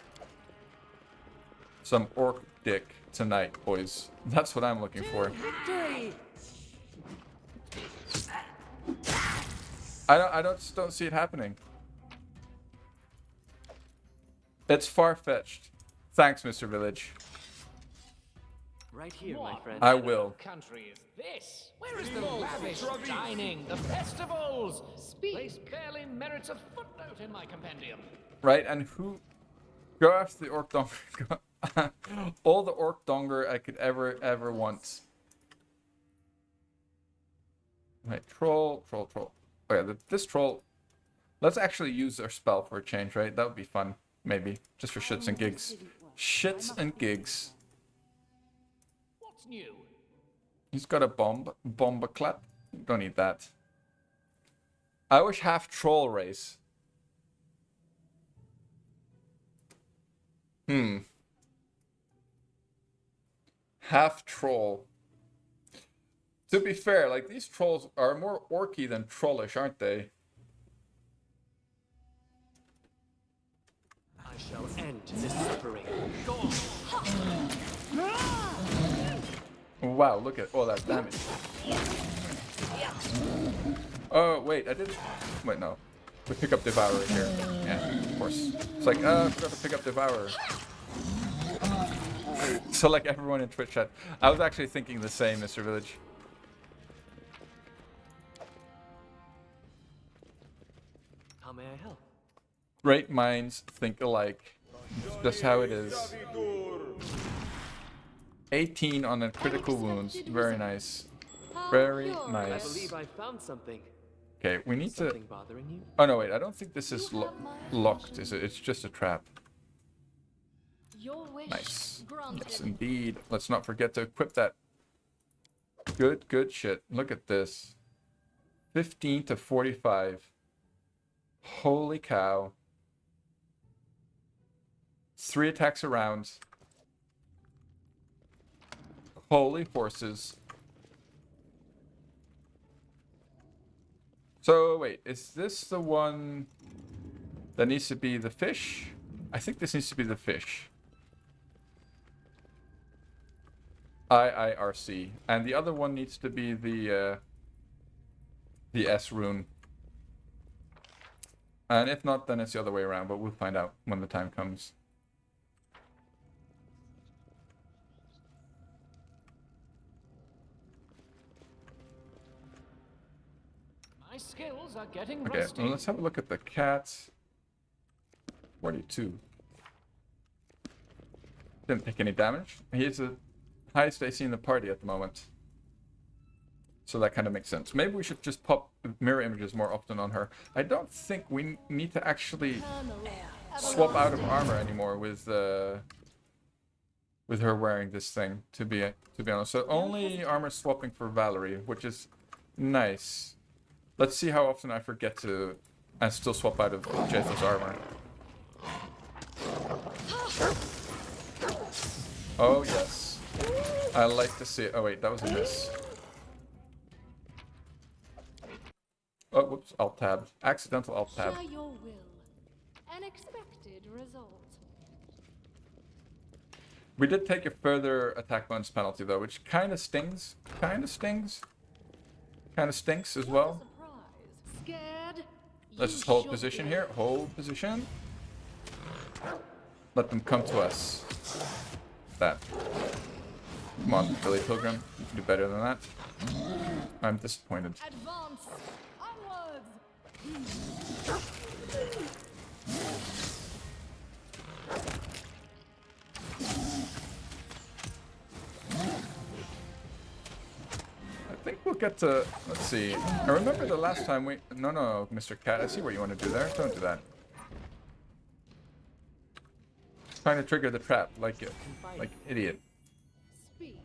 dick tonight, boys. That's what I'm looking for. I just don't see it happening. It's far-fetched. Thanks, Mr. Village. Right here, my friend. I will. Country is this? Where is the lavish dining, the festivals? Place barely merits a footnote in my compendium. Right, and who... Go after the orc donger. All the orc donger I could ever want. Right, troll. Okay, this troll... Let's actually use our spell for a change, right? That would be fun. Maybe. Just for shits and gigs. Shits and gigs. What's new? He's got a bomber clap. Don't need that. I wish half troll race. Half troll. To be fair, like these trolls are more orky than trollish, aren't they? I shall end this suffering. Go on. Wow, look at all that damage. Oh, wait, I didn't... Wait, no. We pick up Devourer here. Yeah, of course. It's like, I forgot to pick up Devourer. So like everyone in Twitch chat. I was actually thinking the same, Mr. Village. How may I help? Great minds think alike. That's how it is. 18 on a critical wounds. Very nice. Very I nice. believe I found something. Okay, we need to... Something bothering you? Oh no, wait, I don't think this is locked, is it? It's just a trap. Your wish Nice. granted. Yes, indeed. Let's not forget to equip that. Good, good shit. Look at this. 15 to 45. Holy cow. 3 attacks a round. Holy horses. So, wait, is this the one that needs to be the fish? I think this needs to be the fish. IIRC. And the other one needs to be the S rune. And if not, then it's the other way around, but we'll find out when the time comes. My skills are getting Okay, rusty. well, let's have a look at the cats. 42. Didn't take any damage. He's the highest AC in the party at the moment. So that kind of makes sense. Maybe we should just pop mirror images more often on her. I don't think we need to actually swap out of armor anymore with her wearing this thing, to be honest. So only armor swapping for Valerie, which is nice. Let's see how often I forget to and still swap out of Jatha's armor. Oh yes. I like to see it. Oh wait, that was a miss. Oh, whoops, alt tab. Accidental alt tab. Share your will. An expected result. We did take a further attack bonus penalty though, which kind of stings. Kind of stings. Kind of stinks as well. Surprise. Scared? Let's You just hold should position be. here. Hold position. Let them come to us. That. Come on, Billy Pilgrim. You can do better than that. I'm disappointed. Advance. Onwards. I think we'll get to... Let's see. I remember the last time we... No, Mr. Cat. I see what you want to do there. Don't do that. Trying to trigger the trap like idiot. Speed.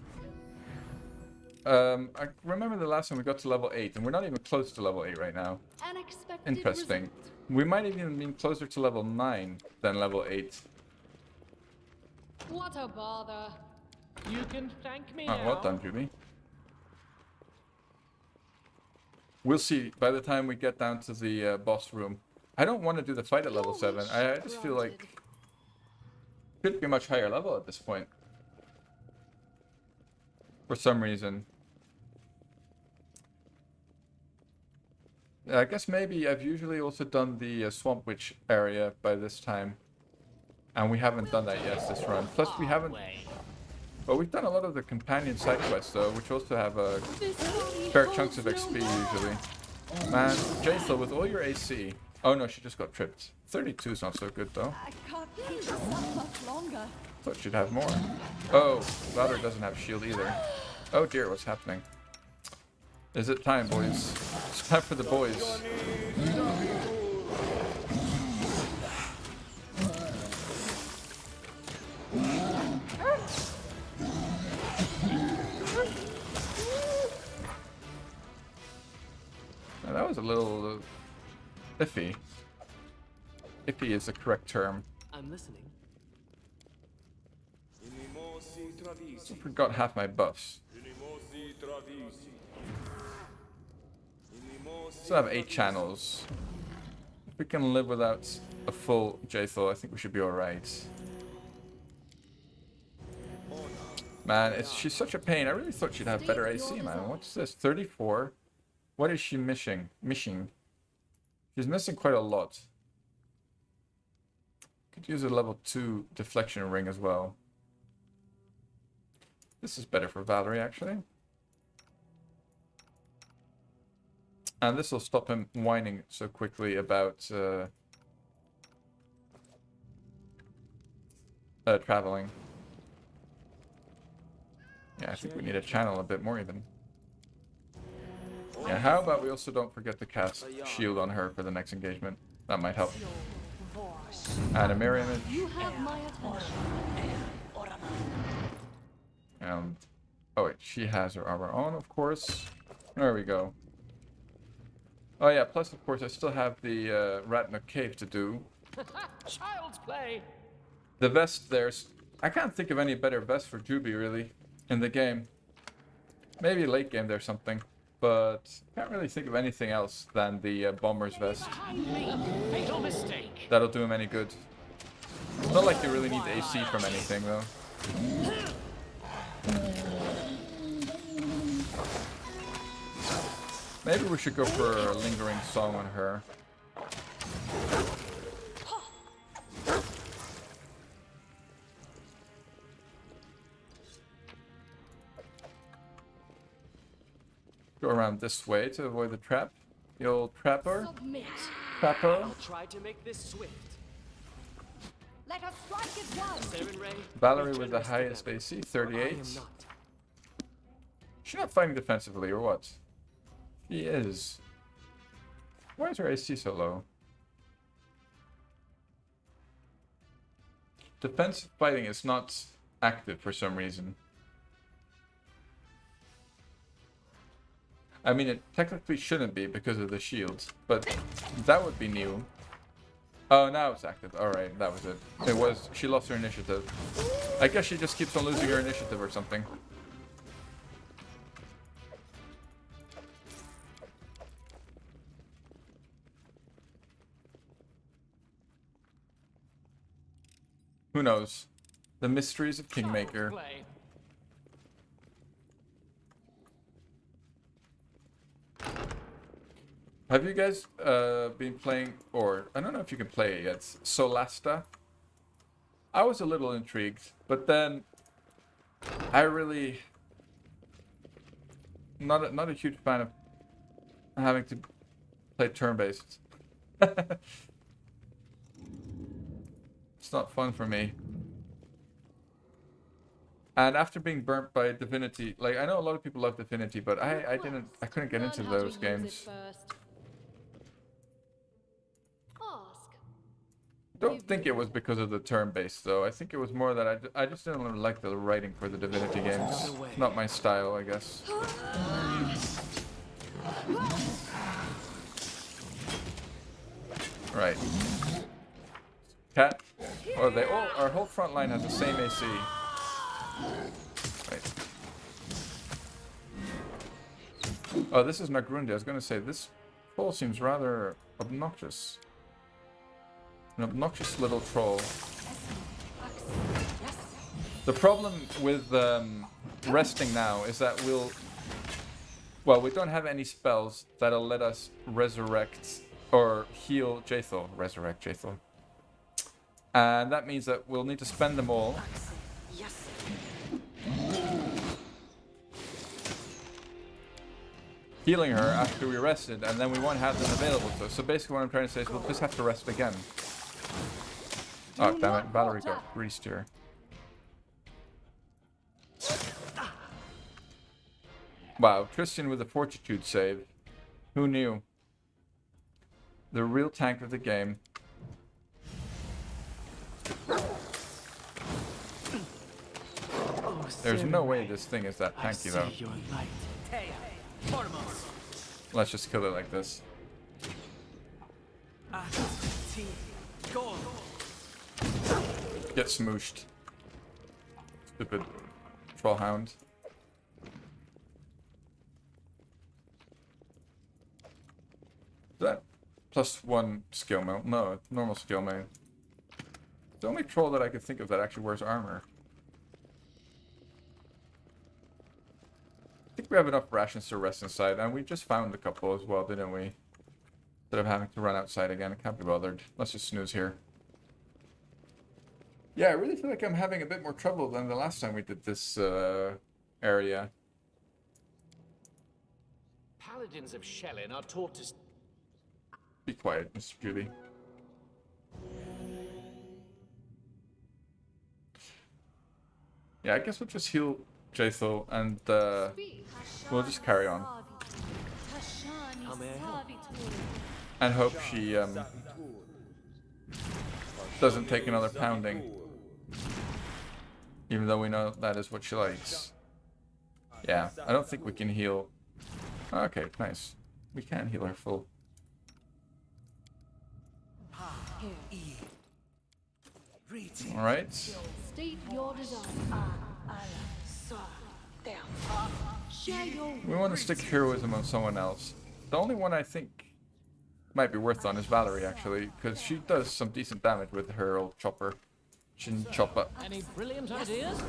I remember the last time we got to level 8, and we're not even close to level 8 right now. An expected Interesting. result. We might have even been closer to level 9 than level 8. What a bother. You can thank me Oh, now. well done, Juby. We'll see by the time we get down to the boss room. I don't want to do the fight at level 7. I just feel like it should be much higher level at this point. For some reason. I guess maybe I've usually also done the Swamp Witch area by this time. And we haven't done that yet this run. Plus we haven't... But we've done a lot of the companion side quests though, which also have fair chunks of XP usually. Man, Jatha, with all your AC... Oh no, she just got tripped. 32 is not so good though. I can't keep this up much longer. Thought she'd have more. Oh, Valor doesn't have shield either. Oh dear, what's happening? Is it time, boys? It's time for the boys. iffy. Iffy is the correct term. I'm listening. I forgot half my buffs. Still have 8 channels. If we can live without a full Jaethal, I think we should be alright. Man, she's such a pain. I really thought she'd have better AC, man. What's this? 34? What is she missing? She's missing quite a lot. Could use a level 2 deflection ring as well. This is better for Valerie, actually. And this will stop him whining so quickly about traveling. Yeah, I think we need to channel a bit more even. Yeah, how about we also don't forget to cast shield on her for the next engagement? That might help. Add a mirror image. You have my attention. And oh wait, she has her armor on, of course. There we go. Oh yeah, plus of course I still have the Ratna Cave to do. Child's play. The vest there's... I can't think of any better vest for Juby really in the game. Maybe late game there's something. But can't really think of anything else than the bomber's vest. Fatal mistake. That'll do him any good. Not like you really need AC from anything though. Maybe we should go for a lingering song on her. Go around this way to avoid the trap. The old trapper. Submit. Trapper. I'll try to make this swift. Let us strike it down. Saren Ray. Valerie return with the us to highest them. AC, I 38. am not. She's not fighting defensively, or what? She is. Why is her AC so low? Defensive fighting is not active for some reason. I mean, it technically shouldn't be because of the shields, but that would be new. Oh, now it's active. Alright, that was it. It was... She lost her initiative. I guess she just keeps on losing her initiative or something. Who knows? The mysteries of Kingmaker. Play. Have you guys been playing, or I don't know if you can play it yet, Solasta? I was a little intrigued, but then I really not a huge fan of having to play turn-based. It's not fun for me. And after being burnt by Divinity, like I know a lot of people love Divinity, but I couldn't get into those games. Ask. Don't think it was because of the turn-based though. I think it was more that I just didn't really like the writing for the Divinity games. Not my style, I guess. Right. Cat. Oh, they all. Our whole front line has the same AC. Right. Oh, this is Nagrundi. I was gonna say this troll seems rather obnoxious. An obnoxious little troll. The problem with resting now is that well, we don't have any spells that'll let us resurrect or heal Jaethal. Resurrect Jaethal. And that means that we'll need to spend them all. Healing her after we rested, and then we won't have them available to us. So basically what I'm trying to say is we'll just have to rest again. Oh, damn it. Valerie got greased here. Wow, Tristan with a fortitude save. Who knew? The real tank of the game. There's no way this thing is that tanky though. Let's just kill it like this. smooshed. Stupid trollhound. Is that +1 skill mode? No, normal skill mode. The only troll that I could think of that actually wears armor. I think we have enough rations to rest inside, and we just found a couple as well, didn't we? Instead of having to run outside again, I can't be bothered. Let's just snooze here. Yeah, I really feel like I'm having a bit more trouble than the last time we did this area. Paladins of Shellin are taught to... Be quiet, Mr. Judy. Yeah, I guess we'll just heal Jaethel and we'll just carry on. How may I help? And hope she doesn't take another pounding. Even though we know that is what she likes. Yeah, I don't think we can heal. Okay, nice. We can heal her full. Alright. State your desire. Share your We want to stick heroism on someone else. The only one I think might be worth on is Valerie, actually, because she does some decent damage with her old chopper. Chin chopper. Any brilliant ideas?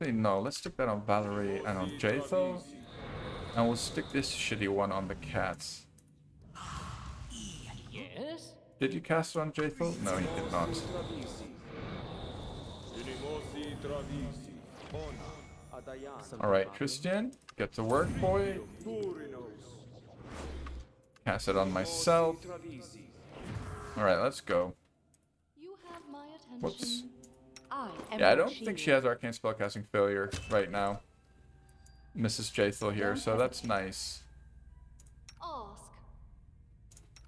No, let's stick that on Valerie and on Jaethel. And we'll stick this shitty one on the cats. Yes? Did you cast it on Jaethel? No, you did not. Alright, Christian, get to work, boy. Cast it on myself. Alright, let's go. You have my attention. Whoops. I am Yeah, I your don't think shield. she has arcane spellcasting failure right now. Mrs. Jaethel here, so that's nice. Ask.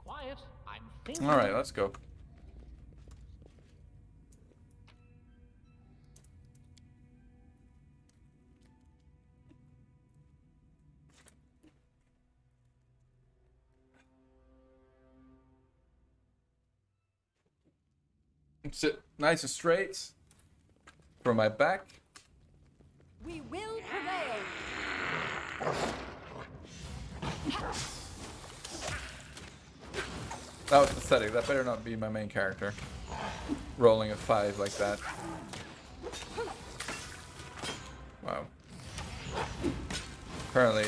Quiet. I'm thinking. Alright, let's go. Sit nice and straight for my back. We will prevail. That was pathetic. That better not be my main character. Rolling a 5 like that. Wow. Apparently...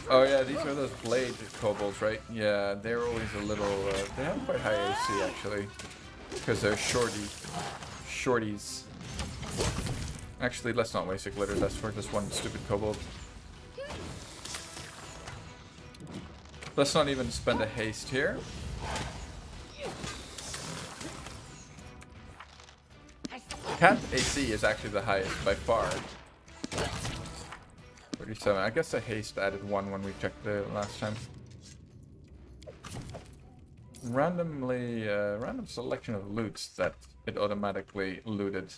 Oh yeah, these are those blade kobolds, right? Yeah, they're always a little... they have quite high AC, actually. Because they're shorties. Actually, let's not waste a glitter. That's for just one stupid kobold. Let's not even spend a haste here. Cat AC is actually the highest by far. 37. I guess the haste added 1 when we checked the last time. Random selection of loots that it automatically looted.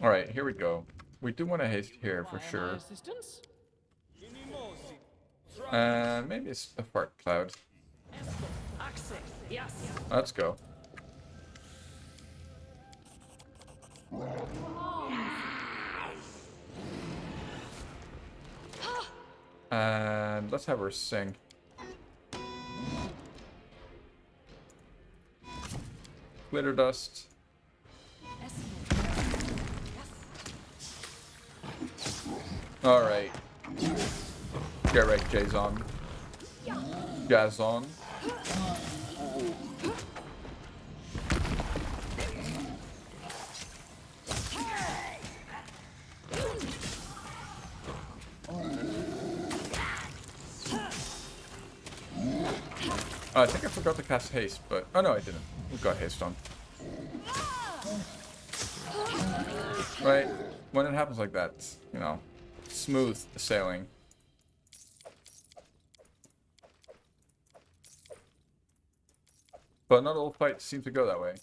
Alright, here we go. We do want to haste here for sure. Assistance? And maybe it's a fart cloud. Access. Yes. Let's go. And let's have her sing. Glitter dust. Alright. Get right, Jason. Gazon. Oh, I think I forgot to cast haste, but... Oh no, I didn't. We've got haste on. Right? When it happens like that, you know, smooth sailing. But not all fights seem to go that way.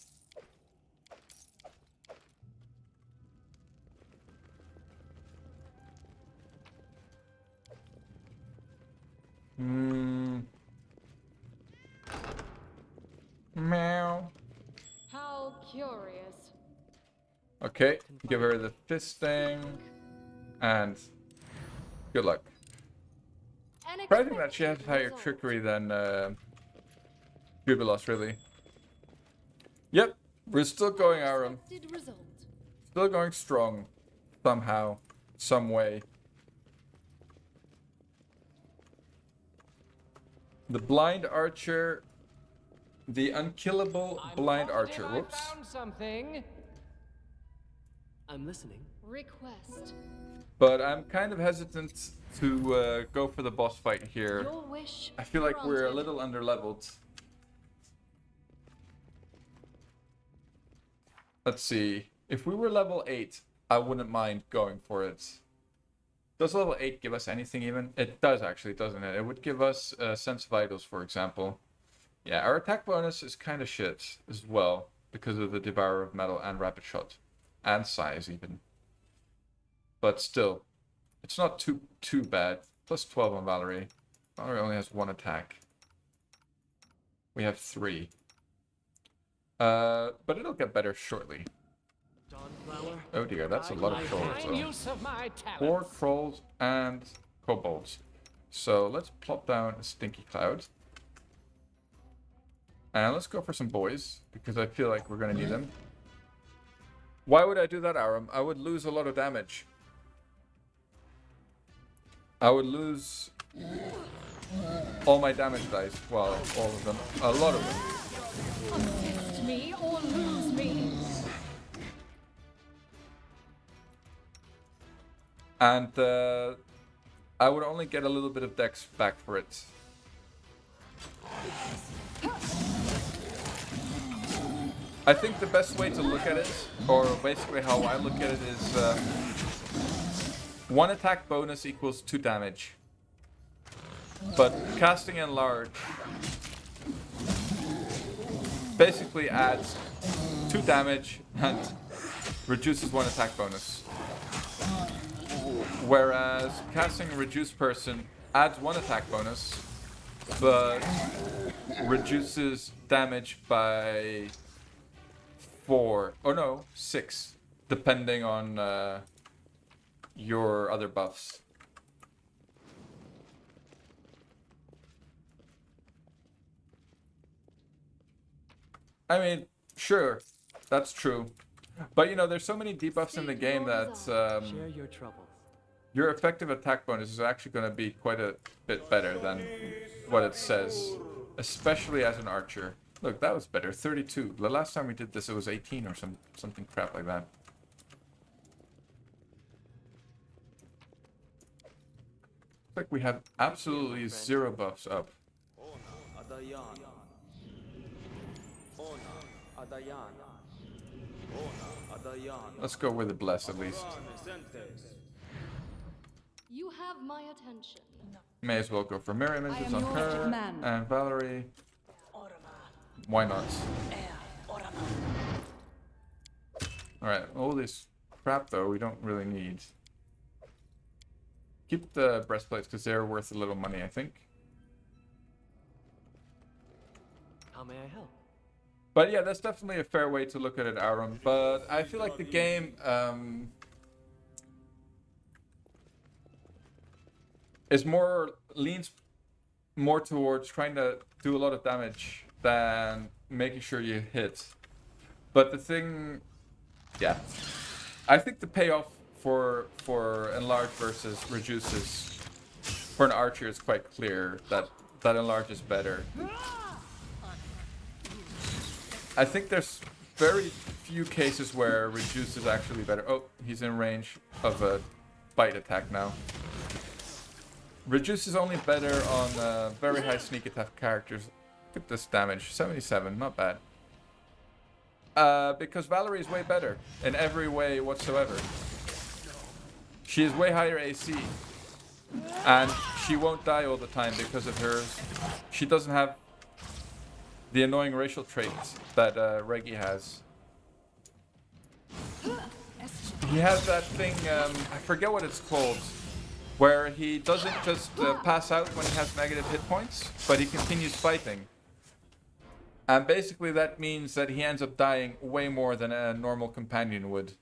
Meow. How curious. Okay, give her the fisting. And good luck. Surprising that she has higher trickery than Jubilos, really. Yep, we're still going Aram. Still going strong. Somehow. Some way. The blind archer. The unkillable blind archer. Whoops. I found something. I'm listening. Request. But I'm kind of hesitant to go for the boss fight here. Your wish I feel like we're a granted. little underleveled. Let's see. If we were level 8, I wouldn't mind going for it. Does level 8 give us anything even? It does actually, doesn't it? It would give us Sense Vitals, for example. Yeah, our attack bonus is kind of shit as well. Because of the Devourer of Metal and Rapid Shot. And Size even. But still, it's not too bad. Plus 12 on Valerie. Valerie only has 1 attack. We have 3. But it'll get better shortly. Dawnflower. Oh dear, that's a lot of trolls. Fine So. use of my 4 talents. trolls and kobolds. So let's plop down a Stinky Cloud. And let's go for some boys, because I feel like we're going to need them. Why would I do that, Aram? I would lose a lot of damage. I would lose all my damage dice. Well, all of them. A lot of them. Assist me or lose me. And I would only get a little bit of dex back for it. I think the best way to look at it, or basically how I look at it, is 1 attack bonus equals 2 damage. But casting Enlarge basically adds 2 damage and reduces 1 attack bonus. Whereas casting Reduce Person adds 1 attack bonus, but reduces damage by 4, oh no, 6, depending on your other buffs. I mean, sure, that's true. But you know, there's so many debuffs in the game that Share your troubles. your effective attack bonus is actually going to be quite a bit better than what it says, especially as an archer. Look, that was better, 32. The last time we did this, it was 18 or something crap like that. Looks like we have absolutely 0 buffs up. Let's go with the bless at least. You have my attention. May as well go for mirror images on your her man. and Valerie. Why not? Alright, all this crap though we don't really need. Keep the breastplates because they're worth a little money, I think. How may I help? But yeah, that's definitely a fair way to look at it, Aram. But I feel like the game leans more towards trying to do a lot of damage than making sure you hit. But the thing, yeah, I think the payoff for enlarge versus reduces for an archer is quite clear that enlarge is better. I think there's very few cases where reduce is actually better. Oh, he's in range of a bite attack now. Reduce is only better on very high sneak attack characters. Look at this damage, 77, not bad. Because Valerie is way better in every way whatsoever. She is way higher AC. And she won't die all the time because of hers. She doesn't have the annoying racial traits that Reggie has. He has that thing, I forget what it's called, where he doesn't just pass out when he has negative hit points, but he continues fighting. And basically that means that he ends up dying way more than a normal companion would.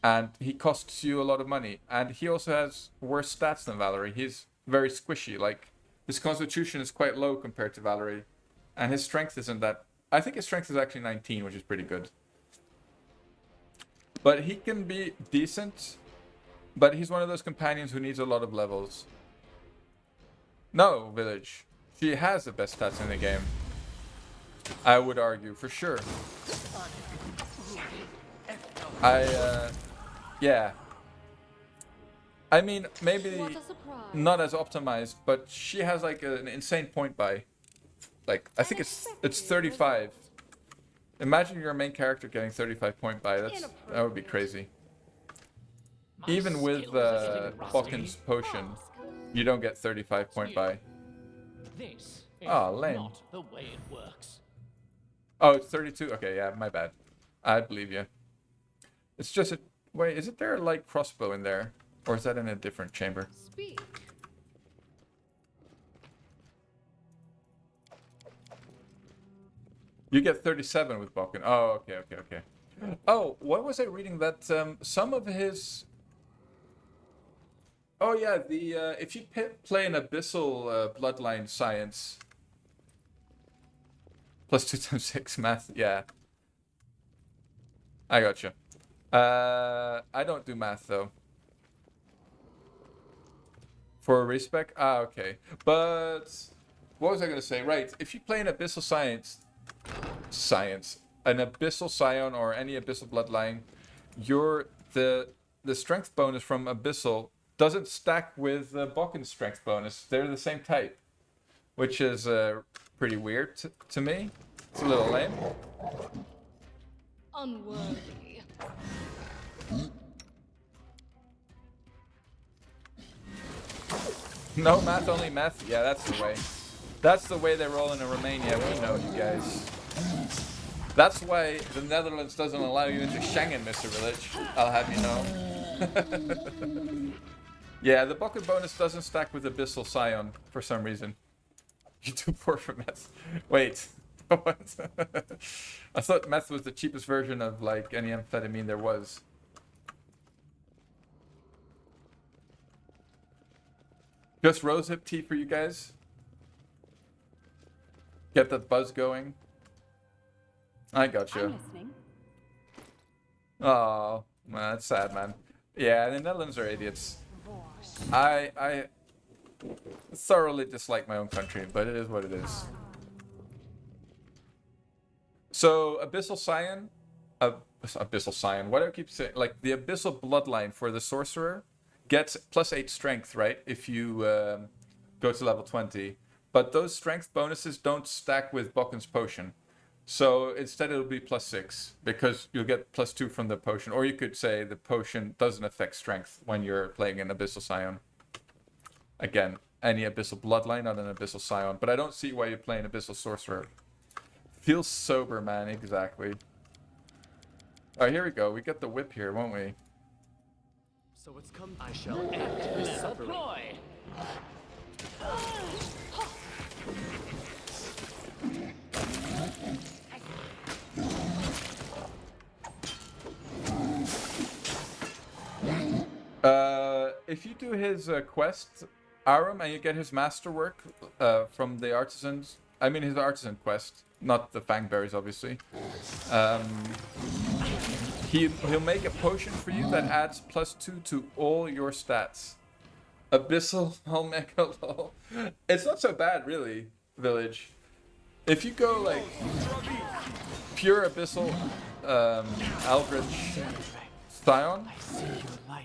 And he costs you a lot of money. And he also has worse stats than Valerie. He's very squishy. Like, his constitution is quite low compared to Valerie. And his strength isn't that... I think his strength is actually 19, which is pretty good. But he can be decent. But he's one of those companions who needs a lot of levels. No, Village. She has the best stats in the game. I would argue, for sure. Yeah. I mean, maybe What a surprise. not as optimized, but she has like an insane point buy. Like, I think it's 35. Imagine your main character getting 35 point buy. That would be crazy. Even with Falcon's potion, you don't get 35 point buy. This is Oh, lame. not the way it works. Oh, it's 32? Okay, yeah, my bad. I believe you. It's just a... Wait, isn't there a light crossbow in there? Or is that in a different chamber? Speak. You get 37 with Balkan. Oh, okay. Oh, what was I reading? That some of his... Oh, yeah, the if you play an Abyssal Bloodline Science... Plus 2 times 6 math, yeah. I gotcha. I don't do math, though. For a respec? Ah, okay. But... What was I going to say? Right, if you play an Abyssal an Abyssal Scion or any Abyssal Bloodline, the strength bonus from Abyssal doesn't stack with Balkan's strength bonus. They're the same type. Which is pretty weird to me. It's a little lame. Unworthy. No math, only meth? Yeah, that's the way. That's the way they roll in Romania. We know, you guys. That's why the Netherlands doesn't allow you into Schengen, Mr. Village. I'll have you know. Yeah, the bucket bonus doesn't stack with Abyssal Scion for some reason. You're too poor for meth. Wait. What? I thought meth was the cheapest version of like any amphetamine there was. Just rosehip tea for you guys. Get that buzz going. I gotcha. I'm listening. Oh, man, that's sad, man. Yeah, the Netherlands are idiots. I thoroughly dislike my own country, but it is what it is. So, Abyssal Scion, Abyssal Scion, what do I keep saying? Like, the Abyssal Bloodline for the Sorcerer gets plus 8 strength, right? If you go to level 20. But those strength bonuses don't stack with Balkan's Potion. So instead it'll be plus 6, because you'll get plus 2 from the potion. Or you could say the potion doesn't affect strength when you're playing an Abyssal Scion. Again, any Abyssal Bloodline, not an Abyssal Scion. But I don't see why you're playing Abyssal Sorcerer. Feels sober, man, exactly. Alright, here we go. We get the whip here, won't we? So it's come. I shall end this suffering. Ploy. If you do his quest, Aram, and you get his masterwork from the artisans, I mean his artisan quest, not the Fangberries, obviously. He'll make a potion for you that adds plus 2 to all your stats. Abyssal, Omega, lol. It's not so bad, really, Village. If you go like pure Abyssal, Eldritch, Scion. I see your light.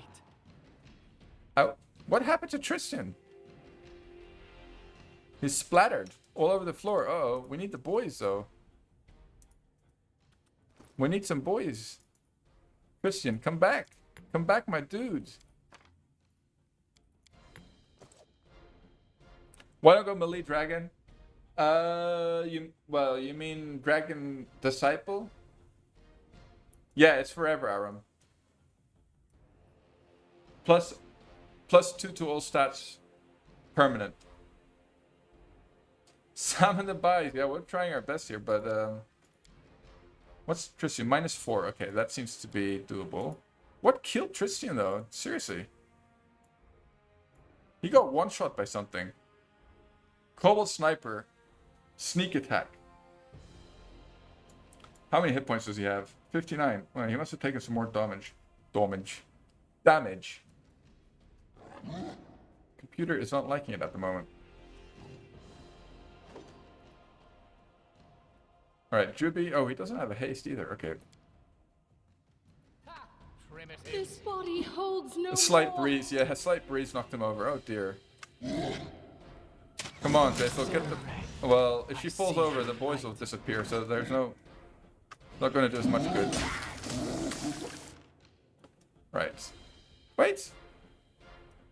Oh, what happened to Tristan? He's splattered all over the floor. Uh-oh, we need the boys, though. We need some boys. Christian, come back. Come back, my dudes. Why don't go melee dragon? You mean dragon disciple? Yeah, it's forever, Aram. Plus 2 to all stats, permanent. Summon the bodies. Yeah, we're trying our best here, but what's Tristian? -4. Okay, that seems to be doable. What killed Tristian though? Seriously. He got one shot by something. Cobalt Sniper. Sneak attack. How many hit points does he have? 59. Well, he must have taken some more damage. Damage. Computer is not liking it at the moment. Alright, Juby. Oh, he doesn't have a haste either. Okay. Primitive. This body holds no A slight more. breeze. Yeah, a slight breeze knocked him over. Oh dear. Come on, Faithful. Get the... Well, if she falls over, the boys will disappear, so there's no... Not going to do as much good. Right. Wait!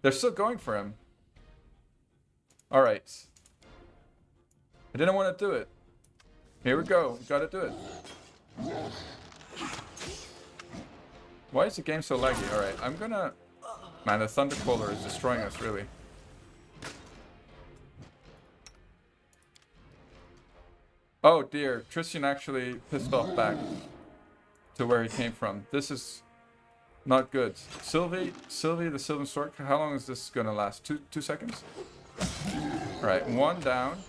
They're still going for him. Alright. I didn't want to do it. Here we go. We gotta do it. Why is the game so laggy? Alright, I'm gonna... Man, the Thundercaller is destroying us, really. Oh dear, Tristian actually pissed off back to where he came from. This is not good. Sylvie, the Sylvan Sword, how long is this gonna last? Two seconds? Alright, one down.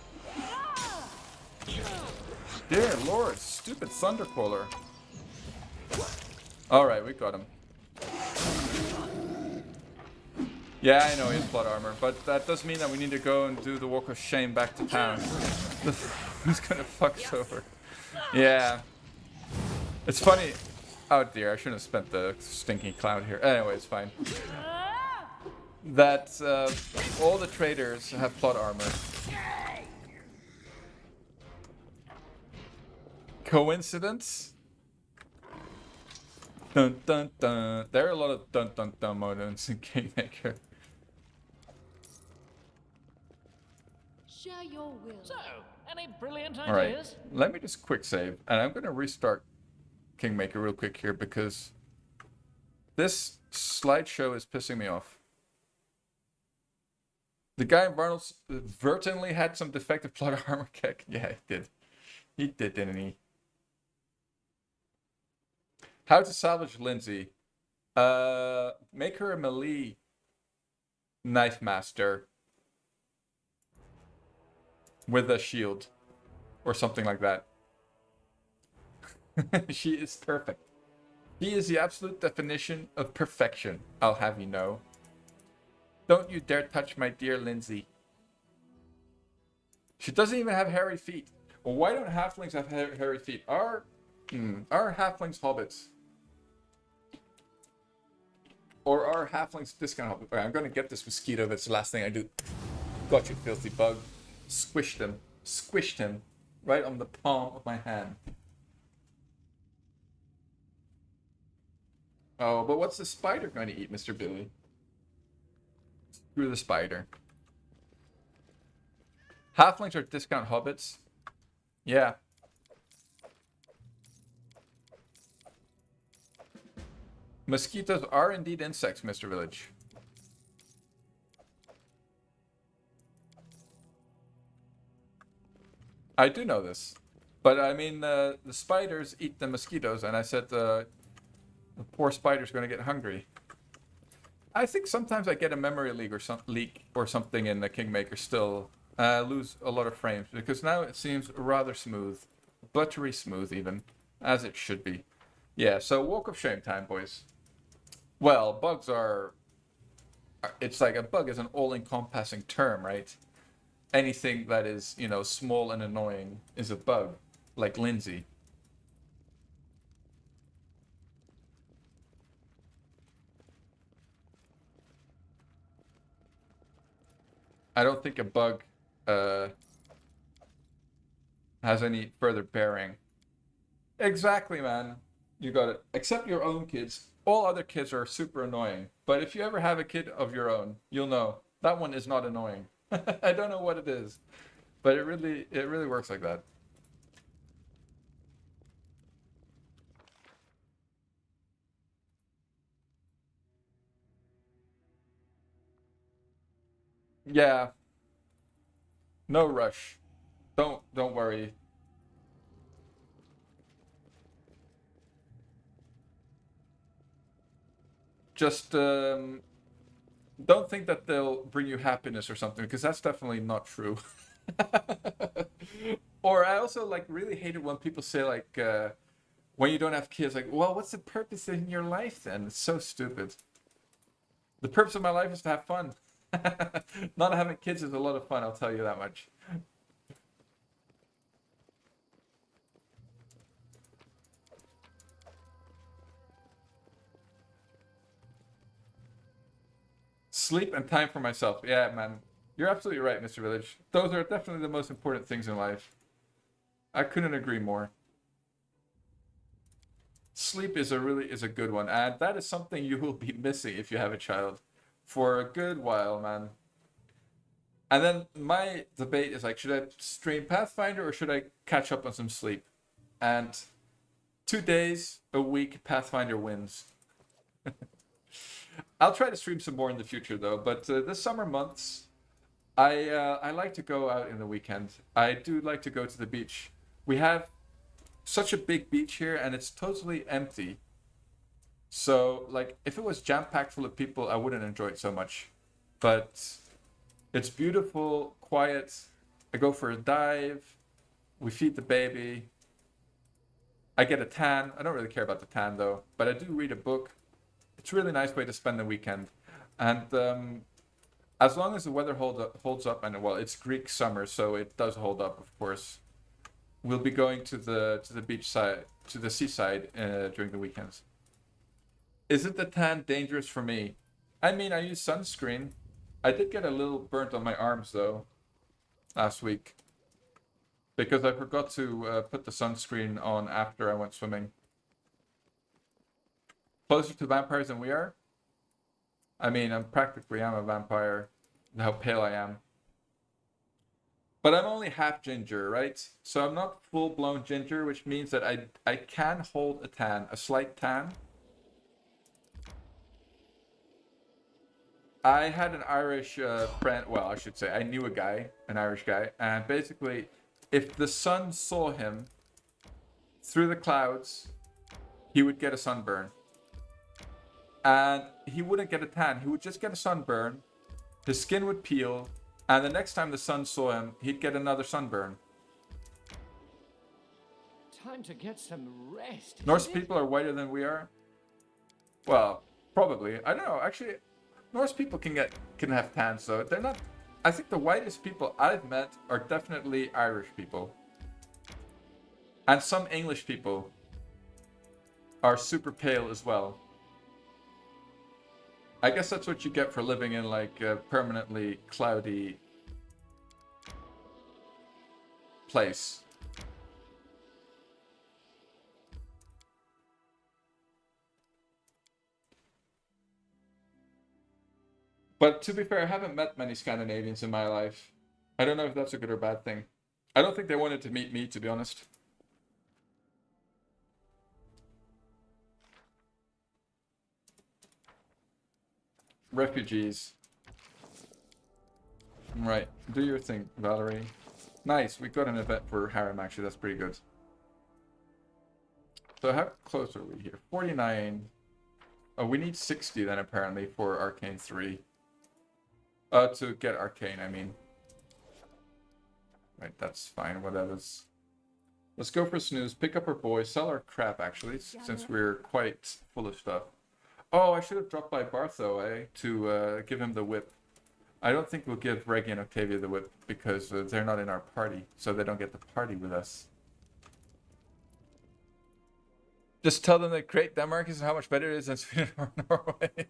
Dear lord, stupid Thundercaller. Alright, we got him. Yeah, I know he has plot armor, but that does mean that we need to go and do the Walk of Shame back to town. Who's gonna fuck us over? Yeah. It's funny. Oh dear, I shouldn't have spent the stinky cloud here. Anyway, it's fine. That all the traders have plot armor. Coincidence? Dun dun dun. There are a lot of dun dun dun moments in Kingmaker. Share your will. So, any brilliant Alright, ideas? let me just quick save, and I'm gonna restart Kingmaker real quick here because this slideshow is pissing me off. The guy in Varnals certainly had some defective plot armor kick. Yeah, he did. He did, didn't he? How to salvage Lindsay. Make her a melee knife master with a shield or something like that. She is perfect. She is the absolute definition of perfection, I'll have you know. Don't you dare touch my dear Lindsay. She doesn't even have hairy feet. Well, why don't halflings have hairy feet? Are halflings hobbits? Or are halflings discount hobbits? Alright, I'm gonna get this mosquito. That's the last thing I do. Got you, filthy bug. Squished him. Squished him. Right on the palm of my hand. Oh, but what's the spider going to eat, Mr. Billy? Screw the spider. Halflings are discount hobbits. Yeah. Mosquitoes are indeed insects, Mr. Village. I do know this. But I mean, the spiders eat the mosquitoes, and I said the poor spider's going to get hungry. I think sometimes I get a memory leak or something in the Kingmaker still. Lose a lot of frames, because now it seems rather smooth. Buttery smooth, even. As it should be. Yeah, so Walk of Shame time, boys. Well, bugs are... It's like a bug is an all-encompassing term, right? Anything that is, you know, small and annoying is a bug. Like Lindsay. I don't think a bug has any further bearing. Exactly, man. You got it. Except your own kids. All other kids are super annoying. But if you ever have a kid of your own, you'll know that one is not annoying. I don't know what it is, but it really works like that. Yeah. No rush. Don't worry. Just don't think that they'll bring you happiness or something, because that's definitely not true. Or I also like really hate it when people say like when you don't have kids, like, well, what's the purpose in your life then? It's so stupid. The purpose of my life is to have fun. Not having kids is a lot of fun, I'll tell you that much. Sleep and time for myself. Yeah, man. You're absolutely right, Mr. Village. Those are definitely the most important things in life. I couldn't agree more. Sleep is a good one, and that is something you will be missing if you have a child for a good while, man. And then my debate is like, should I stream Pathfinder or should I catch up on some sleep? And 2 days a week, Pathfinder wins. I'll try to stream some more in the future though, but this summer months, I like to go out in the weekend. I do like to go to the beach. We have such a big beach here and it's totally empty. So like if it was jam-packed full of people, I wouldn't enjoy it so much. But it's beautiful, quiet. I go for a dive. We feed the baby. I get a tan. I don't really care about the tan though, but I do read a book. It's a really nice way to spend the weekend. And as long as the weather holds up, and well, it's Greek summer, so it does hold up, of course. We'll be going to the beach side, to the seaside during the weekends. Isn't the tan dangerous for me? I mean, I use sunscreen. I did get a little burnt on my arms though last week because I forgot to put the sunscreen on after I went swimming. Closer to vampires than we are? I mean, I'm a vampire. How pale I am. But I'm only half ginger, right? So I'm not full-blown ginger, which means that I can hold a tan, a slight tan. I had an Irish friend, well, I should say, I knew a guy, an Irish guy, and basically, if the sun saw him through the clouds, he would get a sunburn. And he wouldn't get a tan, he would just get a sunburn, his skin would peel, and the next time the sun saw him, he'd get another sunburn. Time to get some rest. Norse people are whiter than we are? Well, probably. I don't know, actually, Norse people can have tans though. They're not. I think the whitest people I've met are definitely Irish people, and some English people are super pale as well. I guess that's what you get for living in like a permanently cloudy place. But to be fair, I haven't met many Scandinavians in my life. I don't know if that's a good or bad thing. I don't think they wanted to meet me, to be honest. Refugees. Right, do your thing, Valerie. Nice, we got an event for Harem, actually, that's pretty good. So how close are we here? 49. Oh, we need 60 then, apparently, for Arcane 3. To get Arcane, I mean. Right, that's fine, whatever's. Let's go for snooze, pick up our boys, sell our crap, actually, since we're quite full of stuff. Oh, I should have dropped by Bartho, to give him the whip. I don't think we'll give Reggie and Octavia the whip, because they're not in our party, so they don't get to party with us. Just tell them that Great Denmark is how much better it is than Sweden or Norway.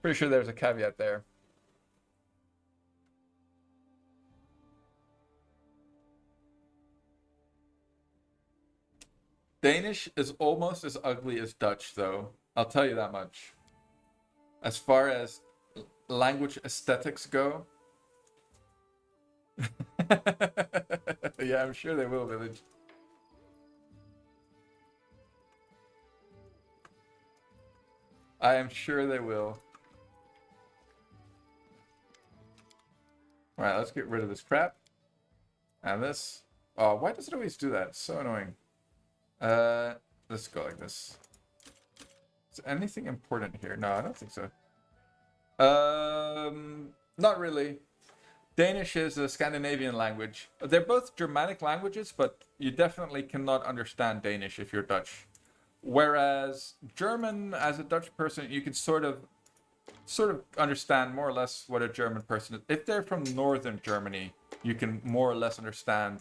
Pretty sure there's a caveat there. Danish is almost as ugly as Dutch, though. I'll tell you that much. As far as language aesthetics go. Yeah, I'm sure they will, Village. I am sure they will. Alright, let's get rid of this crap. And this. Oh, why does it always do that? It's so annoying. Let's go like this. Is anything important here? No, I don't think so. Not really. Danish is a Scandinavian language. They're both Germanic languages, but you definitely cannot understand Danish if you're Dutch. Whereas German, as a Dutch person, you can sort of understand more or less what a German person is. If they're from northern Germany, you can more or less understand.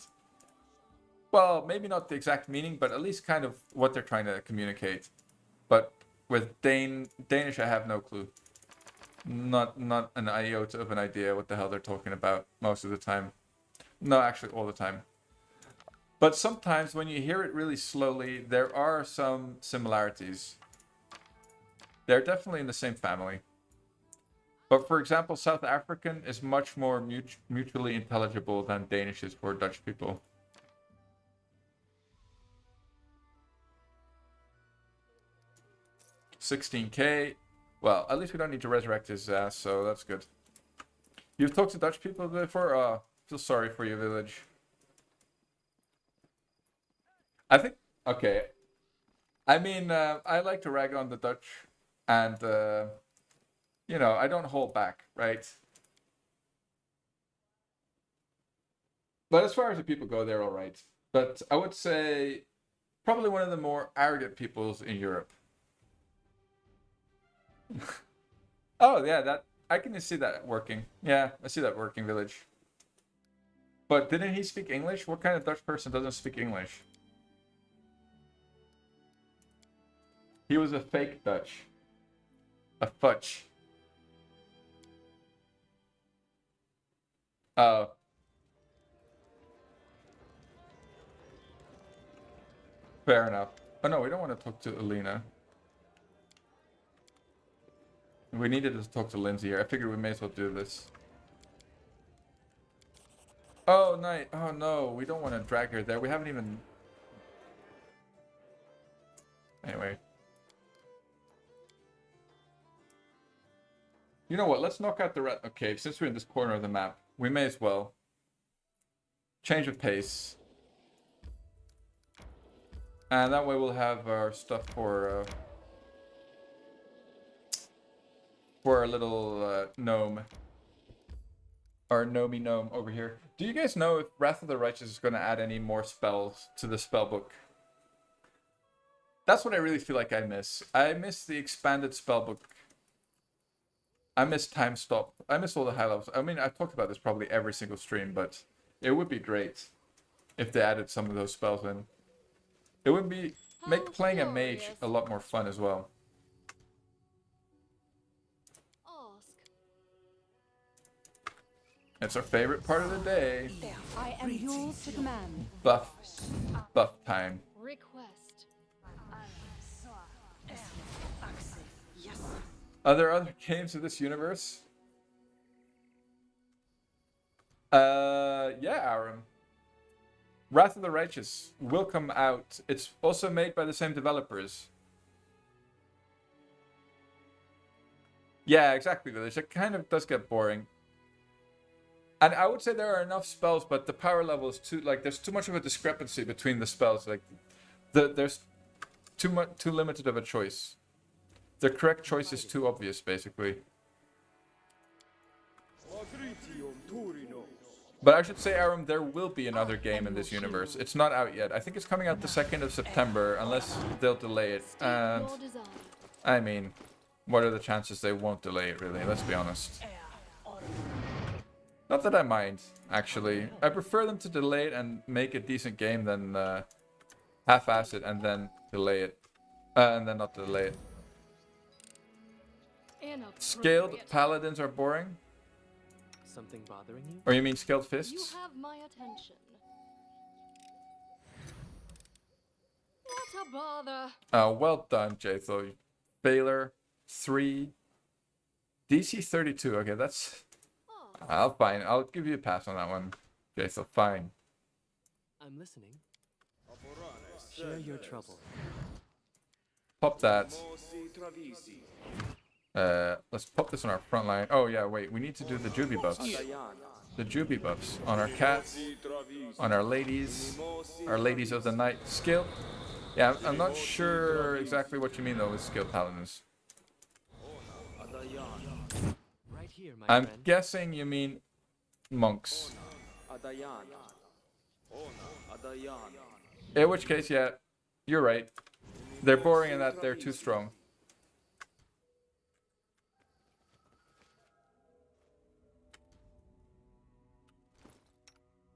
Well, maybe not the exact meaning, but at least kind of what they're trying to communicate. But with Danish, I have no clue. Not an iota of an idea what the hell they're talking about most of the time. No, actually all the time. But sometimes when you hear it really slowly, there are some similarities. They're definitely in the same family. But for example, South African is much more mutually intelligible than Danish is for Dutch people. $16K. Well, at least we don't need to resurrect his ass, so that's good. You've talked to Dutch people before? Oh, feel sorry for your village. I think, okay. I mean, I like to rag on the Dutch, and, you know, I don't hold back, right? But as far as the people go, they're all right. But I would say probably one of the more arrogant peoples in Europe. Oh, yeah, that I can see that working. Yeah, I see that working, village. But didn't he speak English? What kind of Dutch person doesn't speak English? He was a fake Dutch. A fudge. Oh. Fair enough. Oh no, we don't want to talk to Alina. We needed to talk to Lindsay here. I figured we may as well do this. Oh, night. Oh no, we don't want to drag her there. We haven't even... Anyway. You know what? Let's knock out the red. Okay, since we're in this corner of the map, we may as well. Change of pace. And that way we'll have our stuff for our little gnome. Our gnomey gnome over here. Do you guys know if Wrath of the Righteous is going to add any more spells to the spellbook? That's what I really feel like I miss. I miss the expanded spellbook. I miss time stop. I miss all the high levels. I mean, I've talked about this probably every single stream, but it would be great if they added some of those spells in. It would be make playing a mage a lot more fun as well. It's our favorite part of the day. I am yours to command. Buff time. Request. Are there other games of this universe? Yeah, Aram. Wrath of the Righteous will come out. It's also made by the same developers. Yeah, exactly, Village. It kind of does get boring. And I would say there are enough spells, but the power level is too, like, there's too much of a discrepancy between the spells. Like, there's too limited of a choice. The correct choice is too obvious, basically. But I should say, Aram, there will be another game in this universe. It's not out yet. I think it's coming out the 2nd of September, unless they'll delay it. And, I mean, what are the chances they won't delay it, really? Let's be honest. Not that I mind, actually. I prefer them to delay it and make a decent game than half-ass it and then delay it. And then not delay it. Scaled paladins are boring? Something bothering you? Or you mean scaled You fists? have my attention. What a bother. Oh, well done, Jatho. Baylor, 3. DC 32. Okay, that's... Fine. I'll give you a pass on that one. Jatho, fine. I'm listening. Share your trouble. Pop that. Let's pop this on our front line. Oh yeah, wait, we need to do the Juby buffs. The Juby buffs on our cats, on our ladies of the night. Skill. Yeah, I'm not sure exactly what you mean though with skill paladins. Right here, my I'm friend. guessing you mean monks. In which case, yeah, you're right. They're boring in that they're too strong.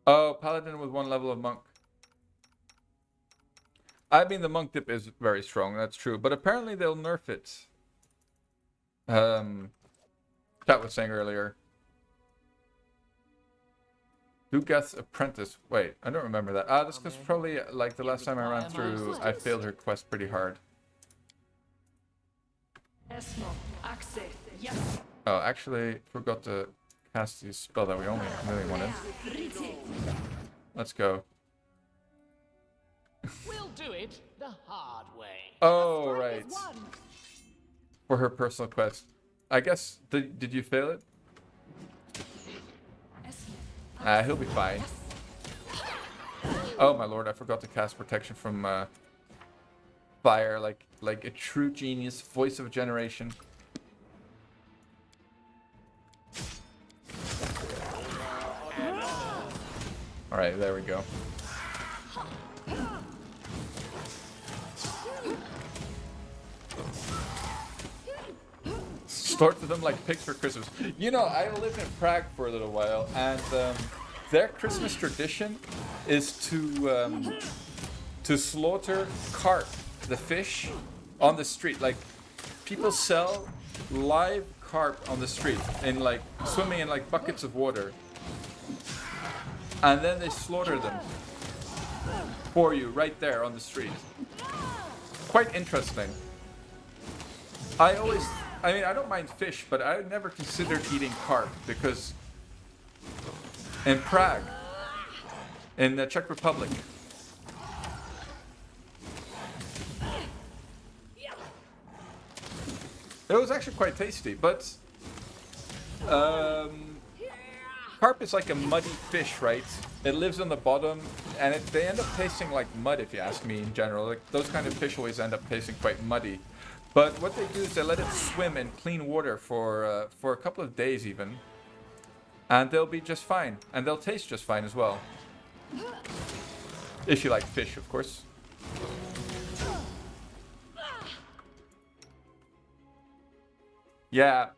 Oh, paladin with 1 level of monk. I mean, the monk dip is very strong, that's true. But apparently they'll nerf it. Cat was saying earlier. Dugath's apprentice. Wait, I don't remember that. That's because probably like the last time I ran through, I failed her quest pretty hard. Oh, actually, forgot to cast the spell that we only really wanted. Let's go. We'll do it the hard way. Oh, right. For her personal quest. I guess, did you fail it? He'll be fine. Oh my lord, I forgot to cast protection from fire like a true genius, voice of a generation. Alright, there we go. Store to them like pigs for Christmas. You know, I lived in Prague for a little while, and their Christmas tradition is to slaughter carp, the fish, on the street. Like, people sell live carp on the street, in like swimming in like buckets of water, and then they slaughter them for you right there on the street. Quite interesting. I mean, I don't mind fish, but I never considered eating carp because in Prague, in the Czech Republic, it was actually quite tasty, but carp is like a muddy fish, right? It lives on the bottom, and they end up tasting like mud, if you ask me in general. Like, those kind of fish always end up tasting quite muddy. But what they do is they let it swim in clean water for a couple of days even. And they'll be just fine. And they'll taste just fine as well. If you like fish, of course. Yeah.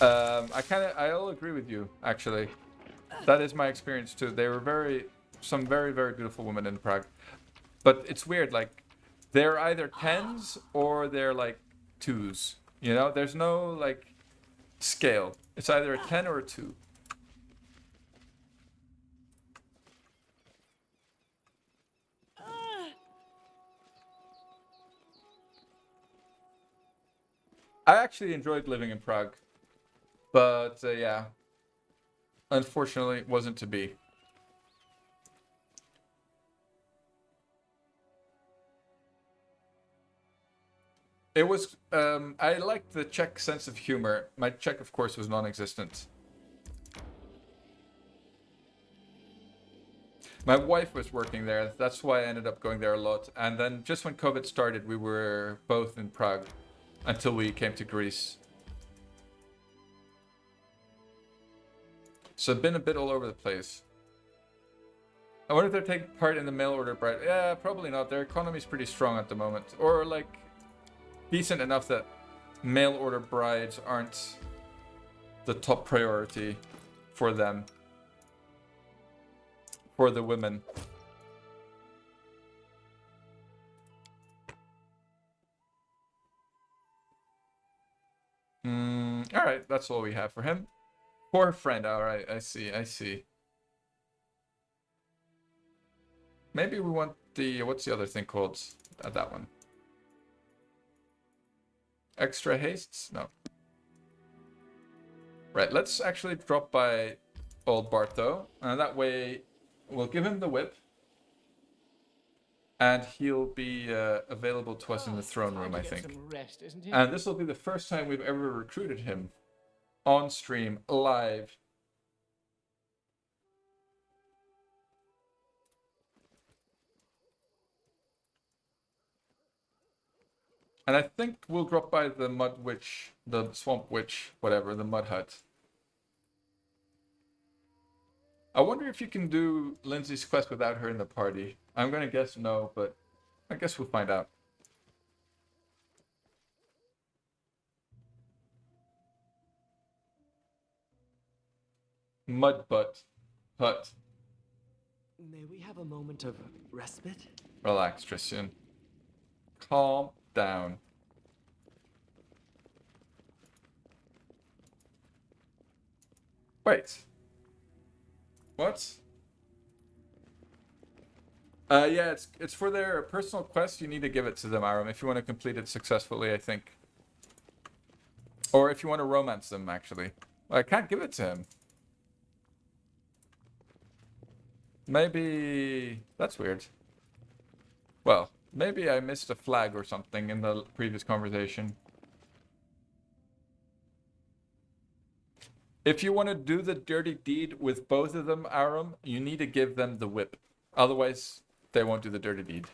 I'll agree with you, actually. That is my experience too. They were some very, very beautiful women in Prague. But it's weird, like, they're either 10s or they're like 2s. You know, there's no like scale. It's either a 10 or a 2. I actually enjoyed living in Prague, but yeah, unfortunately, it wasn't to be. It was, I liked the Czech sense of humor. My Czech, of course, was non-existent. My wife was working there. That's why I ended up going there a lot. And then just when COVID started, we were both in Prague until we came to Greece. So I've been a bit all over the place. I wonder if they're taking part in the mail order bride. Yeah, probably not. Their economy's pretty strong at the moment. Or like decent enough that mail order brides aren't the top priority for them. For the women. Alright, that's all we have for him. Poor friend, alright, I see. Maybe we want the, what's the other thing called? That one. Extra hastes? No. Right, let's actually drop by old Bartho. And that way, we'll give him the whip. and he'll be available to us in the throne room, I think. Some rest, isn't it? And this will be the first time we've ever recruited him on stream, live. And I think we'll drop by the Mud Witch, the Swamp Witch, whatever, the Mud Hut. I wonder if you can do Lindsay's quest without her in the party. I'm gonna guess no, but I guess we'll find out. Mud Butt Hut. May we have a moment of respite? Relax, Tristan. Calm down. Wait. What? Yeah, it's for their personal quest. You need to give it to them, Aram, if you want to complete it successfully, I think. Or if you want to romance them, actually. I can't give it to him. Maybe... That's weird. Well, maybe I missed a flag or something in the previous conversation. If you want to do the dirty deed with both of them, Aram, you need to give them the whip. Otherwise, they won't do the dirty deed.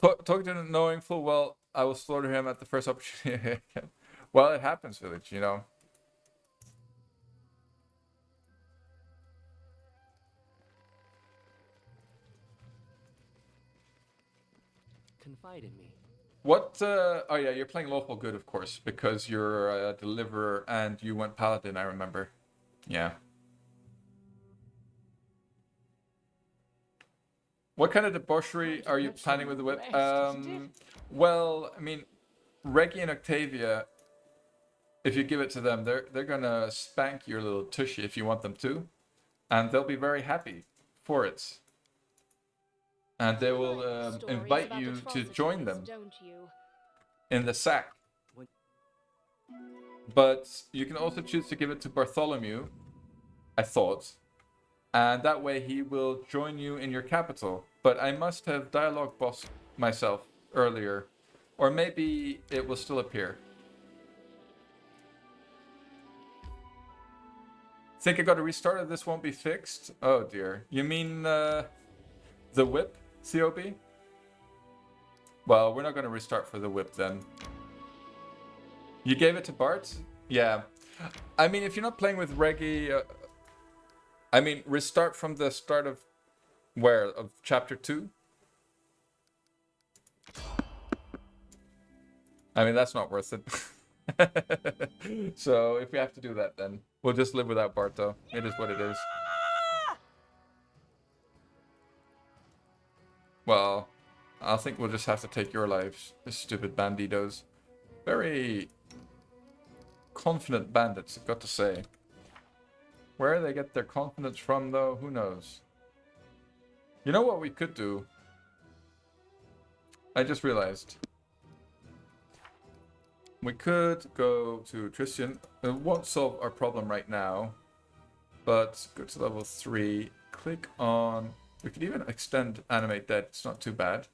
Talk to him knowing full well I will slaughter him at the first opportunity. Well, it happens, Village, you know. Confide in me. What, oh yeah, you're playing Lawful Good, of course, because you're a Deliverer and you went Paladin, I remember. Yeah. What kind of debauchery are you planning with the whip? Well, I mean, Reggie and Octavia, if you give it to them, they're gonna spank your little tushy if you want them to. And they'll be very happy for it. And they will invite you to join them in the sack. But you can also choose to give it to Bartholomew, I thought. And that way he will join you in your capital. But I must have dialogue bossed myself earlier. Or maybe it will still appear. Think I got to restart it? This won't be fixed? Oh dear. You mean the whip, COB? Well, we're not going to restart for the whip then. You gave it to Bart? Yeah. I mean, if you're not playing with Reggie... I mean, restart from the start of... Where? Of chapter 2? I mean, that's not worth it. So, if we have to do that, then we'll just live without Barto. It is what it is. Well, I think we'll just have to take your lives, the stupid banditos. Very confident bandits, I've got to say. Where they get their confidence from, though, who knows? You know what we could do? I just realized. We could go to Tristan. It won't solve our problem right now. But go to level 3. Click on... We could even extend Animate Dead. It's not too bad.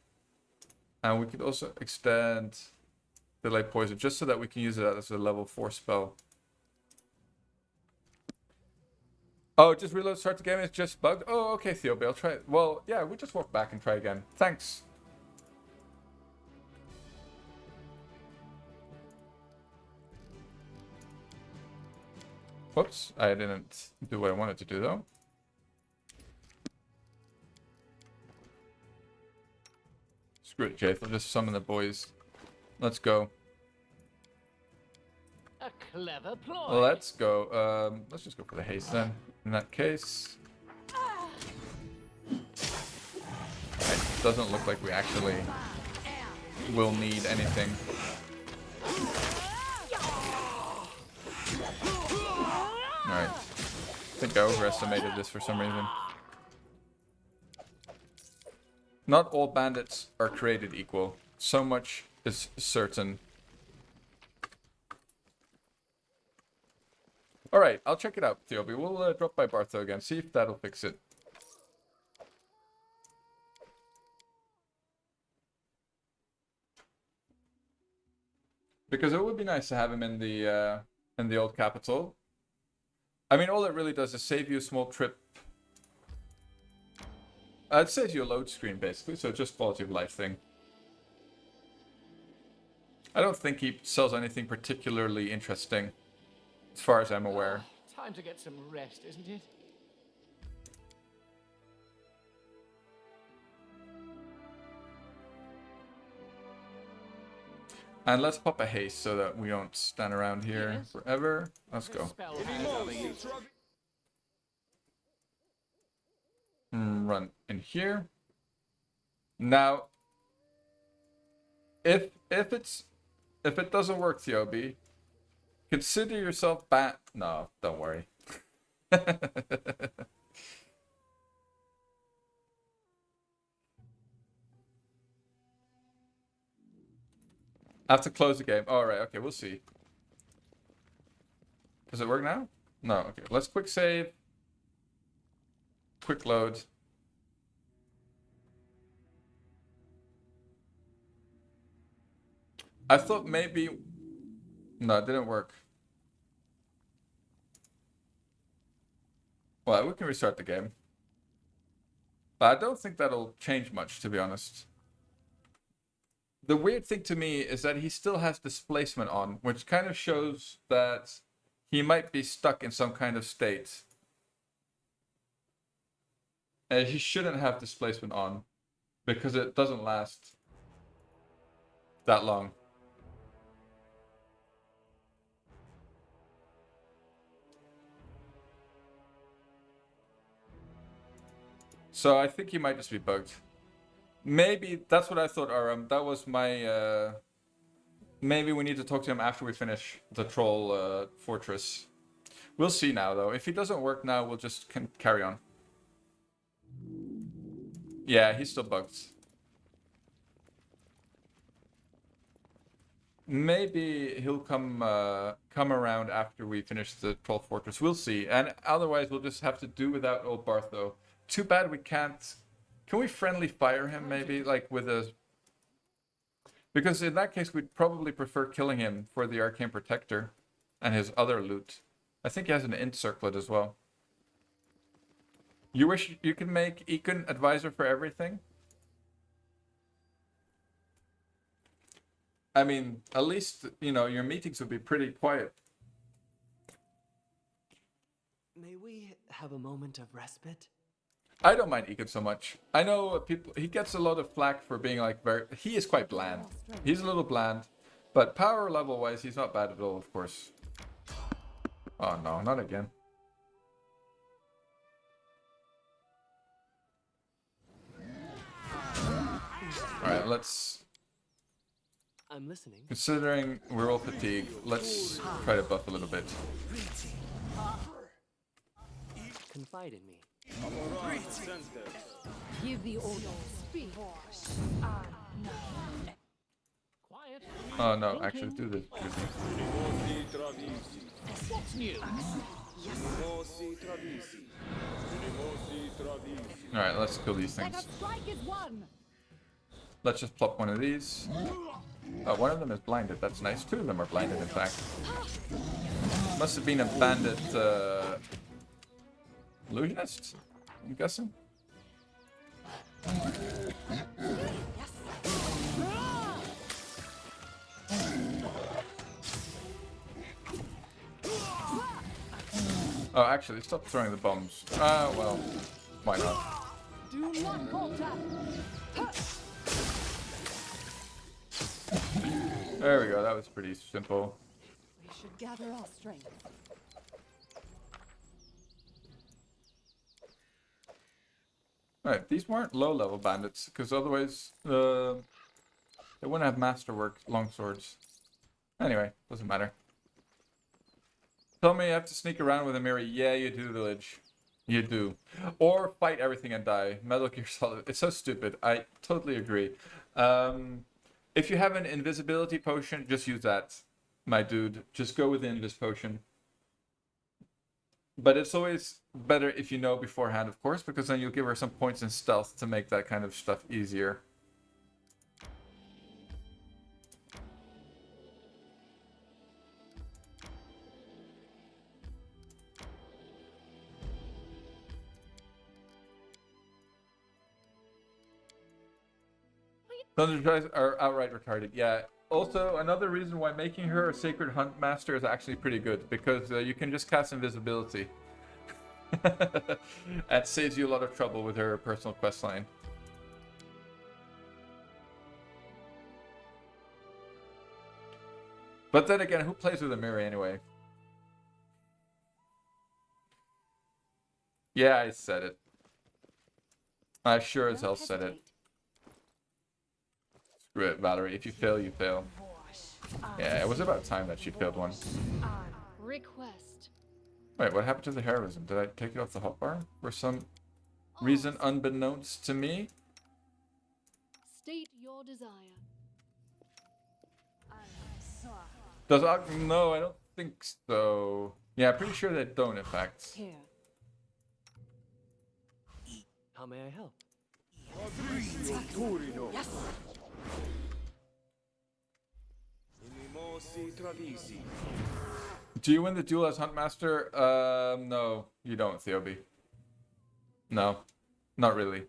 And we could also extend Delay Poison. Just so that we can use it as a level 4 spell. Oh, just reload, start the game. It's just bugged. Oh, okay, Theobe. I'll try it. Well, yeah, we just walk back and try again. Thanks. Whoops, I didn't do what I wanted to do though. Screw it, Jaith. I'll just summon the boys. Let's go. A clever ploy. Let's go. Let's just go for the haste then. In that case. It doesn't look like we actually will need anything. Alright. I think I overestimated this for some reason. Not all bandits are created equal. So much is certain. Alright, I'll check it out, Theobe. We'll drop by Bartho again, see if that'll fix it. Because it would be nice to have him in the old capital. I mean, all it really does is save you a small trip. It saves you a load screen, basically, so just quality of life thing. I don't think he sells anything particularly interesting, as far as I'm aware. Time to get some rest, isn't it? And let's pop a haste so that we don't stand around here Yes. forever. Let's go. Spell Run in here. Now, if it doesn't work, Theobi, consider yourself bat. No, don't worry. I have to close the game. All right. Okay, we'll see. Does it work now? No. Okay. Let's quick save. Quick load. I thought maybe... No, it didn't work. Well, we can restart the game. But I don't think that'll change much, to be honest. The weird thing to me is that he still has displacement on, which kind of shows that he might be stuck in some kind of state. And he shouldn't have displacement on, because it doesn't last that long. So I think he might just be bugged. Maybe that's what I thought, Aram. That was my... Maybe we need to talk to him after we finish the troll fortress. We'll see now, though. If he doesn't work now, we'll just carry on. Yeah, he's still bugged. Maybe he'll come around after we finish the troll fortress. We'll see. And otherwise, we'll just have to do without old Barth, though. Too bad we can't... Can we friendly fire him, maybe? Like, with a... Because in that case, we'd probably prefer killing him for the Arcane Protector and his other loot. I think he has an int circlet as well. You wish you could make Econ advisor for everything? I mean, at least, you know, your meetings would be pretty quiet. May we have a moment of respite? I don't mind Econ so much. I know people, he gets a lot of flack for being like he is quite bland. He's a little bland, but power level wise, he's not bad at all, of course. Oh no, not again. Alright, let's... I'm listening. Considering we're all fatigued, let's try to buff a little bit. Confide in me. Give the order. Speak. quiet. Oh no, actually do this. What's new? Alright, let's kill these things. Strike is one. Let's just plop one of these. Oh, one of them is blinded. That's nice. Two of them are blinded, in fact. Must have been a bandit illusionist, I'm guessing. Oh, actually, stop throwing the bombs. Well, why not? Do not falter. There we go. That was pretty simple. We should gather our strength. Alright, these weren't low-level bandits, because otherwise they wouldn't have masterwork longswords. Anyway, doesn't matter. Tell me you have to sneak around with a mirror. Yeah, you do, Village. You do. Or fight everything and die. Metal Gear Solid. It's so stupid. I totally agree. If you have an invisibility potion, just use that, my dude. Just go with the invis potion. But it's always better if you know beforehand, of course, because then you'll give her some points in stealth to make that kind of stuff easier. Thunder Drives are outright retarded. Yeah. Also, another reason why making her a Sacred Hunt Master is actually pretty good, because you can just cast invisibility. That saves you a lot of trouble with her personal quest line. But then again, who plays with a mirror anyway? Yeah, I said it. I sure as hell said it. Screw it, Valerie. If you fail, you fail. Yeah, it was about time that she failed one. Request. Wait, what happened to the heroism? Did I take it off the hotbar? For some reason unbeknownst to me? State your desire. Does no, I don't think so. Yeah, pretty sure they don't, in fact. Here. How may I help? Yes. Do you win the duel as Huntmaster? No, you don't, Theobi. No, not really.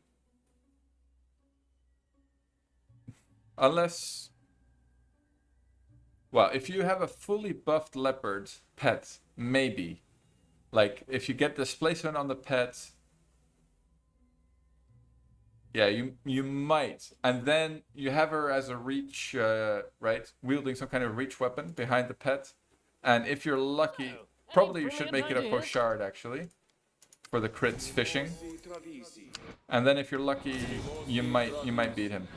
Unless... Well, if you have a fully buffed leopard pet, maybe. Like, if you get displacement on the pet... Yeah, you might. And then you have her as a reach, right? Wielding some kind of reach weapon behind the pet. And if you're lucky, probably you should make it a Pochard, actually. For the crits fishing. And then if you're lucky, you might beat him.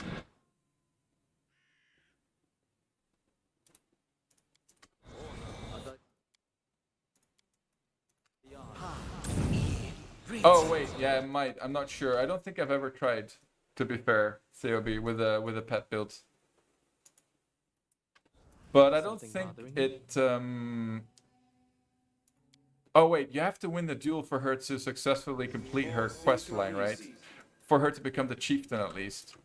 Oh wait, yeah, it might. I'm not sure. I don't think I've ever tried, to be fair, COB with a pet build. But I don't think it Oh wait, you have to win the duel for her to successfully complete her quest line, right? For her to become the chieftain at least.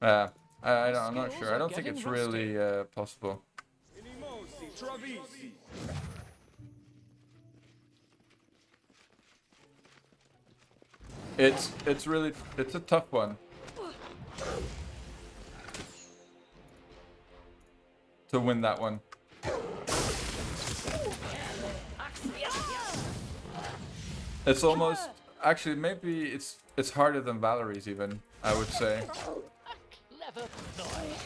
I'm not sure. I don't think it's really possible. It's a tough one to win that one. It's almost actually maybe it's harder than Valerie's even, I would say. Clever boy.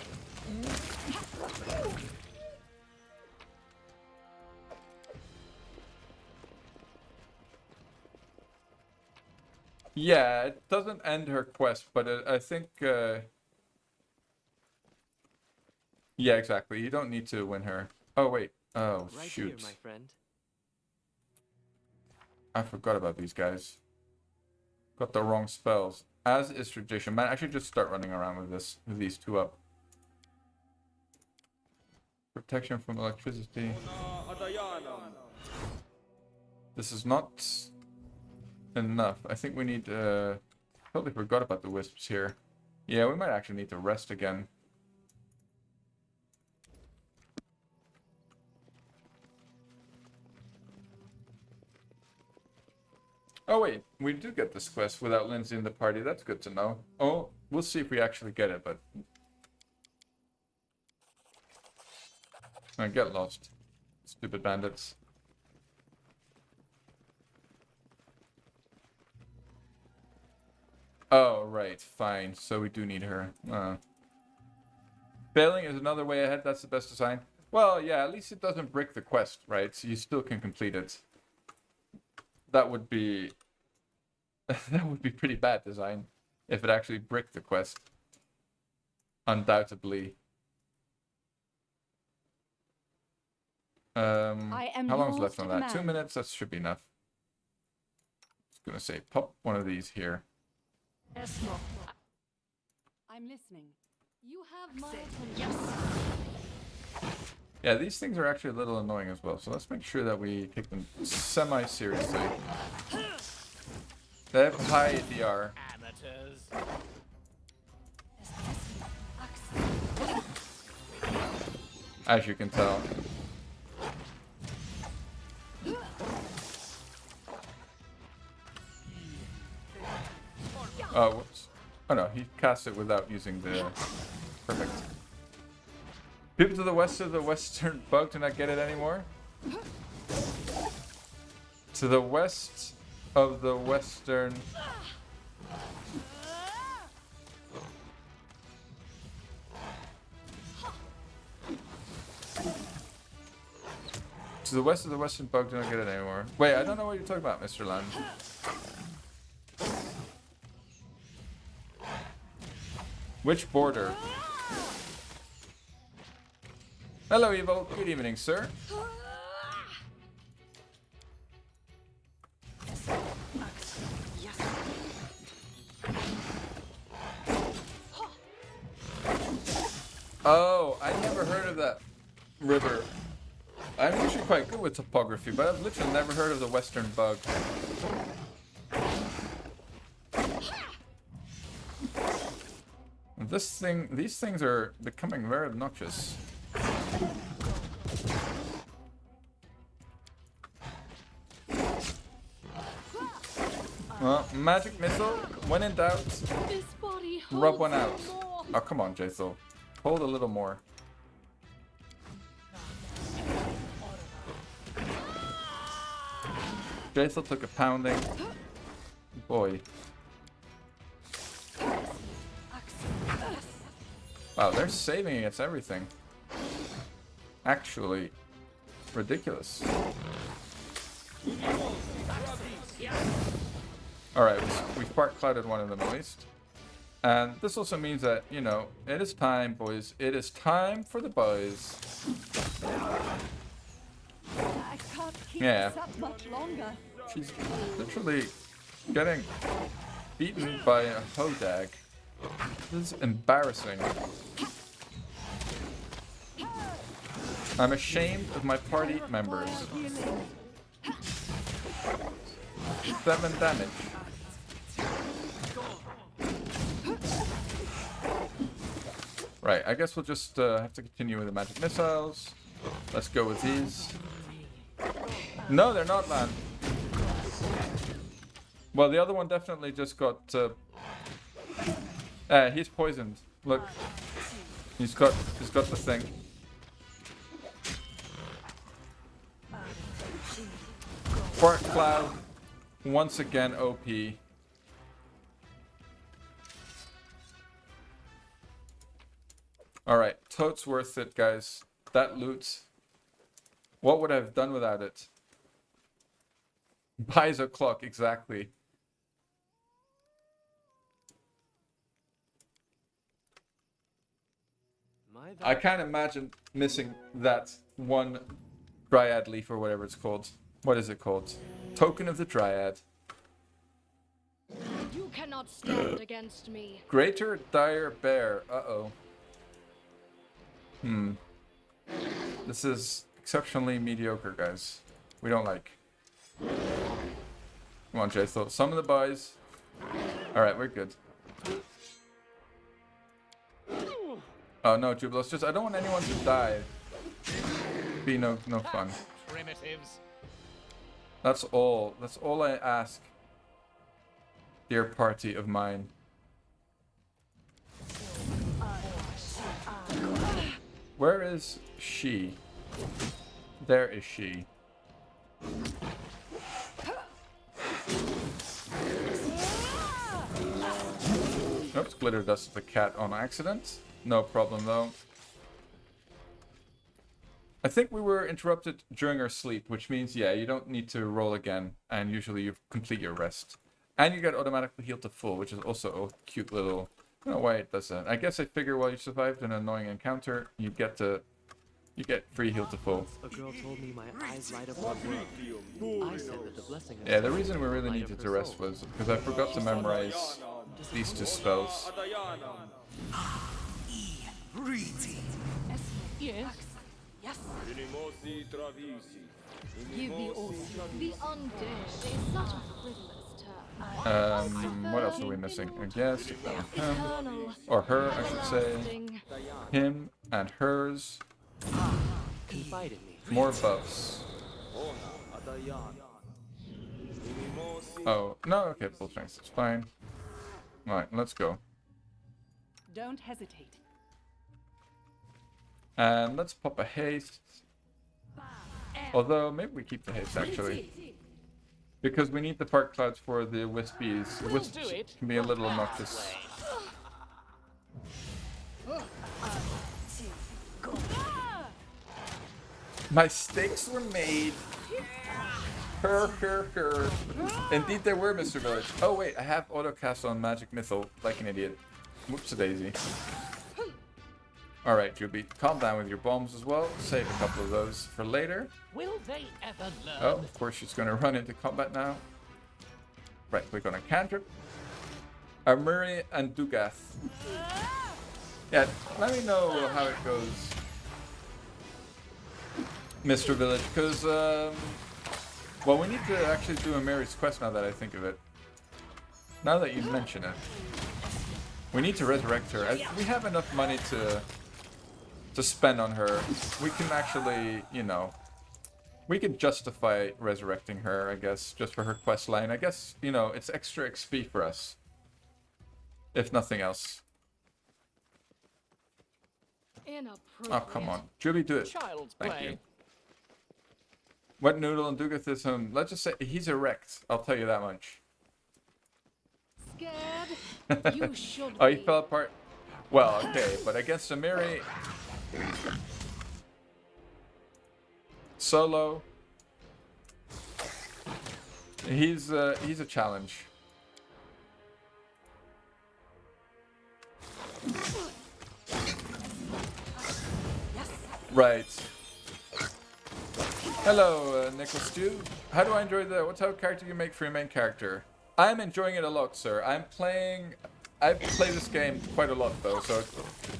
Yeah, it doesn't end her quest, but I think yeah, exactly. You don't need to win her. Oh wait. Oh Right shoot. here, my friend. I forgot about these guys. Got the wrong spells. As is tradition. Man, I should just start running around with these two up. Protection from electricity. This is not enough. I think we need totally forgot about the wisps here. Yeah, we might actually need to rest again. Oh wait, we do get this quest without Lindsay in the party. That's good to know. Oh, we'll see if we actually get it, but... Get lost. Stupid bandits. Oh, right, fine. So we do need her. Failing is another way ahead. That's the best design. Well, yeah, at least it doesn't break the quest, right? So you still can complete it. That would be... that would be pretty bad design if it actually bricked the quest. Undoubtedly. How long's left on that? 2 minutes? That should be enough. I was gonna say, pop one of these here. I'm listening. You have my attention. Yeah, these things are actually a little annoying as well, so let's make sure that we take them semi-seriously. They have high DR. Amateurs. As you can tell. Oh, whoops. Oh no, he cast it without using the... Perfect. People to the west of the western bug do not get it anymore. To the west of the western... To the west of the western bug do not get it anymore. Wait, I don't know what you're talking about, Mr. Land. Which border? Hello, Evil. Good evening, sir. Oh, I never heard of that river. I'm usually quite good with topography, but I've literally never heard of the western bug. These things are becoming very obnoxious. Well, magic missile. When in doubt, This body rub one holds out. more. Oh, come on, Jaethel. Hold a little more. Jaethel took a pounding. Boy. Wow, they're saving against everything. Actually, ridiculous. Alright, we spark clouded one of them at least. And this also means that, you know, it is time, boys. It is time for the boys. I can't keep Yeah. this up much longer. She's literally getting beaten by a hodag. This is embarrassing. I'm ashamed of my party members. 7 damage. Right, I guess we'll just have to continue with the magic missiles. Let's go with these. No, they're not land. Well, the other one definitely just got... he's poisoned. Look. He's got the thing. Spark Cloud. Once again, OP. Alright, totes worth it, guys. That loot. What would I have done without it? Buys a clock, exactly. I can't imagine missing that one Dryad leaf or whatever it's called. What is it called? Token of the Dryad. You cannot stand against me. Greater Dire Bear. Uh-oh. This is exceptionally mediocre, guys. We don't like. Come on, Jaethel. Some of the buys. Alright, we're good. Oh no, Jubilos. Just I don't want anyone to die. Be no fun. Primitives. That's all. That's all I ask. Dear party of mine. Where is she? There is she. Oops, glitter dusted the cat on accident. No problem though. I think we were interrupted during our sleep, which means, yeah, you don't need to roll again, and usually you complete your rest. And you get automatically healed to full, which is also a cute little... I don't know why it does that. I guess I figure while you survived an annoying encounter, you get free heal to full. A girl told me my eyes light up with love. I said that the blessing of Yeah, the Serenray reason we will really light needed up to her rest soul. was because I forgot to memorize these 2 spells. Yes. Yes. Give the order. The undead is such a frivolous term. What else are we missing? I guess him. Eternal, Or her, I should say. lasting. Him and hers. Confide in me. More buffs. Oh, no, okay, full strength, it's fine. Alright, let's go. Don't hesitate. And let's pop a haste. Although, maybe we keep the haste, actually. Because we need the fart clouds for the wispies. The wisps do it can be a little that obnoxious. way. My stakes were made. Indeed they were, Mr. Village. Oh wait, I have autocast on Magic Missile, like an idiot. Whoops-a-daisy. Alright, Juby, calm down with your bombs as well. Save a couple of those for later. Will they ever learn? Oh, of course she's going to run into combat now. Right, click on a cantrip. Armuri and Dugath. Yeah, let me know how it goes, Mr. Village, because, well, we need to actually do a Mary's quest now that I think of it. Now that you mention it. We need to resurrect her. As we have enough money to spend on her. We can actually, you know, we can justify resurrecting her, I guess, just for her quest line. I guess, you know, it's extra XP for us. If nothing else. Inappropriate. Oh, come on. Juby, do it. Child's Thank play. you. What Noodle and Dugath is him? Let's just say he's erect. I'll tell you that much. Scared? You should Oh, he be. fell apart. Well, okay, but against Amiri, solo, he's a challenge. Right. Hello, Nickel Stew. How do I enjoy what type of character do you make for your main character? I'm enjoying it a lot, sir. I've played this game quite a lot, though,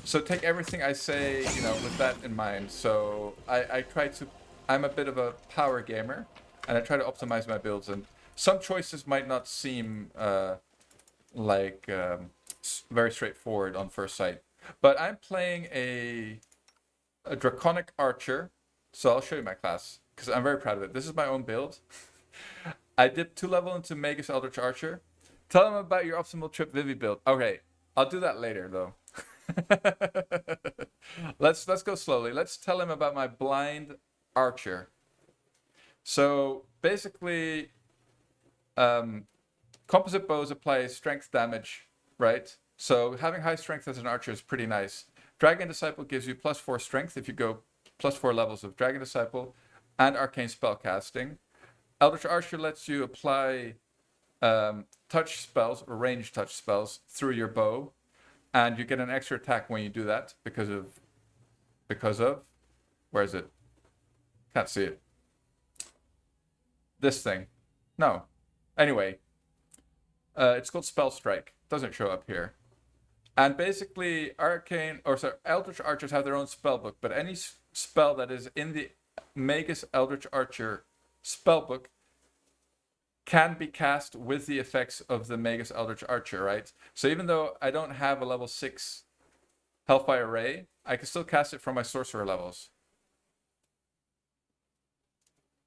so take everything I say, you know, with that in mind. So I'm a bit of a power gamer, and I try to optimize my builds, and some choices might not seem very straightforward on first sight. But I'm playing a Draconic Archer, so I'll show you my class, because I'm very proud of it. This is my own build. I dipped 2 level into Magus Eldritch Archer. Tell them about your optimal Trip Vivi build. Okay, I'll do that later, though. Let's go slowly. Let's tell him about my Blind Archer. So, basically, composite bows apply strength damage, right? So, having high strength as an archer is pretty nice. Dragon Disciple gives you +4 strength if you go +4 levels of Dragon Disciple and Arcane Spellcasting. Eldritch Archer lets you apply touch spells or ranged touch spells through your bow, and you get an extra attack when you do that because of where is it? Can't see it. This thing. No. Anyway, it's called Spell Strike. Doesn't show up here. And basically, Eldritch Archers have their own spellbook, but any spell that is in the Magus Eldritch Archer spellbook can be cast with the effects of the Magus Eldritch Archer, right? So even though I don't have a level 6 Hellfire Ray, I can still cast it from my Sorcerer levels.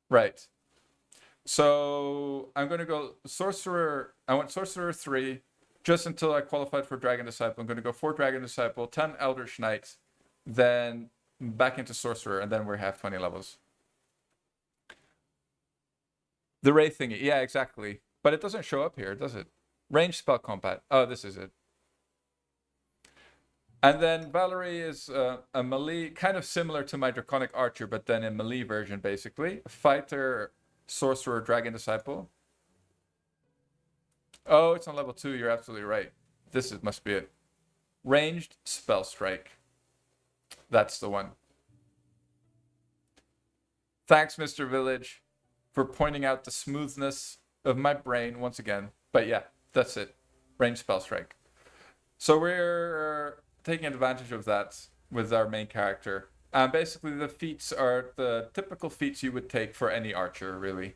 Right. So I'm going to go Sorcerer. I went Sorcerer 3 just until I qualified for Dragon Disciple. I'm going to go 4 Dragon Disciple, 10 Eldritch Knight, then back into Sorcerer, and then we have 20 levels. The Ray thingy. Yeah, exactly. But it doesn't show up here, does it? Range spell combat. Oh, this is it. And then Valerie is a melee, kind of similar to my Draconic Archer, but then a melee version, basically. A fighter, Sorcerer, Dragon Disciple. Oh, it's on level 2. You're absolutely right. Must be it. Ranged Spell Strike. That's the one. Thanks, Mr. Village, for pointing out the smoothness of my brain once again. But yeah, that's it. Ranged Spell Strike. So we're taking advantage of that with our main character. And basically the feats are the typical feats you would take for any archer, really.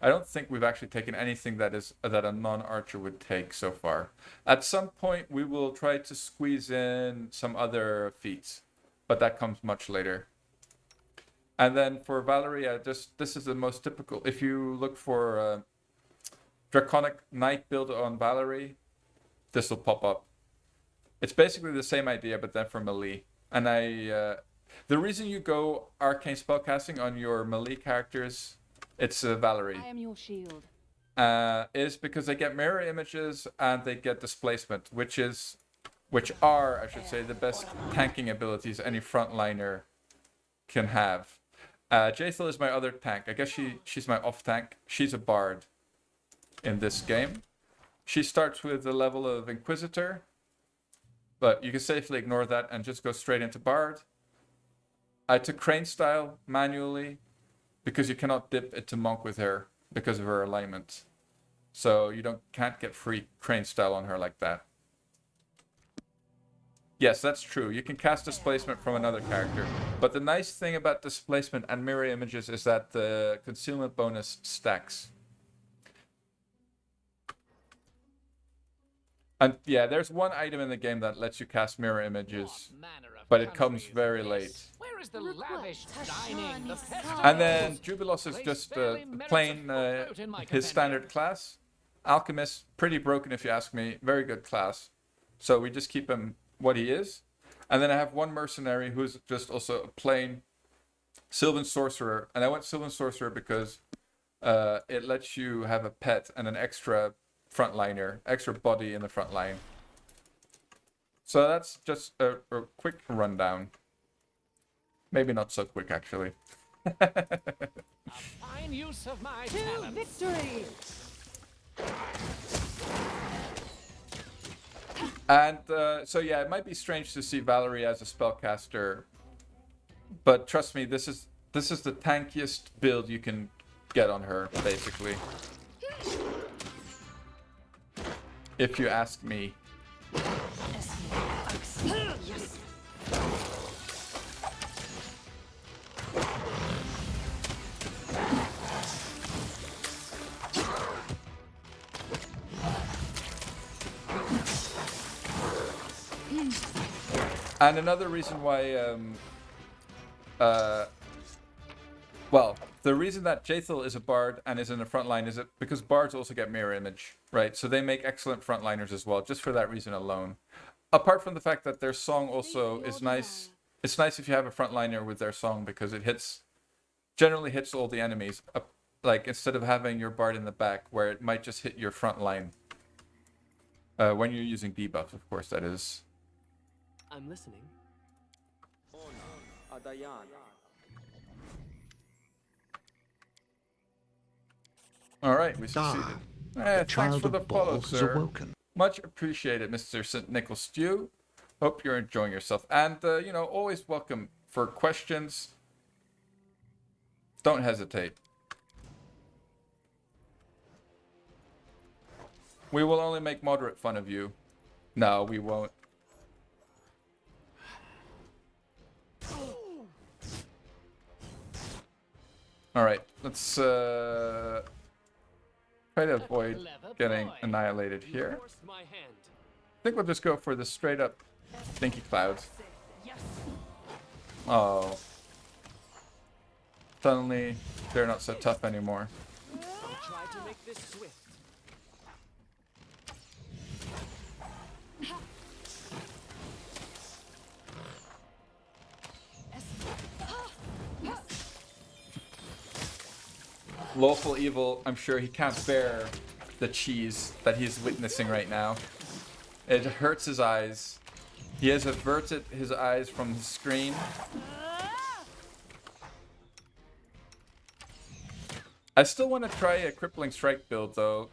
I don't think we've actually taken anything that a non-archer would take so far. At some point we will try to squeeze in some other feats, but that comes much later. And then for Valerie, this is the most typical. If you look for Draconic Knight build on Valerie, this will pop up. It's basically the same idea, but then for melee. And the reason you go arcane spellcasting on your melee characters, it's Valerie. I am your shield. Is because they get mirror images and they get displacement, which are, I should say, the best tanking abilities any frontliner can have. Jaethil is my other tank. I guess she's my off tank. She's a bard in this game. She starts with the level of Inquisitor, but you can safely ignore that and just go straight into bard. I took Crane style manually because you cannot dip into monk with her because of her alignment. So you can't get free Crane style on her like that. Yes, that's true. You can cast displacement from another character. But the nice thing about displacement and mirror images is that the concealment bonus stacks. And yeah, there's one item in the game that lets you cast mirror images, but it comes very late. Where is the lavish dining? The And then Jubilos is just plain his standard class. Alchemist, pretty broken if you ask me. Very good class. So we just keep him what he is. And then I have one mercenary who's just also a plain Sylvan Sorcerer. And I went Sylvan Sorcerer because it lets you have a pet and an extra frontliner, extra body in the front line. So that's just a quick rundown. Maybe not so quick, actually. fine use of my To talents. victory! And so yeah, it might be strange to see Valerie as a spellcaster, but trust me, this is the tankiest build you can get on her, basically. If you ask me. And another reason why, well, the reason that Jaethil is a bard and is in the front line is because bards also get mirror image, right? So they make excellent frontliners as well, just for that reason alone. Apart from the fact that their song also is nice. It's nice if you have a frontliner with their song because it generally hits all the enemies. Like instead of having your bard in the back where it might just hit your front line. When you're using debuffs, of course, that is. I'm listening. All right, we succeeded. Thanks child for the of follow, Baal has sir. awoken. Much appreciated, Mr. St. Nickel Stew. Hope you're enjoying yourself. And, you know, always welcome for questions. Don't hesitate. We will only make moderate fun of you. No, we won't. Alright, let's try to avoid getting annihilated here. Forced my hand. I think we'll just go for the straight up stinky clouds. Oh. Suddenly, they're not so tough anymore. Try to make this swift. Lawful evil, I'm sure he can't bear the cheese that he's witnessing right now. It hurts his eyes. He has averted his eyes from the screen. I still want to try a crippling strike build though.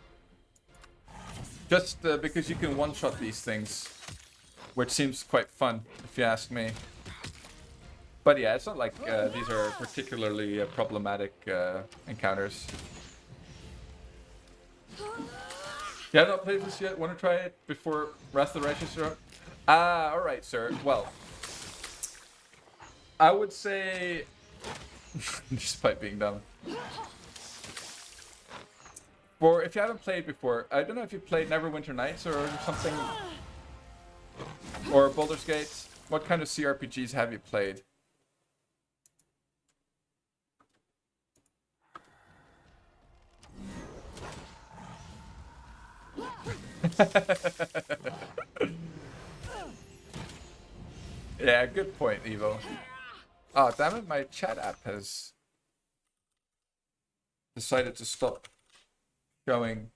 Just because you can one-shot these things. Which seems quite fun, if you ask me. But yeah, it's not like these are particularly problematic encounters. Yeah, I've not played this yet. Want to try it before Wrath of the Righteous? Ah, alright, sir. Well, I would say... Despite being dumb. For if you haven't played before, I don't know if you played Neverwinter Nights or something. Or Baldur's Gate. What kind of CRPGs have you played? Yeah, good point, Evo. Oh, damn it, my chat app has decided to stop showing.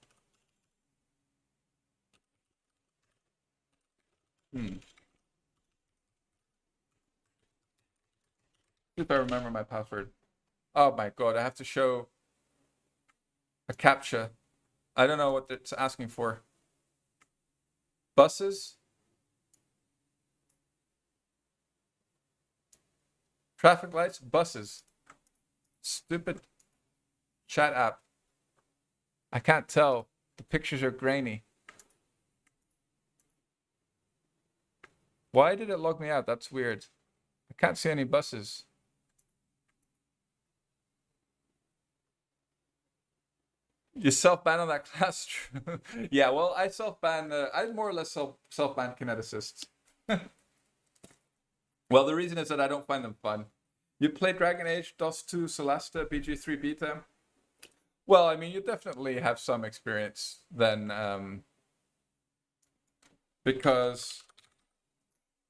If I remember my password. Oh my god, I have to show a captcha. I don't know what it's asking for. Buses? Traffic lights? Buses. Stupid chat app. I can't tell. The pictures are grainy. Why did it log me out? That's weird. I can't see any buses. You self-ban on that class? Yeah, well, I self-ban. I more or less self-ban kineticists. Well, the reason is that I don't find them fun. You play Dragon Age, DOS 2, Solasta, BG3 Beta? Well, I mean, you definitely have some experience then, because,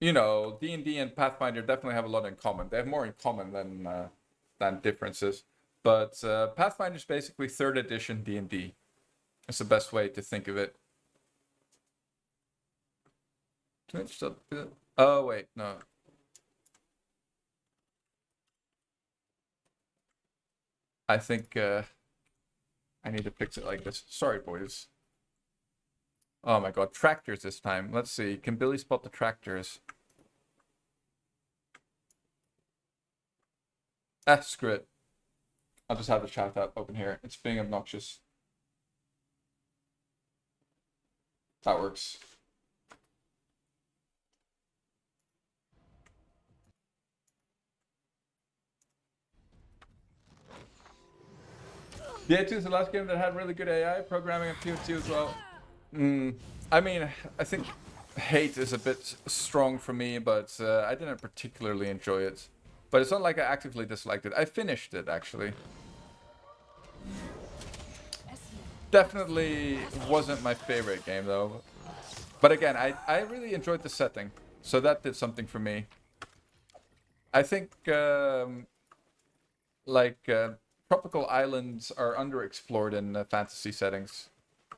you know, D&D and Pathfinder definitely have a lot in common. They have more in common than differences. But Pathfinder is basically 3rd edition D&D. It's the best way to think of it. Oh, wait, no. I think I need to fix it like this. Sorry, boys. Oh my god, tractors this time. Let's see. Can Billy spot the tractors? Ah, screw it. I'll just have the chat app open here. It's being obnoxious. That works. DA2 is the last game that had really good AI programming and POT as well. I mean, I think hate is a bit strong for me, but I didn't particularly enjoy it. But it's not like I actively disliked it. I finished it, actually. Definitely wasn't my favorite game, though. But again, I really enjoyed the setting. So that did something for me. I think, tropical islands are underexplored in fantasy settings.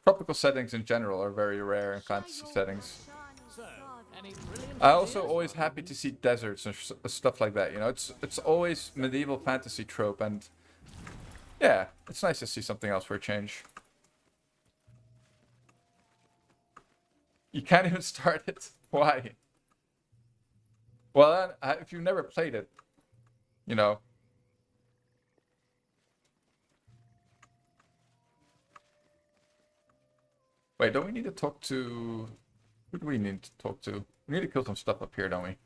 Tropical settings in general are very rare in fantasy settings. I'm also always happy to see deserts and stuff like that. You know, it's always medieval fantasy trope, and yeah, it's nice to see something else for a change. You can't even start it. Why? Well, if you've never played it, you know. Wait, don't we need to talk to... Who do we need to talk to? We need to kill some stuff up here, don't we?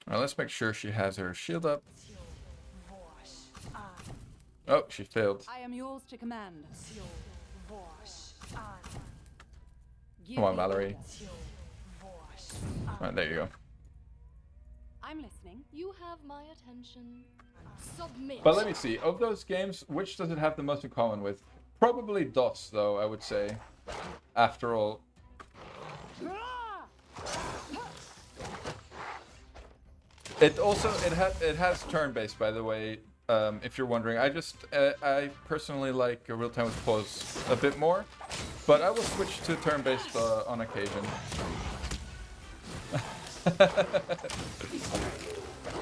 Alright, let's make sure she has her shield up. Oh, she failed. I am yours to command. Come on, Valerie. Alright, there you go. I'm listening. You have my attention. Submit. But let me see. Of those games, which does it have the most in common with? Probably DOS, though, I would say. After all. It has turn-based, by the way. If you're wondering, I personally like real time with pause a bit more, but I will switch to turn-based on occasion.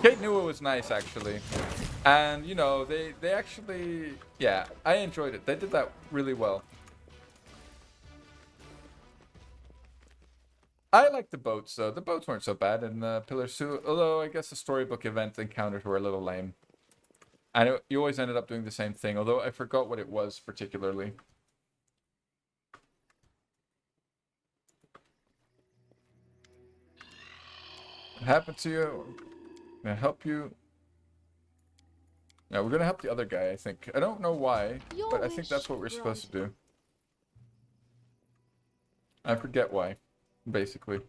Kate knew it was nice, actually, and you know they actually, yeah, I enjoyed it. They did that really well. I like the boats though. The boats weren't so bad in Pillars 2, although I guess the storybook event encounters were a little lame. And you always ended up doing the same thing, although I forgot what it was particularly. What happened to you? Can I help you? No, we're gonna help the other guy, I think. I don't know why, but I think that's what we're supposed to do. I forget why, basically.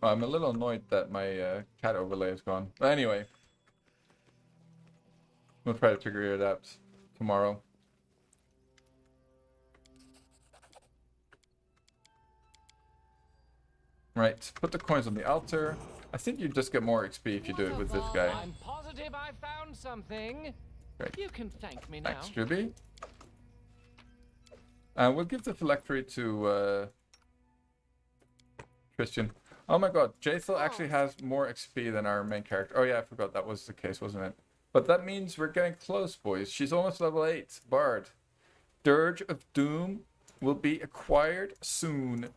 I'm a little annoyed that my cat overlay is gone. But anyway, we'll try to figure it out tomorrow. Right, put the coins on the altar. I think you just get more XP if you do it with this guy. I'm positive I found something. Great. You can thank me now. Thanks, Juby. We'll give the phylactery to Christian. Oh my god, Jaethel actually has more XP than our main character. Oh yeah, I forgot that was the case, wasn't it? But that means we're getting close, boys. She's almost level 8. Bard. Dirge of Doom will be acquired soon.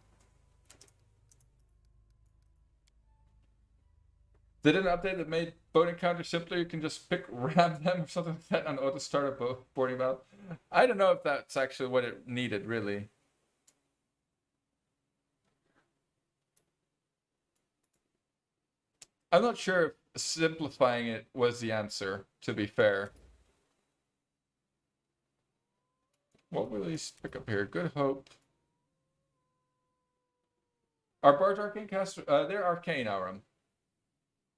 They did an update that made boat encounters simpler. You can just ram them or something like that and auto start a boarding battle. I don't know if that's actually what it needed, really. I'm not sure if simplifying it was the answer, to be fair. What will we pick up here? Good Hope. Are bards arcane casters? They're arcane, Aurum.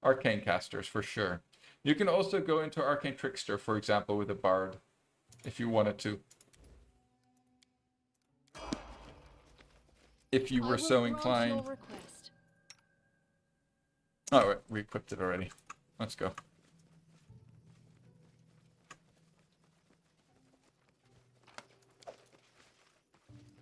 Arcane casters, for sure. You can also go into Arcane Trickster, for example, with a bard, if you wanted to. If you were so inclined. Oh, we equipped it already. Let's go.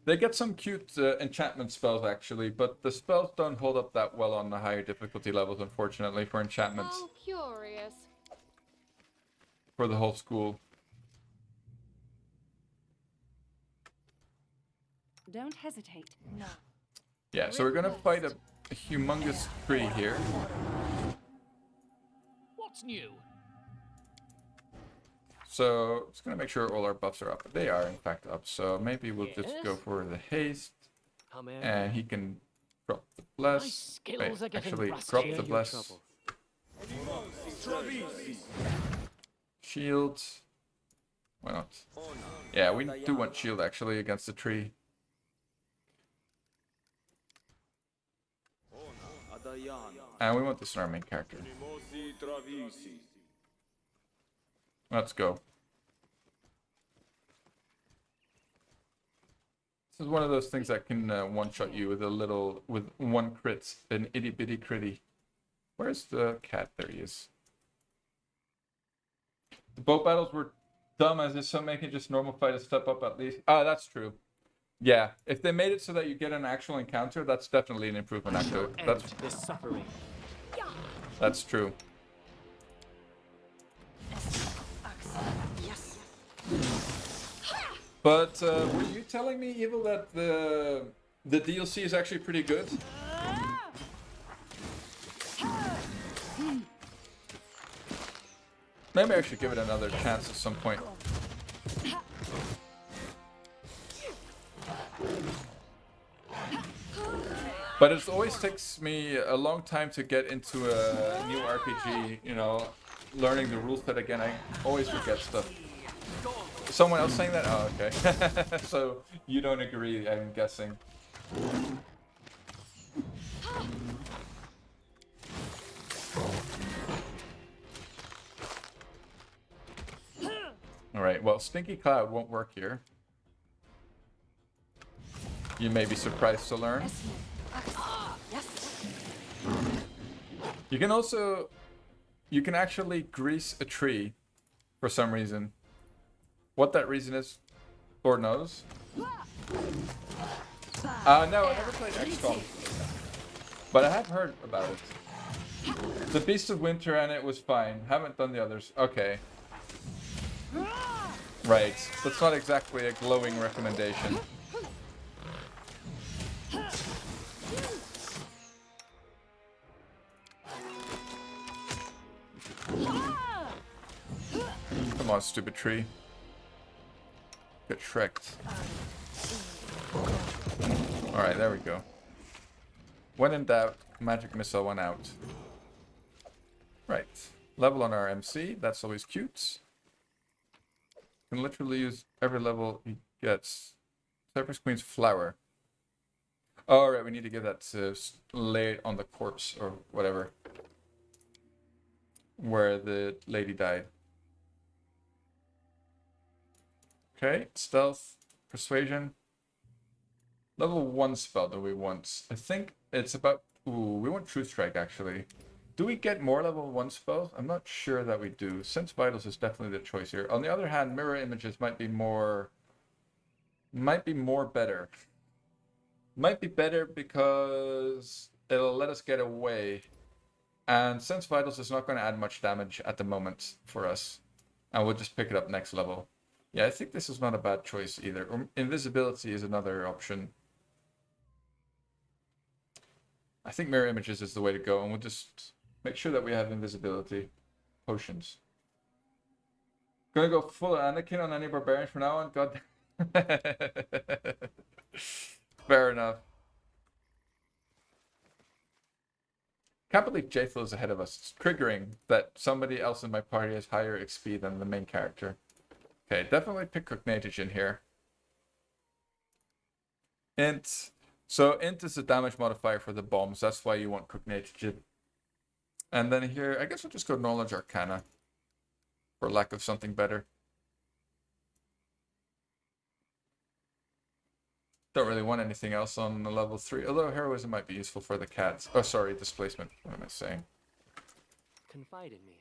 They get some cute enchantment spells, actually, but the spells don't hold up that well on the higher difficulty levels, unfortunately, for enchantments. How curious. For the whole school. Don't hesitate. No. Yeah, so we're gonna fight a humongous tree here. What's new? So, just gonna make sure all our buffs are up. They are, in fact, up. So maybe we'll just go Yes? for the haste. Come in. And he can drop the My bless. skills are Wait, getting actually, rusty. drop Share the your bless. troubles. Shield. Why not? Yeah, we do want shield, actually, against the tree. And we want this in our main character. Let's go. This is one of those things that can one-shot you with one crit, an itty-bitty critty. Where's the cat? There he is. The boat battles were dumb as is, so making just normal fight a step up at least. Ah, that's true. Yeah, if they made it so that you get an actual encounter, that's definitely an improvement. Actually, This suffering. that's true. But were you telling me, Evil, that the DLC is actually pretty good? Maybe I should give it another chance at some point. But it always takes me a long time to get into a new RPG, you know, learning the rule set again. I always forget stuff. Someone else saying that? Oh, okay. So you don't agree, I'm guessing. Alright, well, Stinky Cloud won't work here. You may be surprised to learn. You can actually grease a tree for some reason. What that reason is, Lord knows. No, I never played XCOM. But I have heard about it. The Beast of Winter and it was fine. Haven't done the others. Okay. Right. That's not exactly a glowing recommendation. Come on, stupid tree. Get shreked. Alright, there we go. When in doubt, magic missile went out. Right. Level on our MC, that's always cute. Can literally use every level he gets. Cypress Queen's flower. Oh, right, we need to give that to lay it on the corpse or whatever. Where the lady died. Okay, stealth, persuasion. Level 1 spell do we want? I think it's about... Ooh, we want True Strike, actually. Do we get more level 1 spells? I'm not sure that we do. Sense Vitals is definitely the choice here. On the other hand, Mirror Images might be more... better. Might be better because it'll let us get away. And Sense Vitals is not going to add much damage at the moment for us. And we'll just pick it up next level. Yeah, I think this is not a bad choice either. Invisibility is another option. I think Mirror Images is the way to go, and we'll just make sure that we have invisibility potions. Gonna go full Anakin on any barbarian from now on? God. Fair enough. Can't believe Jathil is ahead of us. It's triggering that somebody else in my party has higher XP than the main character. Okay, definitely pick Cognation here. Int. So int is the damage modifier for the bombs. That's why you want Cognation. And then here, I guess we'll just go Knowledge Arcana. For lack of something better. Don't really want anything else on the level 3. Although Heroism might be useful for the cats. Oh, sorry, Displacement. What am I saying? Confide in me.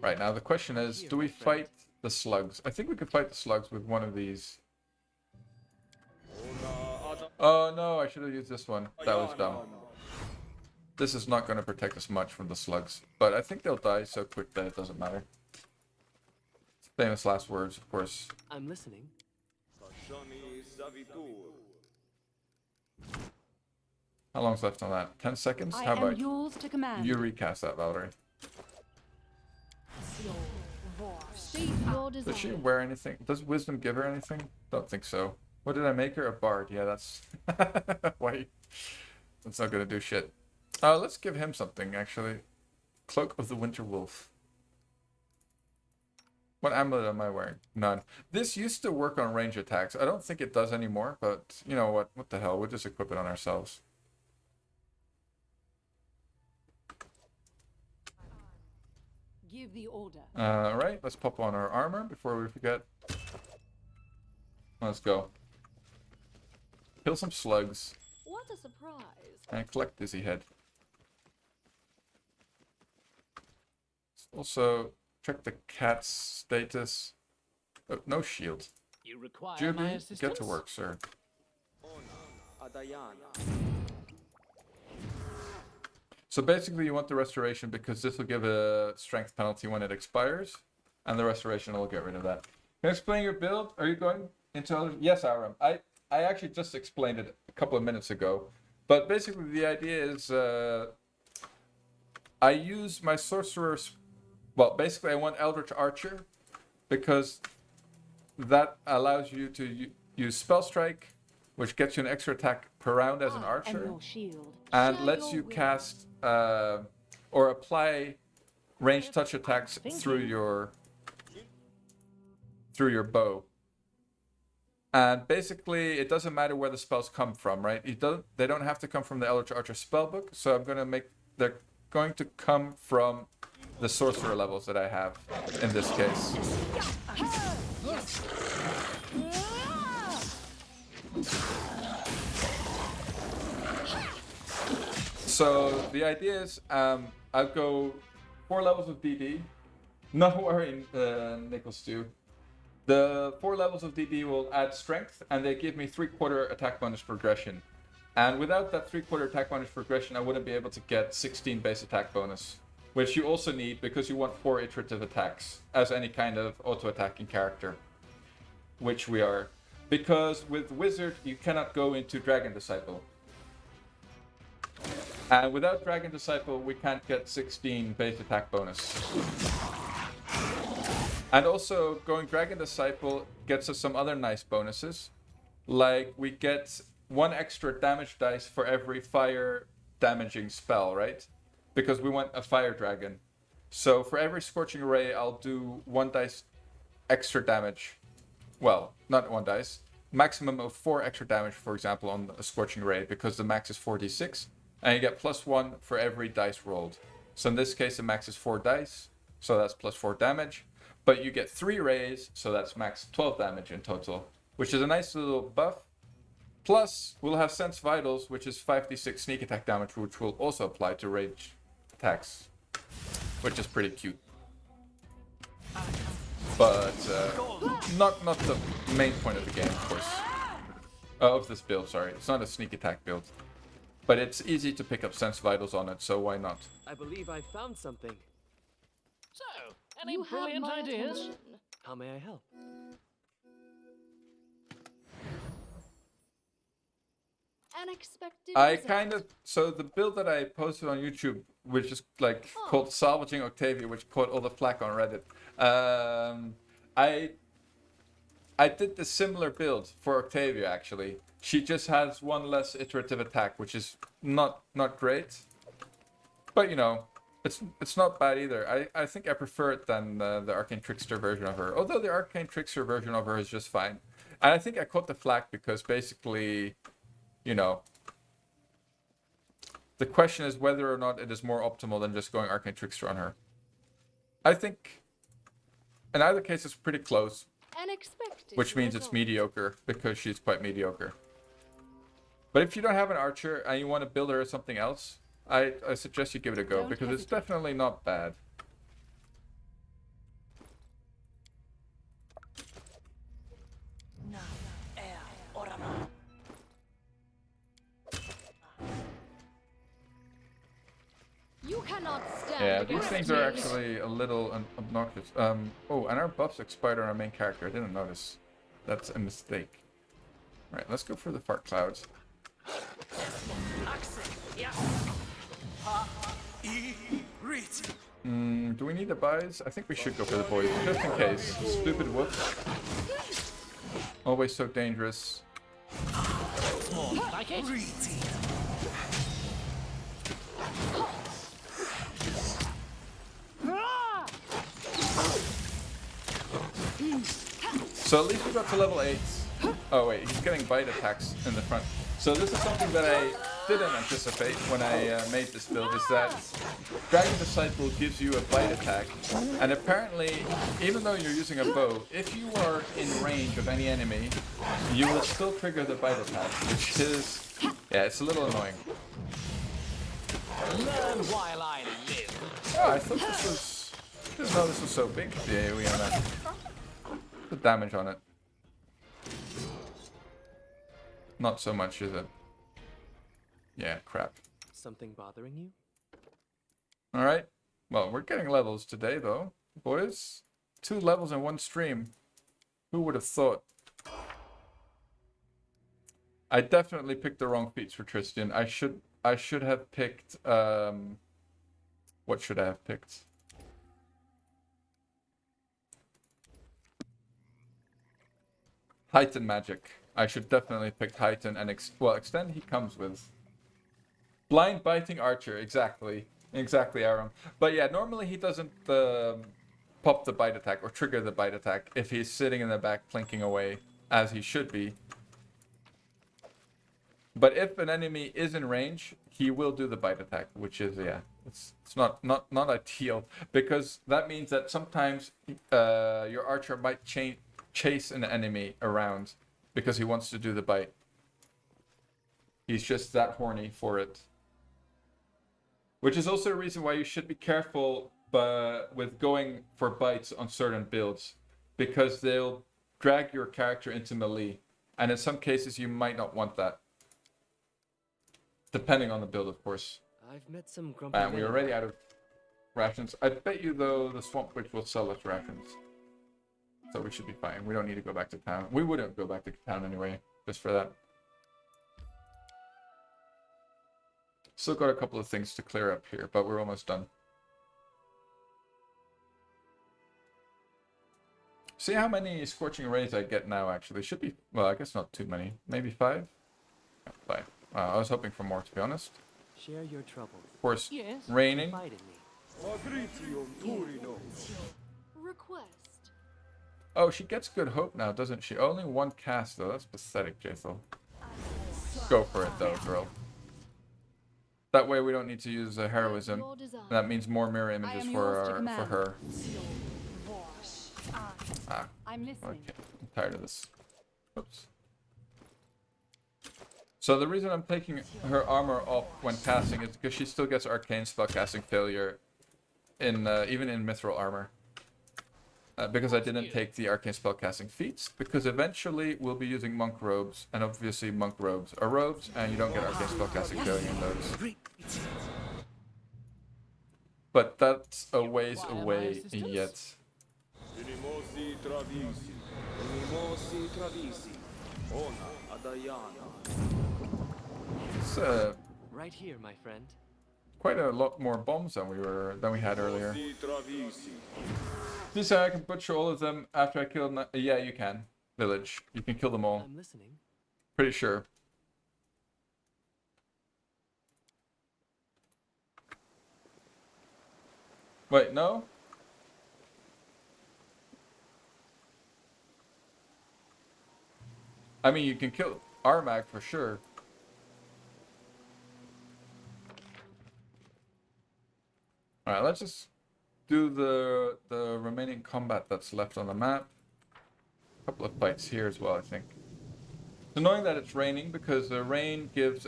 Right, now the question is, do we fight the slugs? I think we could fight the slugs with one of these. Oh no, I should have used this one. That was dumb. This is not going to protect us much from the slugs. But I think they'll die so quick that it doesn't matter. Famous last words, of course. I'm listening. How long's left on that? 10 seconds? I How am about yours to command. you recast that, Valerie? Your Does she desire. wear anything? Does wisdom give her anything? Don't think so. What did I make her? A bard. Yeah, that's... Why? That's not gonna do shit. Let's give him something, actually. Cloak of the Winter Wolf. What amulet am I wearing? None. This used to work on range attacks. I don't think it does anymore, but you know what? What the hell? We'll just equip it on ourselves. Give the order. Alright, let's pop on our armor before we forget. Let's go. Kill some slugs. What a surprise. And collect Dizzy Head. Also, check the cat's status. Oh, no shield. You require my Judy, assistance? get to work, sir. So basically you want the restoration because this will give a strength penalty when it expires. And the restoration will get rid of that. Can I explain your build? Are you going into other... Yes, Aram. I actually just explained it a couple of minutes ago. But basically the idea is... I use my sorcerer's... Well, basically I want Eldritch Archer. Because that allows you to use Spell Strike, which gets you an extra attack per round as an archer. And your shield. And Share lets your you will. cast or apply ranged touch attacks through your bow. And basically, it doesn't matter where the spells come from, right? They don't have to come from the Eldritch Archer spellbook. So I'm gonna they're going to come from the sorcerer levels that I have in this case. So the idea is, I'll go 4 levels of DD. No worry, Nickel Stew. The 4 levels of DD will add strength, and they give me 3/4 attack bonus progression. And without that 3/4 attack bonus progression, I wouldn't be able to get 16 base attack bonus, which you also need because you want 4 iterative attacks as any kind of auto-attacking character, which we are. Because with Wizard, you cannot go into Dragon Disciple. And without Dragon Disciple, we can't get 16 base attack bonus. And also, going Dragon Disciple gets us some other nice bonuses. Like, we get 1 extra damage dice for every fire damaging spell, right? Because we want a fire dragon. So for every Scorching Ray, I'll do 1 dice extra damage well, not 1 dice, maximum of 4 extra damage, for example, on a Scorching Ray, because the max is 4d6, and you get +1 for every dice rolled. So in this case, the max is 4 dice, so that's +4 damage, but you get 3 rays, so that's max 12 damage in total, which is a nice little buff. Plus, we'll have Sense Vitals, which is 5d6 sneak attack damage, which will also apply to rage attacks, which is pretty cute. But not the main point of the game, of course. Of this build, sorry. It's not a sneak attack build. But it's easy to pick up Sense Vitals on it, so why not? I believe I found something. So, any You have brilliant my ideas? attention. How may I help? Unexpected I result. kind of... So the build that I posted on YouTube, which is like called Salvaging Octavia, which caught all the flack on Reddit. I did the similar build for Octavia, actually. She just has 1 less iterative attack, which is not great. But, you know, it's not bad either. I think I prefer it than the Arcane Trickster version of her. Although the Arcane Trickster version of her is just fine. And I think I caught the flack because basically, you know, the question is whether or not it is more optimal than just going Arcane Trickster on her. I think in either case it's pretty close. Unexpected Which means it's result. mediocre, because she's quite mediocre. But if you don't have an archer and you want to build her as something else, I suggest you give it a go, Don't because it's hesitate. definitely not bad. You cannot stand Yeah, these against things me. are actually a little obnoxious. Oh, and our buffs expired on our main character. I didn't notice. That's a mistake. Right, let's go for the fart clouds. Do we need the buys? I think we should go for the boys, just in case. Stupid whoops. Always so dangerous. Like it? So at least we got to level 8. Oh wait, he's getting bite attacks in the front. So this is something that I didn't anticipate when I made this build, is that Dragon Disciple gives you a bite attack. And apparently, even though you're using a bow, if you are in range of any enemy, you will still trigger the bite attack, which is... yeah, it's a little annoying. Learn while I live. Oh, I thought this was... didn't know this was so big, the AoE on that. The damage on it. Not so much, is it? Yeah, crap. Something bothering you? Alright. Well, we're getting levels today, though. Boys. 2 levels in 1 stream. Who would have thought? I definitely picked the wrong feats for Tristan. I should have picked... what should I have picked? Heighten magic. I should definitely pick Heighten and Extend he comes with. Blind Biting Archer, exactly. Exactly, Aram. But yeah, normally he doesn't pop the bite attack or trigger the bite attack if he's sitting in the back plinking away, as he should be. But if an enemy is in range, he will do the bite attack, which is, yeah, it's not ideal, because that means that sometimes your archer might chase an enemy around because he wants to do the bite. He's just that horny for it. Which is also a reason why you should be careful with going for bites on certain builds, because they'll drag your character into melee, and in some cases you might not want that. Depending on the build, of course. I've met some grumpy And we're men. already out of rations. I bet you, though, the Swamp Witch will sell us rations. So we should be fine. We don't need to go back to town. We wouldn't go back to town anyway, just for that. Still got a couple of things to clear up here, but we're almost done. See how many Scorching Rays I get now, actually. Should be, well, I guess not too many. Maybe 5? Yeah, 5. I was hoping for more, to be honest. Share your troubles. Of course, Yes. raining. Confide in me. Request. Oh, she gets good hope now, doesn't she? Only one cast, though. That's pathetic, Jaethel. Go for it, though, girl. That way we don't need to use heroism. Your desire. That means more mirror I images am yours to for command. her. Ah, I'm listening. okay. I'm tired of this. Oops. So the reason I'm taking her armor off when casting is because she still gets arcane spellcasting failure in even in mithril armor. Because I didn't take the arcane spellcasting feats, because eventually we'll be using monk robes, and obviously monk robes are robes, and you don't get arcane spellcasting failure in those. But that's a ways away yet. It's Right here, my friend. quite a lot more bombs than we had earlier. This I can butcher all of them after I kill them. Yeah, you can. Village. You can kill them all. I'm listening. Pretty sure. Wait, no? I mean, you can kill Armag for sure. Alright, let's just do the remaining combat that's left on the map. A couple of fights here as well, I think. It's annoying that it's raining because the rain gives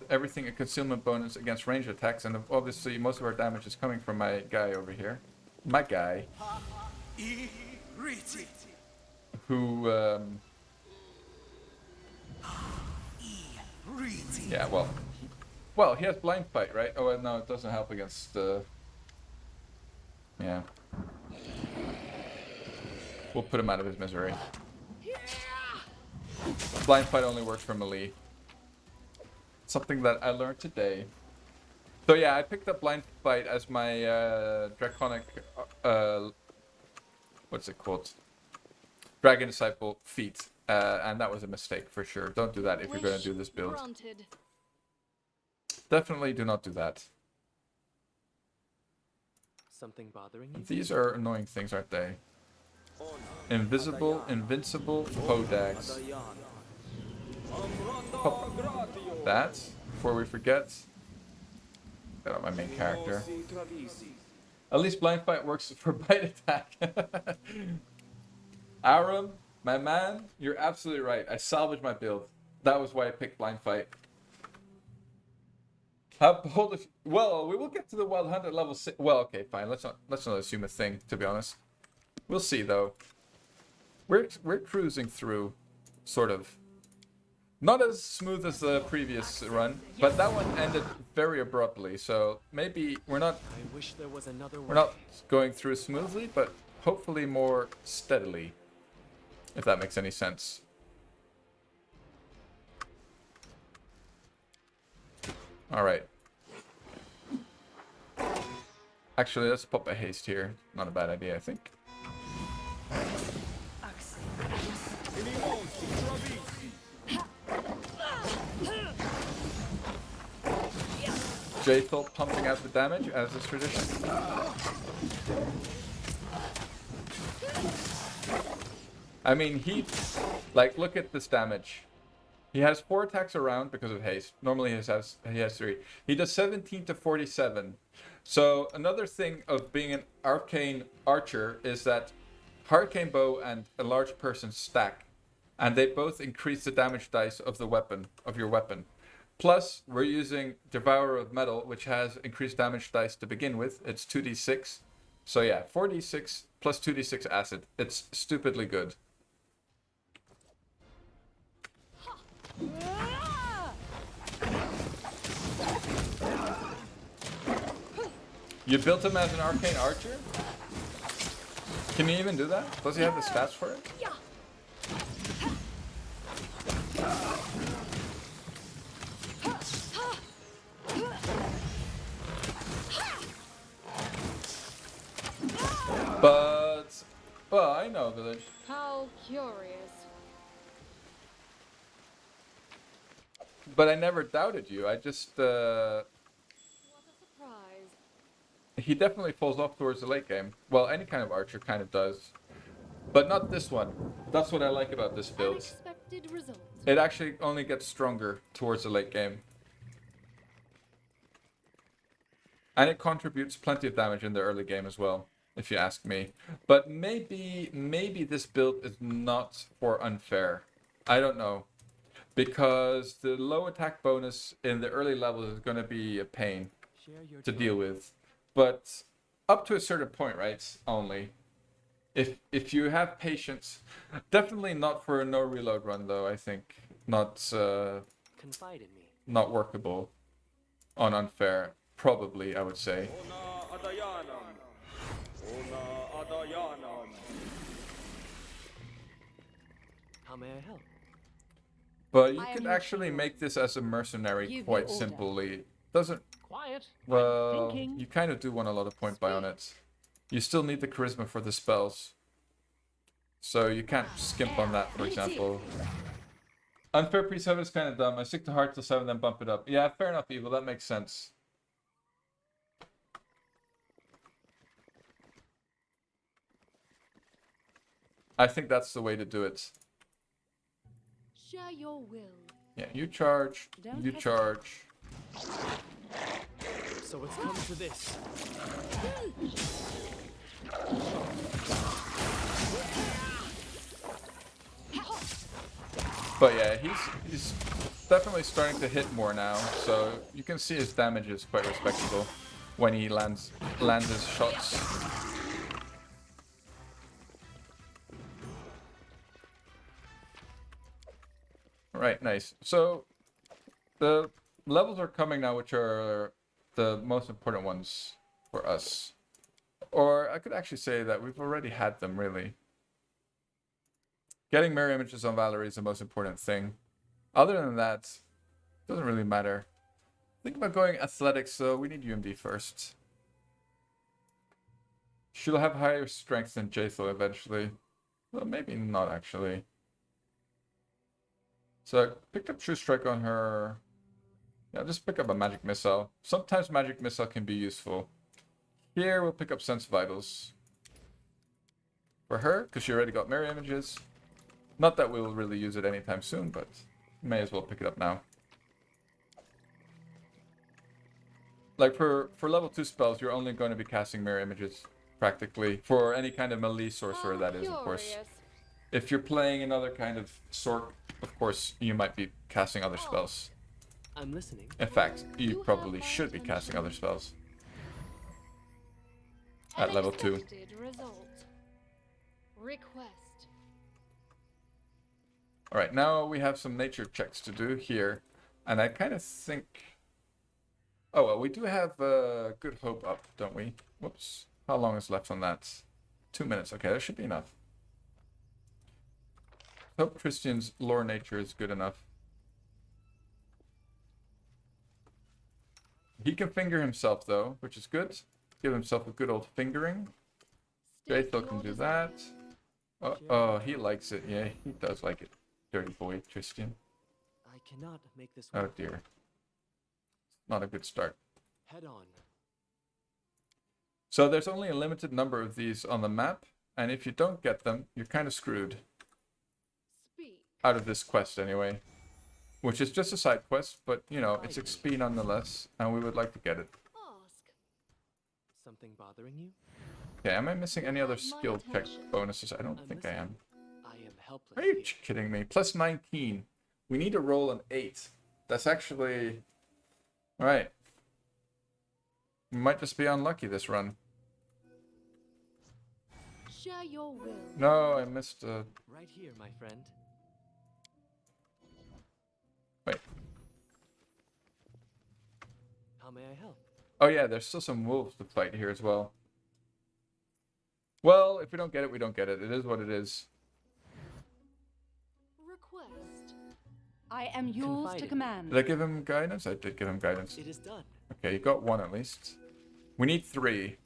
everything a concealment bonus against range attacks, and obviously most of our damage is coming from my guy over here. My guy. Who, yeah, well, he has blind fight, right? Oh, no, it doesn't help against, yeah. We'll put him out of his misery. Blind fight only works for melee. Something that I learned today. So yeah, I picked up blind fight as my draconic, what's it called? Dragon Disciple feat. And that was a mistake for sure. Don't do that if you're going to do this build. Granted. Definitely do not do that. Something bothering you? These are annoying things, aren't they? Invisible, invincible, podags. Pop that before we forget. Got on my main character. At least blind fight works for bite attack. Aram, my man, you're absolutely right. I salvaged my build. That was why I picked blind fight. Hold if well, we will get to the wild hunt at level 6. Well, okay, fine. Let's not assume a thing. To be honest, we'll see though. We're cruising through, sort of. Not as smooth as the previous run, but that one ended very abruptly. So maybe we're not. I wish there was another way. We're not going through smoothly, but hopefully more steadily. If that makes any sense. All right. Actually, let's pop a haste here. Not a bad idea, I think. Jaethel pumping out the damage as is tradition. I mean, like, look at this damage. He has 4 attacks around because of haste. Normally he has 3. He does 17 to 47. So another thing of being an arcane archer is that hurricane bow and enlarged person stack, and they both increase the damage dice of the weapon, of your weapon. Plus, we're using Devourer of Metal, which has increased damage dice to begin with. It's 2d6. So yeah, 4d6 plus 2d6 acid. It's stupidly good. You built him as an arcane archer? Can he even do that? Does he have the stats for it? But, well, I know, Village. How curious. But I never doubted you. I just, What a surprise. he definitely falls off towards the late game. Well, any kind of archer kind of does. But not this one. That's what I like about this build. Unexpected result. It actually only gets stronger towards the late game. And it contributes plenty of damage in the early game as well, if you ask me. But maybe this build is not for unfair. I don't know. Because the low attack bonus in the early levels is going to be a pain to deal with. But up to a certain point, right? Only. If you have patience, definitely not for a no reload run though. I think not Confide in me. not workable on unfair. Probably, I would say. How may I help? But you I am could your actually shield. make this as a mercenary Give quite your order. simply. Doesn't Quiet. I'm well. thinking. You kind of do want a lot of point buy on it. You still need the charisma for the spells, so you can't skimp on that. For example, unfair pre-7 is kind of dumb. I stick to hard till 7, then bump it up. Yeah, fair enough, Evil. That makes sense. I think that's the way to do it. Share your will. Yeah, you charge, Don't you hesitate. charge. So it's come to this. But yeah, he's definitely starting to hit more now, so you can see his damage is quite respectable when he lands his shots. Alright, nice. So the levels are coming now, which are the most important ones for us. Or I could actually say that we've already had them, really. Getting mirror images on Valerie is the most important thing. Other than that, it doesn't really matter. Think about going athletics, so we need UMD first. She'll have higher strength than Jaethel eventually. Well, maybe not actually. So I picked up True Strike on her. Yeah, just pick up a Magic Missile. Sometimes Magic Missile can be useful. Here we'll pick up Sense Vitals. For her, because she already got mirror images. Not that we'll really use it anytime soon, but may as well pick it up now. Like for level 2 spells, you're only going to be casting mirror images, practically. For any kind of melee sorcerer, that is, of course. Curious. If you're playing another kind of Sorc, of course, you might be casting other spells. I'm listening. In fact, you You probably have my should be attention. casting other spells. At level 2. Unexpected result. Request. Alright, now we have some nature checks to do here. And I kind of think... Oh, well, we do have Good Hope up, don't we? Whoops. How long is left on that? 2 minutes. Okay, that should be enough. Hope Christian's lore nature is good enough. He can finger himself, though, which is good. Give himself a good old fingering. State Jaethel can your do desire. that. Oh, he likes it. Yeah, he does like it. Dirty boy, Christian. I cannot make this Oh work. dear. Not a good start. Head on. So there's only a limited number of these on the map, and if you don't get them, you're kind of screwed. Speak. Out of this quest, anyway. Which is just a side quest, but, you know, it's XP nonetheless, and we would like to get it. Ask. Something bothering you? Okay, am I missing any other My skill check attention. bonuses? I don't I'm think I am. I am helpless. Are you here. kidding me? Plus 19. We need to roll an 8. That's actually... Alright. We might just be unlucky this run. Share your will. No, I missed a... Right here, my friend. Wait. How may I help? Oh yeah, there's still some wolves to fight here as well. Well, if we don't get it, we don't get it. It is what it is. Request. I am yours Confide to in me. command. Did I give him guidance? I did give him guidance. It is done. Okay, you got 1 at least. We need 3.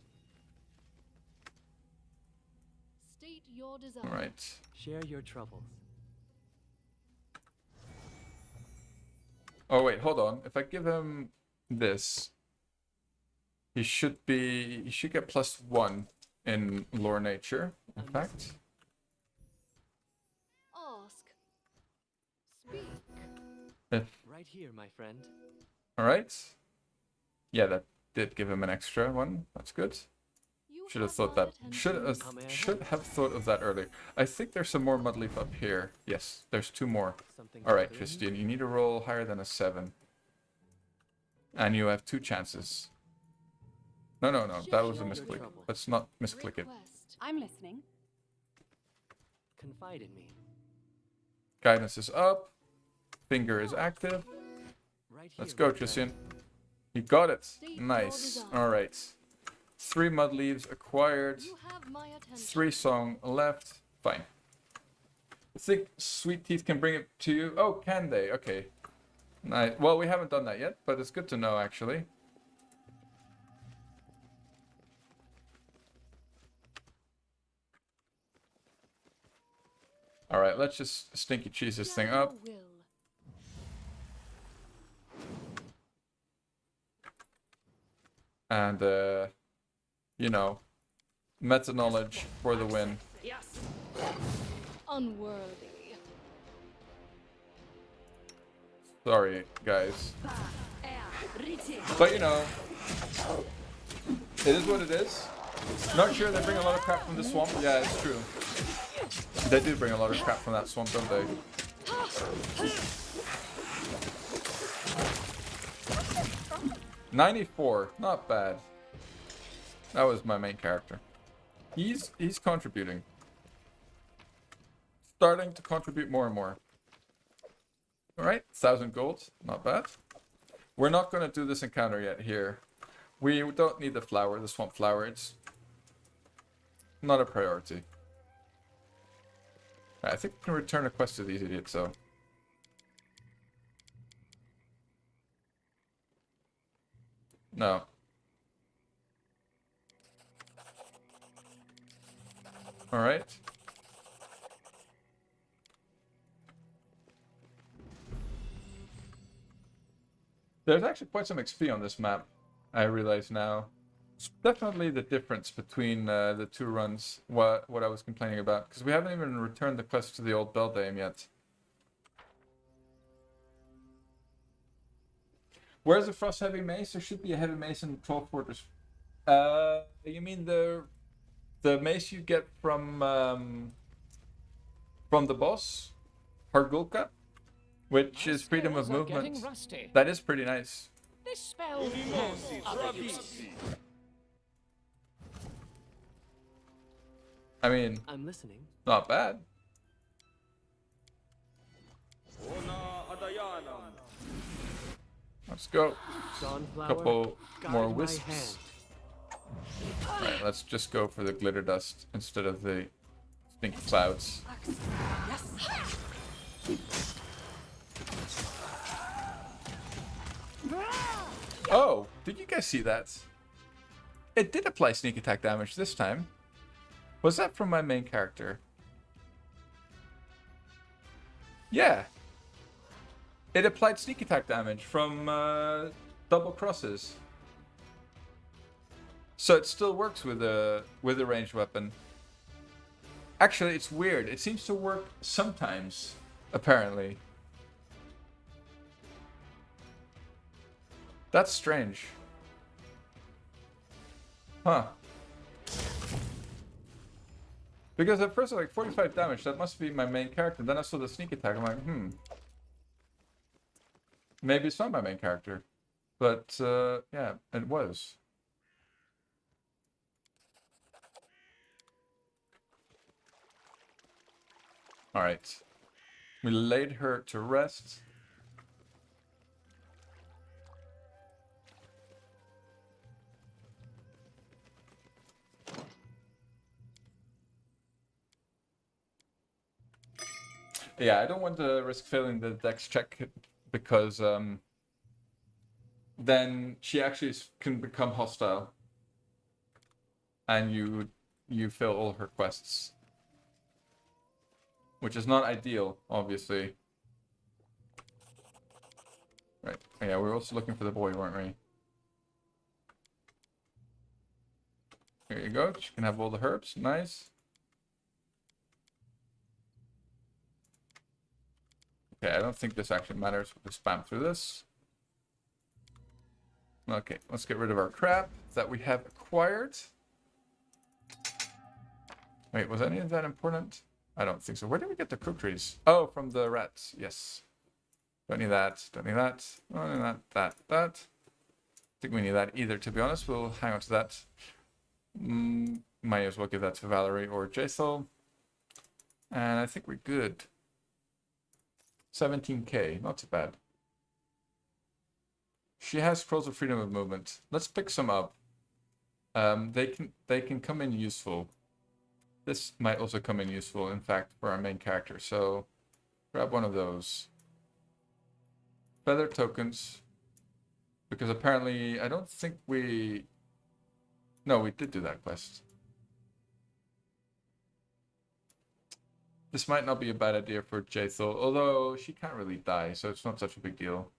State your desire. Alright. Share your troubles. Oh wait, hold on. If I give him this, he should get plus 1 in lore nature, in fact. Right here, my friend. All right. Yeah, that did give him an extra one. That's good. You Should have have thought my that. attention. Should have thought of that earlier. I think there's some more mud leaf up here. Yes, there's 2 more. Something All right, bothering you? Christian, you need to roll higher than a 7, and you have 2 chances. No, that was a misclick. Let's not misclick it. Request. I'm listening. Confide in me. Guidance is up. Finger is active. Right here. Let's go, my friend. Christian. You got it. State your Nice. desire. All right. 3 mud leaves acquired. You have my attention. 3 song left. Fine. I think Sweet Teeth can bring it to you. Oh, can they? Okay. Nice. Well, we haven't done that yet, but it's good to know, actually. All right, let's just stinky cheese this thing up. Will. And, you know, meta knowledge for the win. Unworthy. Sorry, guys. But, you know, it is what it is. Not sure they bring a lot of crap from the swamp. Yeah, it's true. They do bring a lot of crap from that swamp, don't they? $94, not bad. That was my main character. He's contributing. Starting to contribute more and more. Alright, 1,000 gold, not bad. We're not going to do this encounter yet here. We don't need the flower, the swamp flower. It's not a priority. I think we can return a quest to these idiots, though. No. Alright. There's actually quite some XP on this map, I realize now. It's definitely the difference between the 2 runs, what I was complaining about. Because we haven't even returned the quest to the old Beldame yet. Where's the Frost Heavy Mace? There should be a Heavy Mace in the Troll Fortress. You mean the mace you get from the boss? Hargulka? Which is freedom of spells are getting movement. rusty. That is pretty nice. This spell has other uses. I mean, I'm listening. not bad. Let's go. Dawnflower, Couple guide more my wisps. hand. Alright, let's just go for the glitter dust instead of the stinky clouds. Oh, did you guys see that? It did apply sneak attack damage this time. Was that from my main character? Yeah. It applied sneak attack damage from double crosses. So it still works with a ranged weapon. Actually, it's weird. It seems to work sometimes, apparently. That's strange. Huh. Because at first I was like 45 damage, that must be my main character. Then I saw the sneak attack, I'm like, maybe it's not my main character. But, yeah, it was. Alright. We laid her to rest. Yeah, I don't want to risk failing the dex check because then she actually can become hostile, and you fail all her quests, which is not ideal, obviously. Right. Yeah, we were also looking for the boy, weren't we? Here you go. She can have all the herbs. Nice. Okay, I don't think this actually matters. We'll just spam through this. Okay, let's get rid of our crap that we have acquired. Wait, was any of that important? I don't think so. Where did we get the cookeries? Oh, from the rats. Yes. Don't need that. Don't need that. Don't need that. That. Think we need that either, to be honest. We'll hang on to that. Might as well give that to Valerie or Jaethel. And I think we're good. 17k, not too bad. She has scrolls of freedom of movement. Let's pick some up. They can come in useful. This might also come in useful, in fact, for our main character. So grab one of those. Feather tokens. Because apparently, I don't think we... No, we did do that quest. This might not be a bad idea for Jaethel, although she can't really die, so it's not such a big deal.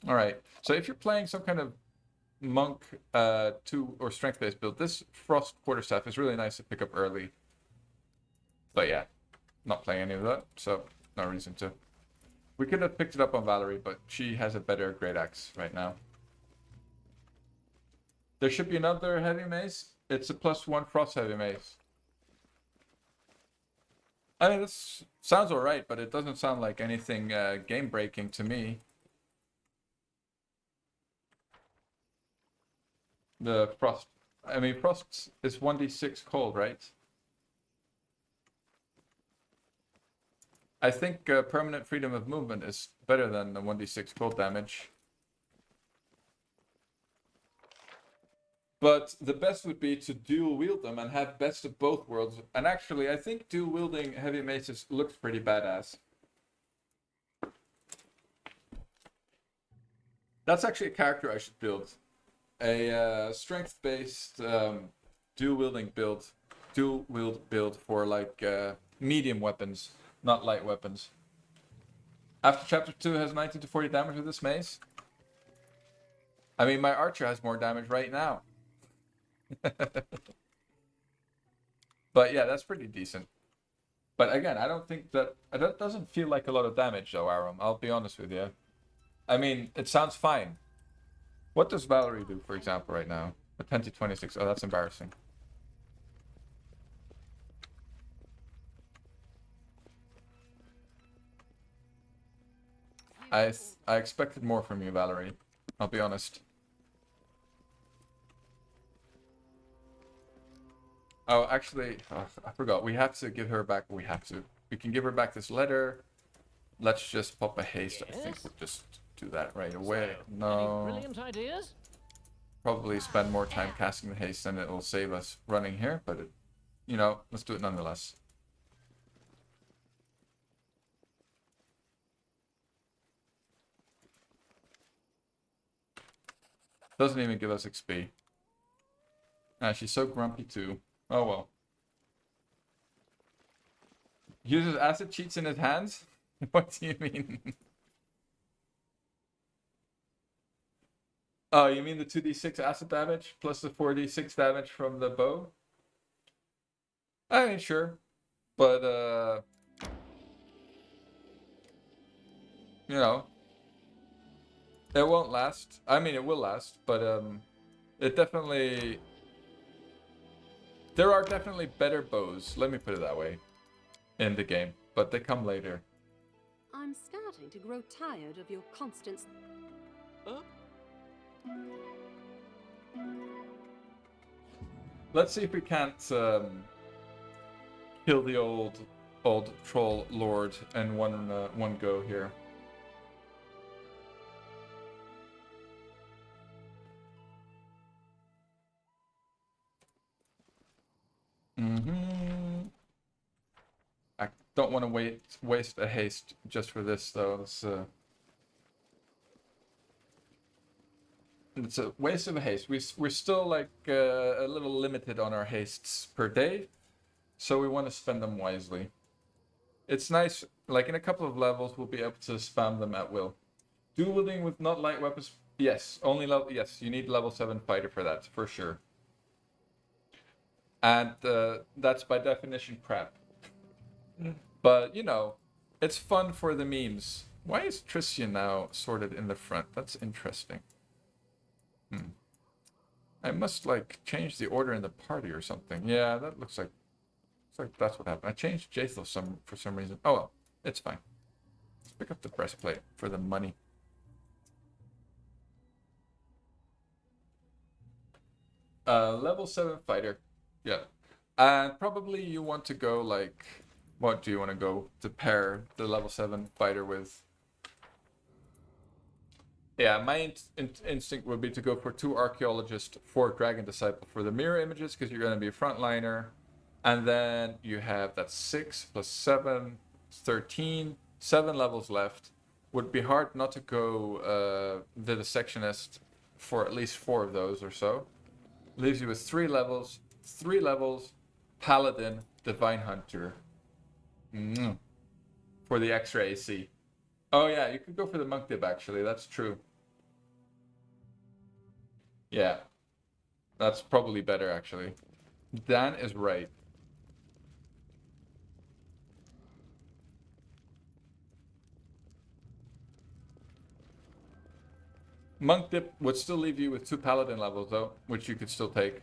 Alright, so if you're playing some kind of monk 2 or strength-based build, this frost quarterstaff is really nice to pick up early. But yeah, not playing any of that, so no reason to. We could have picked it up on Valerie, but she has a better great axe right now. There should be another heavy mace. It's a +1 frost heavy mace. I mean, this sounds alright, but it doesn't sound like anything game-breaking to me. The frost. I mean, frost is 1d6 cold, right? I think permanent freedom of movement is better than the 1d6 cold damage. But the best would be to dual wield them and have best of both worlds. And actually, I think dual wielding heavy maces looks pretty badass. That's actually a character I should build. A strength-based dual wield build for like medium weapons, not light weapons. After chapter 2 has 19 to 40 damage with this mace. I mean, my archer has more damage right now. But yeah, that's pretty decent. But again, I don't think that doesn't feel like a lot of damage though, Aram. I'll be honest with you. I mean, it sounds fine. What does Valerie do, for example, right now? A 10 to 26. Oh, that's embarrassing. I expected more from you, Valerie. I'll be honest. Oh, actually, I forgot. We have to give her back. We can give her back this letter. Let's just pop a haste. I think we'll just do that right away. No. Any brilliant ideas? Probably spend more time casting the haste and it will save us running here, but you know, let's do it nonetheless. Doesn't even give us XP. Ah, she's so grumpy too. Oh well. Uses acid cheats in his hands? What do you mean? Oh, you mean the 2d6 acid damage plus the 4d6 damage from the bow? I mean, sure. But, you know, it won't last. I mean, it will last, but, it definitely... There are definitely better bows, let me put it that way, in the game, but they come later. I'm starting to grow tired of your constant... Let's see if we can't kill the old troll lord in one go here. I don't want to waste a haste just for this though. It's a waste of a haste. We're still like a little limited on our hastes per day, so we want to spend them wisely. It's nice, like in a couple of levels, we'll be able to spam them at will. Dual wielding with not light weapons, yes, only level. Yes, you need level 7 fighter for that, for sure. And that's by definition crap. But you know, It's fun for the memes. Why is Tristian now sorted in the front? That's interesting. I must like change the order in the party or something. Yeah, that looks like that's what happened. I changed Jathos for some reason. Oh well, it's fine. Let's pick up the breastplate for the money. Level 7 fighter. Yeah. And probably you want to go like, what do you want to go to pair the level 7 fighter with? Yeah, my instinct would be to go for 2 archaeologists, 4 dragon disciple for the mirror images, because you're going to be a frontliner. And then you have that 6 plus 7, 13, 7 levels left. Would be hard not to go the dissectionist for at least 4 of those or so. Leaves you with 3 levels, paladin, divine hunter. For the extra AC. Oh yeah, you could go for the monk dip actually, that's true. Yeah. That's probably better actually. Dan is right. Monk dip would still leave you with 2 paladin levels though, which you could still take.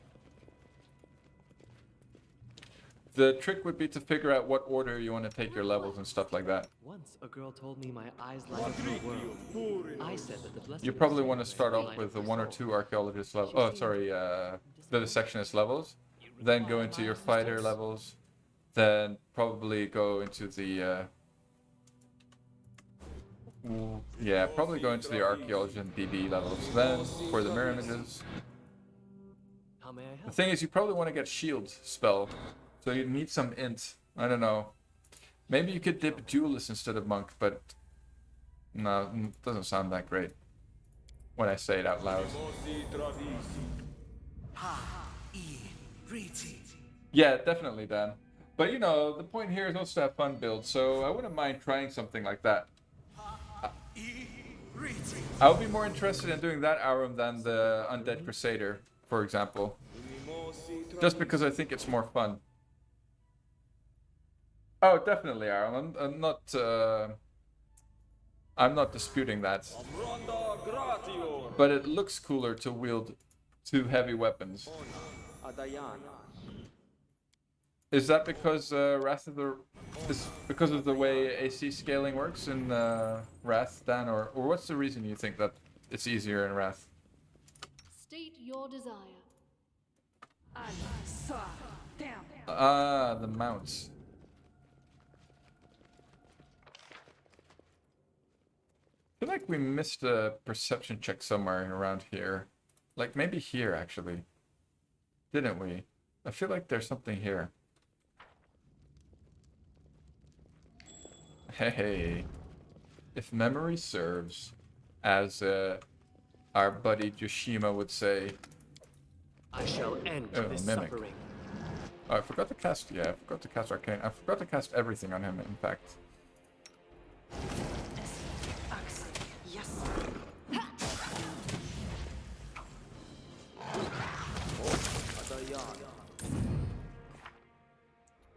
The trick would be to figure out what order you want to take your levels and stuff like that. Once a girl told me my eyes light up the world. I said that the blessing You of probably Seren want to Ray start will off light with up the her 1 or soul. 2 archaeologist levels. Oh, sorry, the dissectionist levels. Then go into your fighter levels. Then probably go into the yeah, probably go into the archaeology and DB levels. Then for the mirror images. How may I The help? thing is, you probably want to get shield spell, so you need some int. I don't know. Maybe you could dip duelist instead of monk, but no, it doesn't sound that great when I say it out loud. Yeah, definitely, Dan. But you know, the point here is also to have fun builds, so I wouldn't mind trying something like that. I would be more interested in doing that Arum than the Undead Crusader, for example. Just because I think it's more fun. Oh, definitely, Arum. I'm not disputing that. But it looks cooler to wield 2 heavy weapons. Is that because Wrath of the is because of the way AC scaling works in Wrath, Dan, or what's the reason you think that it's easier in Wrath? State your desire. Ah, the mounts. I feel like we missed a perception check somewhere around here. Like maybe here actually. Didn't we? I feel like there's something here. Hey, if memory serves, as our buddy Yoshima would say. I shall end Oh, this mimic. suffering. Oh, I forgot to cast. Yeah, I forgot to cast Arcane. I forgot to cast everything on him. In fact.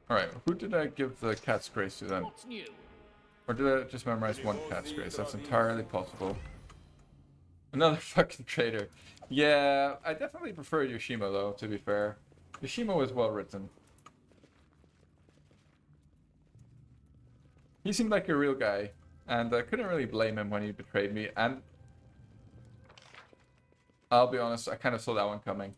All right, who did I give the cat's grace to then? What's new? Or did I just memorize 1 cat's grace? That's entirely possible. Another fucking traitor. Yeah, I definitely prefer Yoshima though, to be fair. Yoshima was well written. He seemed like a real guy, and I couldn't really blame him when he betrayed me, and I'll be honest, I kind of saw that one coming.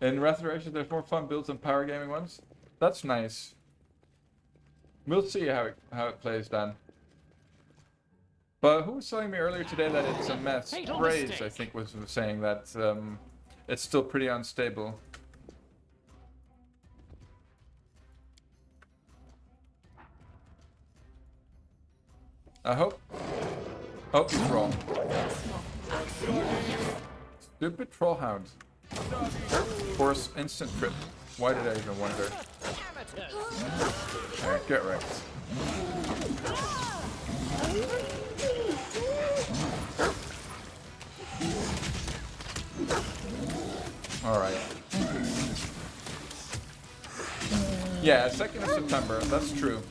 In Restoration, there's more fun builds than power gaming ones. That's nice. We'll see how it plays, Dan. But who was telling me earlier today that it's a mess? Fatal Braze, mistake. I think, was saying that it's still pretty unstable. I hope he's wrong. Stupid trollhound. Force instant trip. Why did I even wonder? Alright, get wrecked. Alright. Yeah, 2nd of September, that's true.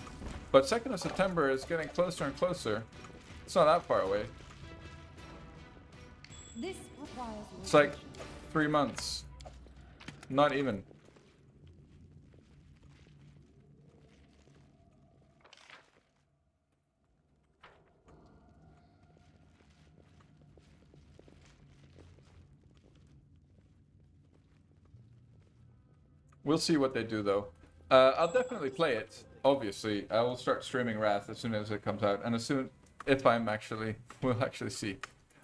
But 2nd of September is getting closer and closer. It's not that far away. This requires It's like 3 months. Not even. We'll see what they do, though. I'll definitely play it. Obviously, I will start streaming Wrath as soon as it comes out, and as soon if I'm actually, we'll actually see.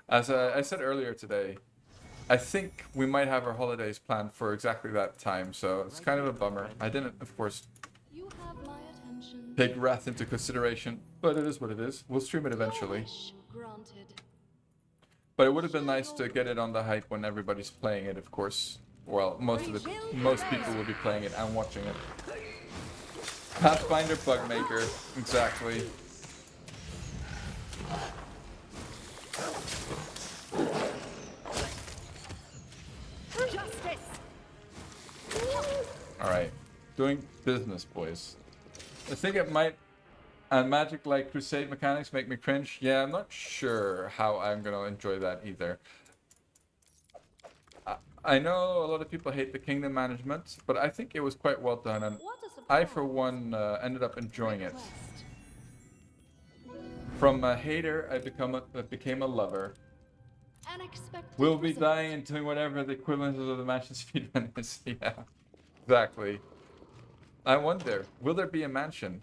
As I said earlier today, I think we might have our holidays planned for exactly that time, so it's kind of a bummer. I didn't, of course, You have my attention. take Wrath into consideration, but it is what it is. We'll stream it eventually. Wish granted. But it would have been nice to get it on the hype when everybody's playing it, of course. Well, most people will be playing it and watching it. Pathfinder Bugmaker, exactly. justice. Alright, doing business, boys. I think it might... And magic like crusade mechanics make me cringe. Yeah, I'm not sure how I'm gonna enjoy that either. I know a lot of people hate the kingdom management, but I think it was quite well done, and What a surprise. I, for one, ended up enjoying it. Request. From a hater, I became a lover. Unexpected We'll be result. dying and doing whatever the equivalent of the mansion speedrun is. Yeah, exactly. I wonder, will there be a mansion?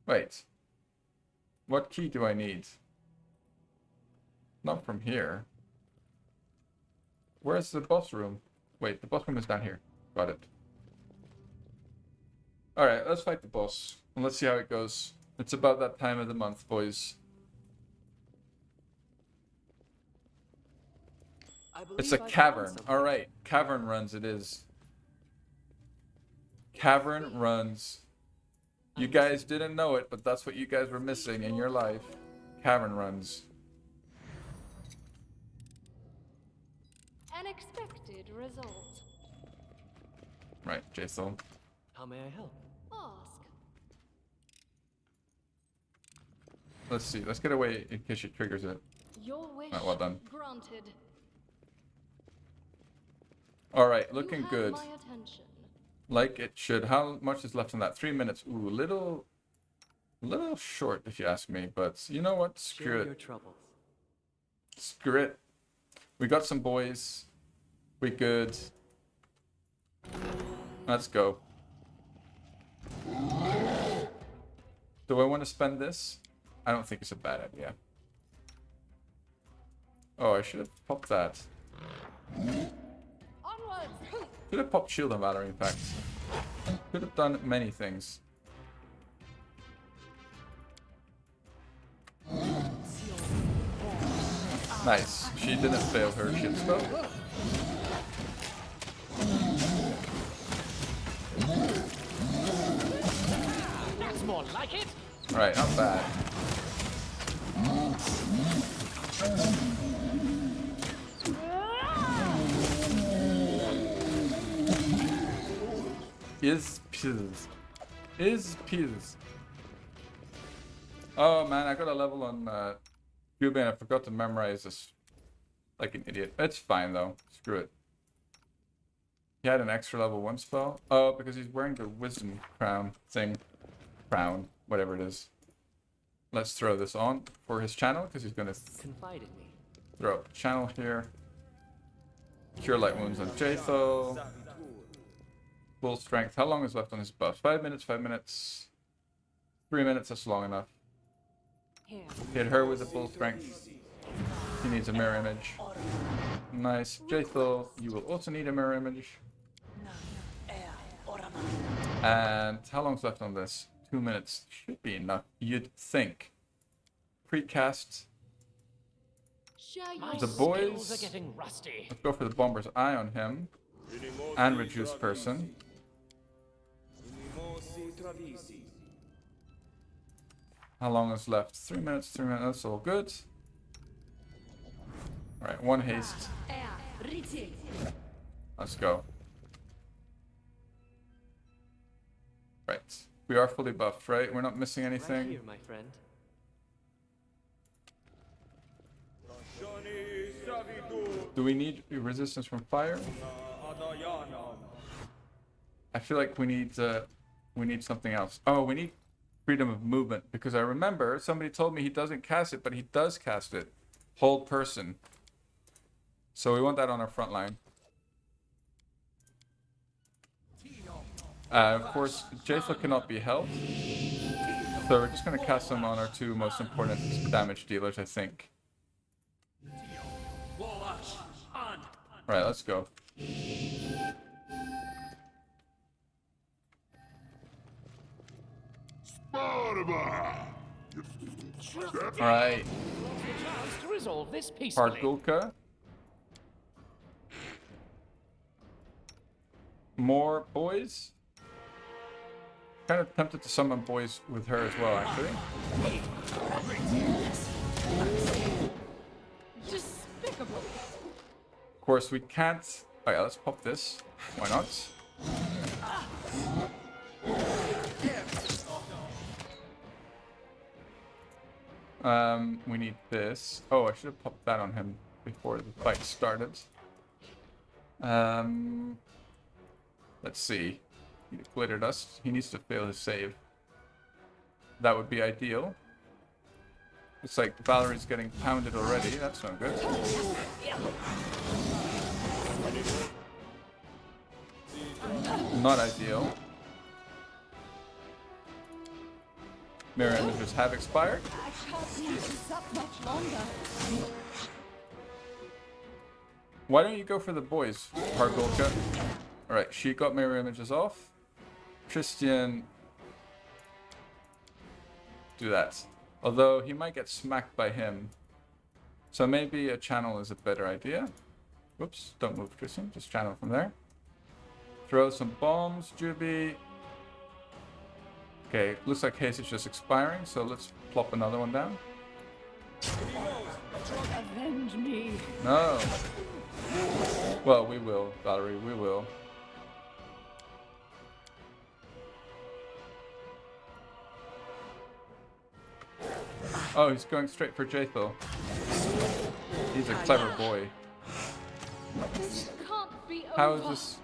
Wait. What key do I need? Not from here. Where's the boss room? Wait, the boss room is down here. Got it. Alright, let's fight the boss. And let's see how it goes. It's about that time of the month, boys. I It's believe a I found cavern. something. Alright, cavern runs it is. Cavern runs. You guys didn't know it, but that's what you guys were missing in your life. Cavern runs. Unexpected result. Right, Jason. How may I help? Ask. Let's see. Let's get away in case she triggers it. Your wish Right, well done. granted. Alright, looking You have good. my attention. Like it should. How much is left in that? 3 minutes. Ooh, little short if you ask me, but you know what? Screw Share your it. troubles. Screw it. We got some boys. We good. Let's go. Do I want to spend this? I don't think it's a bad idea. Oh, I should have popped that. Onwards. Should have popped shield on Valerie, in fact. Could have done many things. Nice. She didn't fail her shield spell. That's more like it. Right, not bad. Is pills. Is pills. Oh man, I got a level on Cuba and I forgot to memorize this like an idiot. It's fine though. Screw it. He had an extra level 1 spell. Oh, because he's wearing the wisdom crown thing. Crown, whatever it is. Let's throw this on for his channel because he's gonna Confide in me. throw up a channel here. Cure light wounds on Jatho. Full strength. How long is left on his buff? 5 minutes, 5 minutes. 3 minutes, that's long enough. Here. Hit her with a full strength. He needs a mirror image. Nice. Jatho, you will also need a mirror image. And how long's left on this? 2 minutes. Should be enough, you'd think. Precast. Share My your The skills boys- are getting rusty. Let's go for the Bomber's Eye on him. And reduce person. How long is left? 3 minutes, 3 minutes, that's all good. Alright, 1 haste. Let's go. Right. We are fully buffed, right? We're not missing Right anything. here, my friend. Do we need resistance from fire? I feel like we need something else. Oh, we need freedom of movement, because I remember somebody told me he doesn't cast it, but he does cast it. Hold person. So we want that on our front line. Of course, Jaethal cannot be held. So we're just going to cast him on our two most important damage dealers, I think. Right, let's go. Alright. Chance to resolve this peacefully. Pargulka. More boys. Kind of tempted to summon boys with her as well, actually. Despicable. Of course, we can't. Oh yeah, let's pop this. Why not? We need this. Oh, I should have popped that on him before the fight started. Let's see. He glitter dust. He needs to fail his save. That would be ideal. It's like Valerie's getting pounded already. That's not good. Not ideal. Mirror images have expired. I can't keep this up much longer. Why don't you go for the boys, Pargulka? Alright, she got mirror images off. Christian, do that. Although he might get smacked by him. So maybe a channel is a better idea. Whoops, don't move, Christian. Just channel from there. Throw some bombs, Juby. Okay, looks like haste is just expiring, so let's plop another one down. Avenge me. No. Well, we will, Valerie, we will. Oh, he's going straight for Jaethal. He's a clever boy. This can't be over. How is this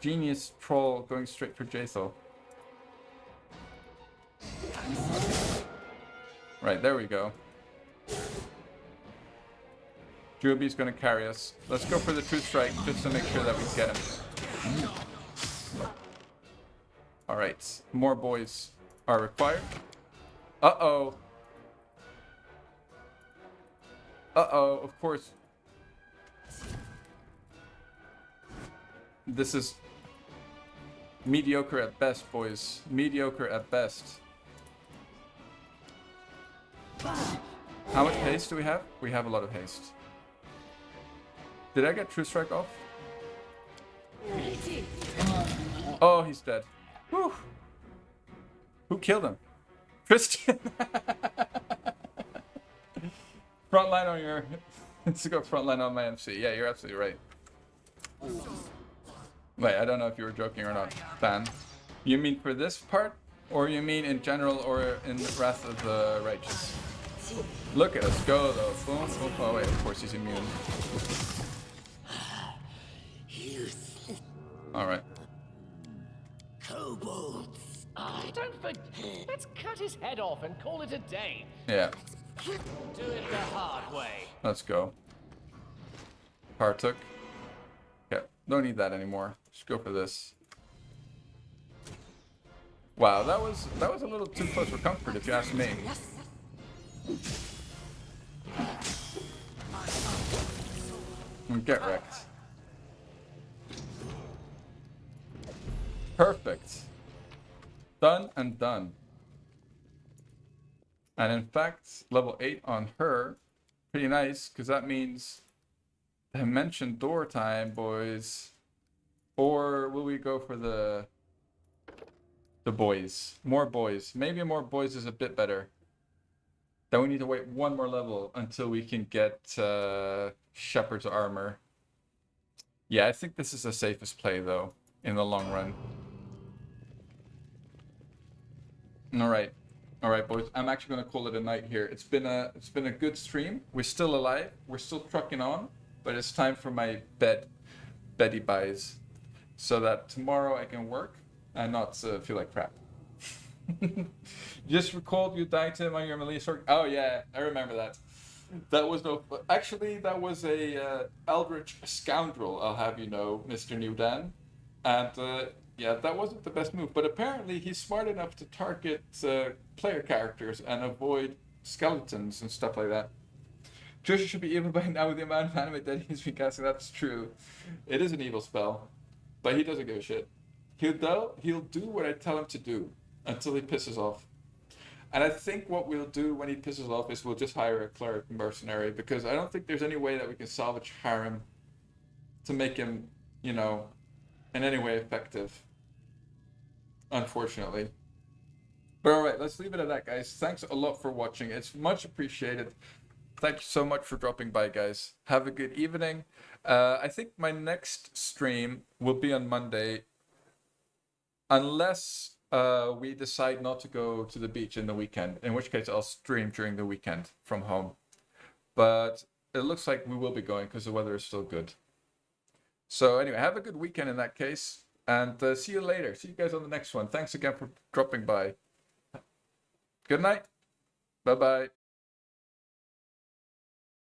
genius troll going straight for Jaethal? Right, there we go. Juby's gonna carry us. Let's go for the Truth Strike just to make sure that we get him. Alright, more boys are required. Uh-oh. Uh-oh, of course. This is mediocre at best, boys. Mediocre at best. How much haste do we have? We have a lot of haste. Did I get True Strike off? Oh, he's dead. Whew. Who killed him? Christian! Frontline on your... Let's go frontline on my MC. Yeah, you're absolutely right. Wait, I don't know if you were joking or not, Fan. You mean for this part? Or you mean in general or in the Wrath of the Righteous? Look at us go, though. Boom, boom. Oh, wait, of course he's immune. Alright. Kobolds. Don't forget. Let's cut his head off and call it a day. Yeah, Do it the hard way. let's go. Partook. Okay, don't need that anymore. Just go for this. Wow, that was a little too close for comfort, if you ask me. And get wrecked. Perfect. Done and done. And in fact, level 8 on her. Pretty nice, because that means dimension door time, boys. Or will we go for the boys? More boys. Maybe more boys is a bit better. Then we need to wait one more level until we can get Shepherd's Armor. Yeah, I think this is the safest play, though, in the long run. All right, boys. I'm actually gonna call it a night here. It's been a good stream. We're still alive. We're still trucking on, but it's time for my beddy buys, so that tomorrow I can work and not feel like crap. Just recalled you died to my Melissa sword. Oh yeah, I remember that. That was no. Actually, that was a eldritch scoundrel. I'll have you know, Mr. New Dan, and yeah, that wasn't the best move. But apparently, he's smart enough to target player characters and avoid skeletons and stuff like that. Trisha should be evil by now with the amount of anime that he's been casting. That's true. It is an evil spell, but he doesn't give a shit. He'll do what I tell him to do until he pisses off. And I think what we'll do when he pisses off is we'll just hire a cleric mercenary, because I don't think there's any way that we can salvage Harem to make him, you know, in any way effective. Unfortunately. But alright, let's leave it at that, guys. Thanks a lot for watching. It's much appreciated. Thank you so much for dropping by, guys. Have a good evening. I think my next stream will be on Monday, unless we decide not to go to the beach in the weekend, in which case I'll stream during the weekend from home. But it looks like we will be going because the weather is still good. So anyway, have a good weekend in that case, and see you later. See you guys on the next one. Thanks again for dropping by. Good night. Bye-bye.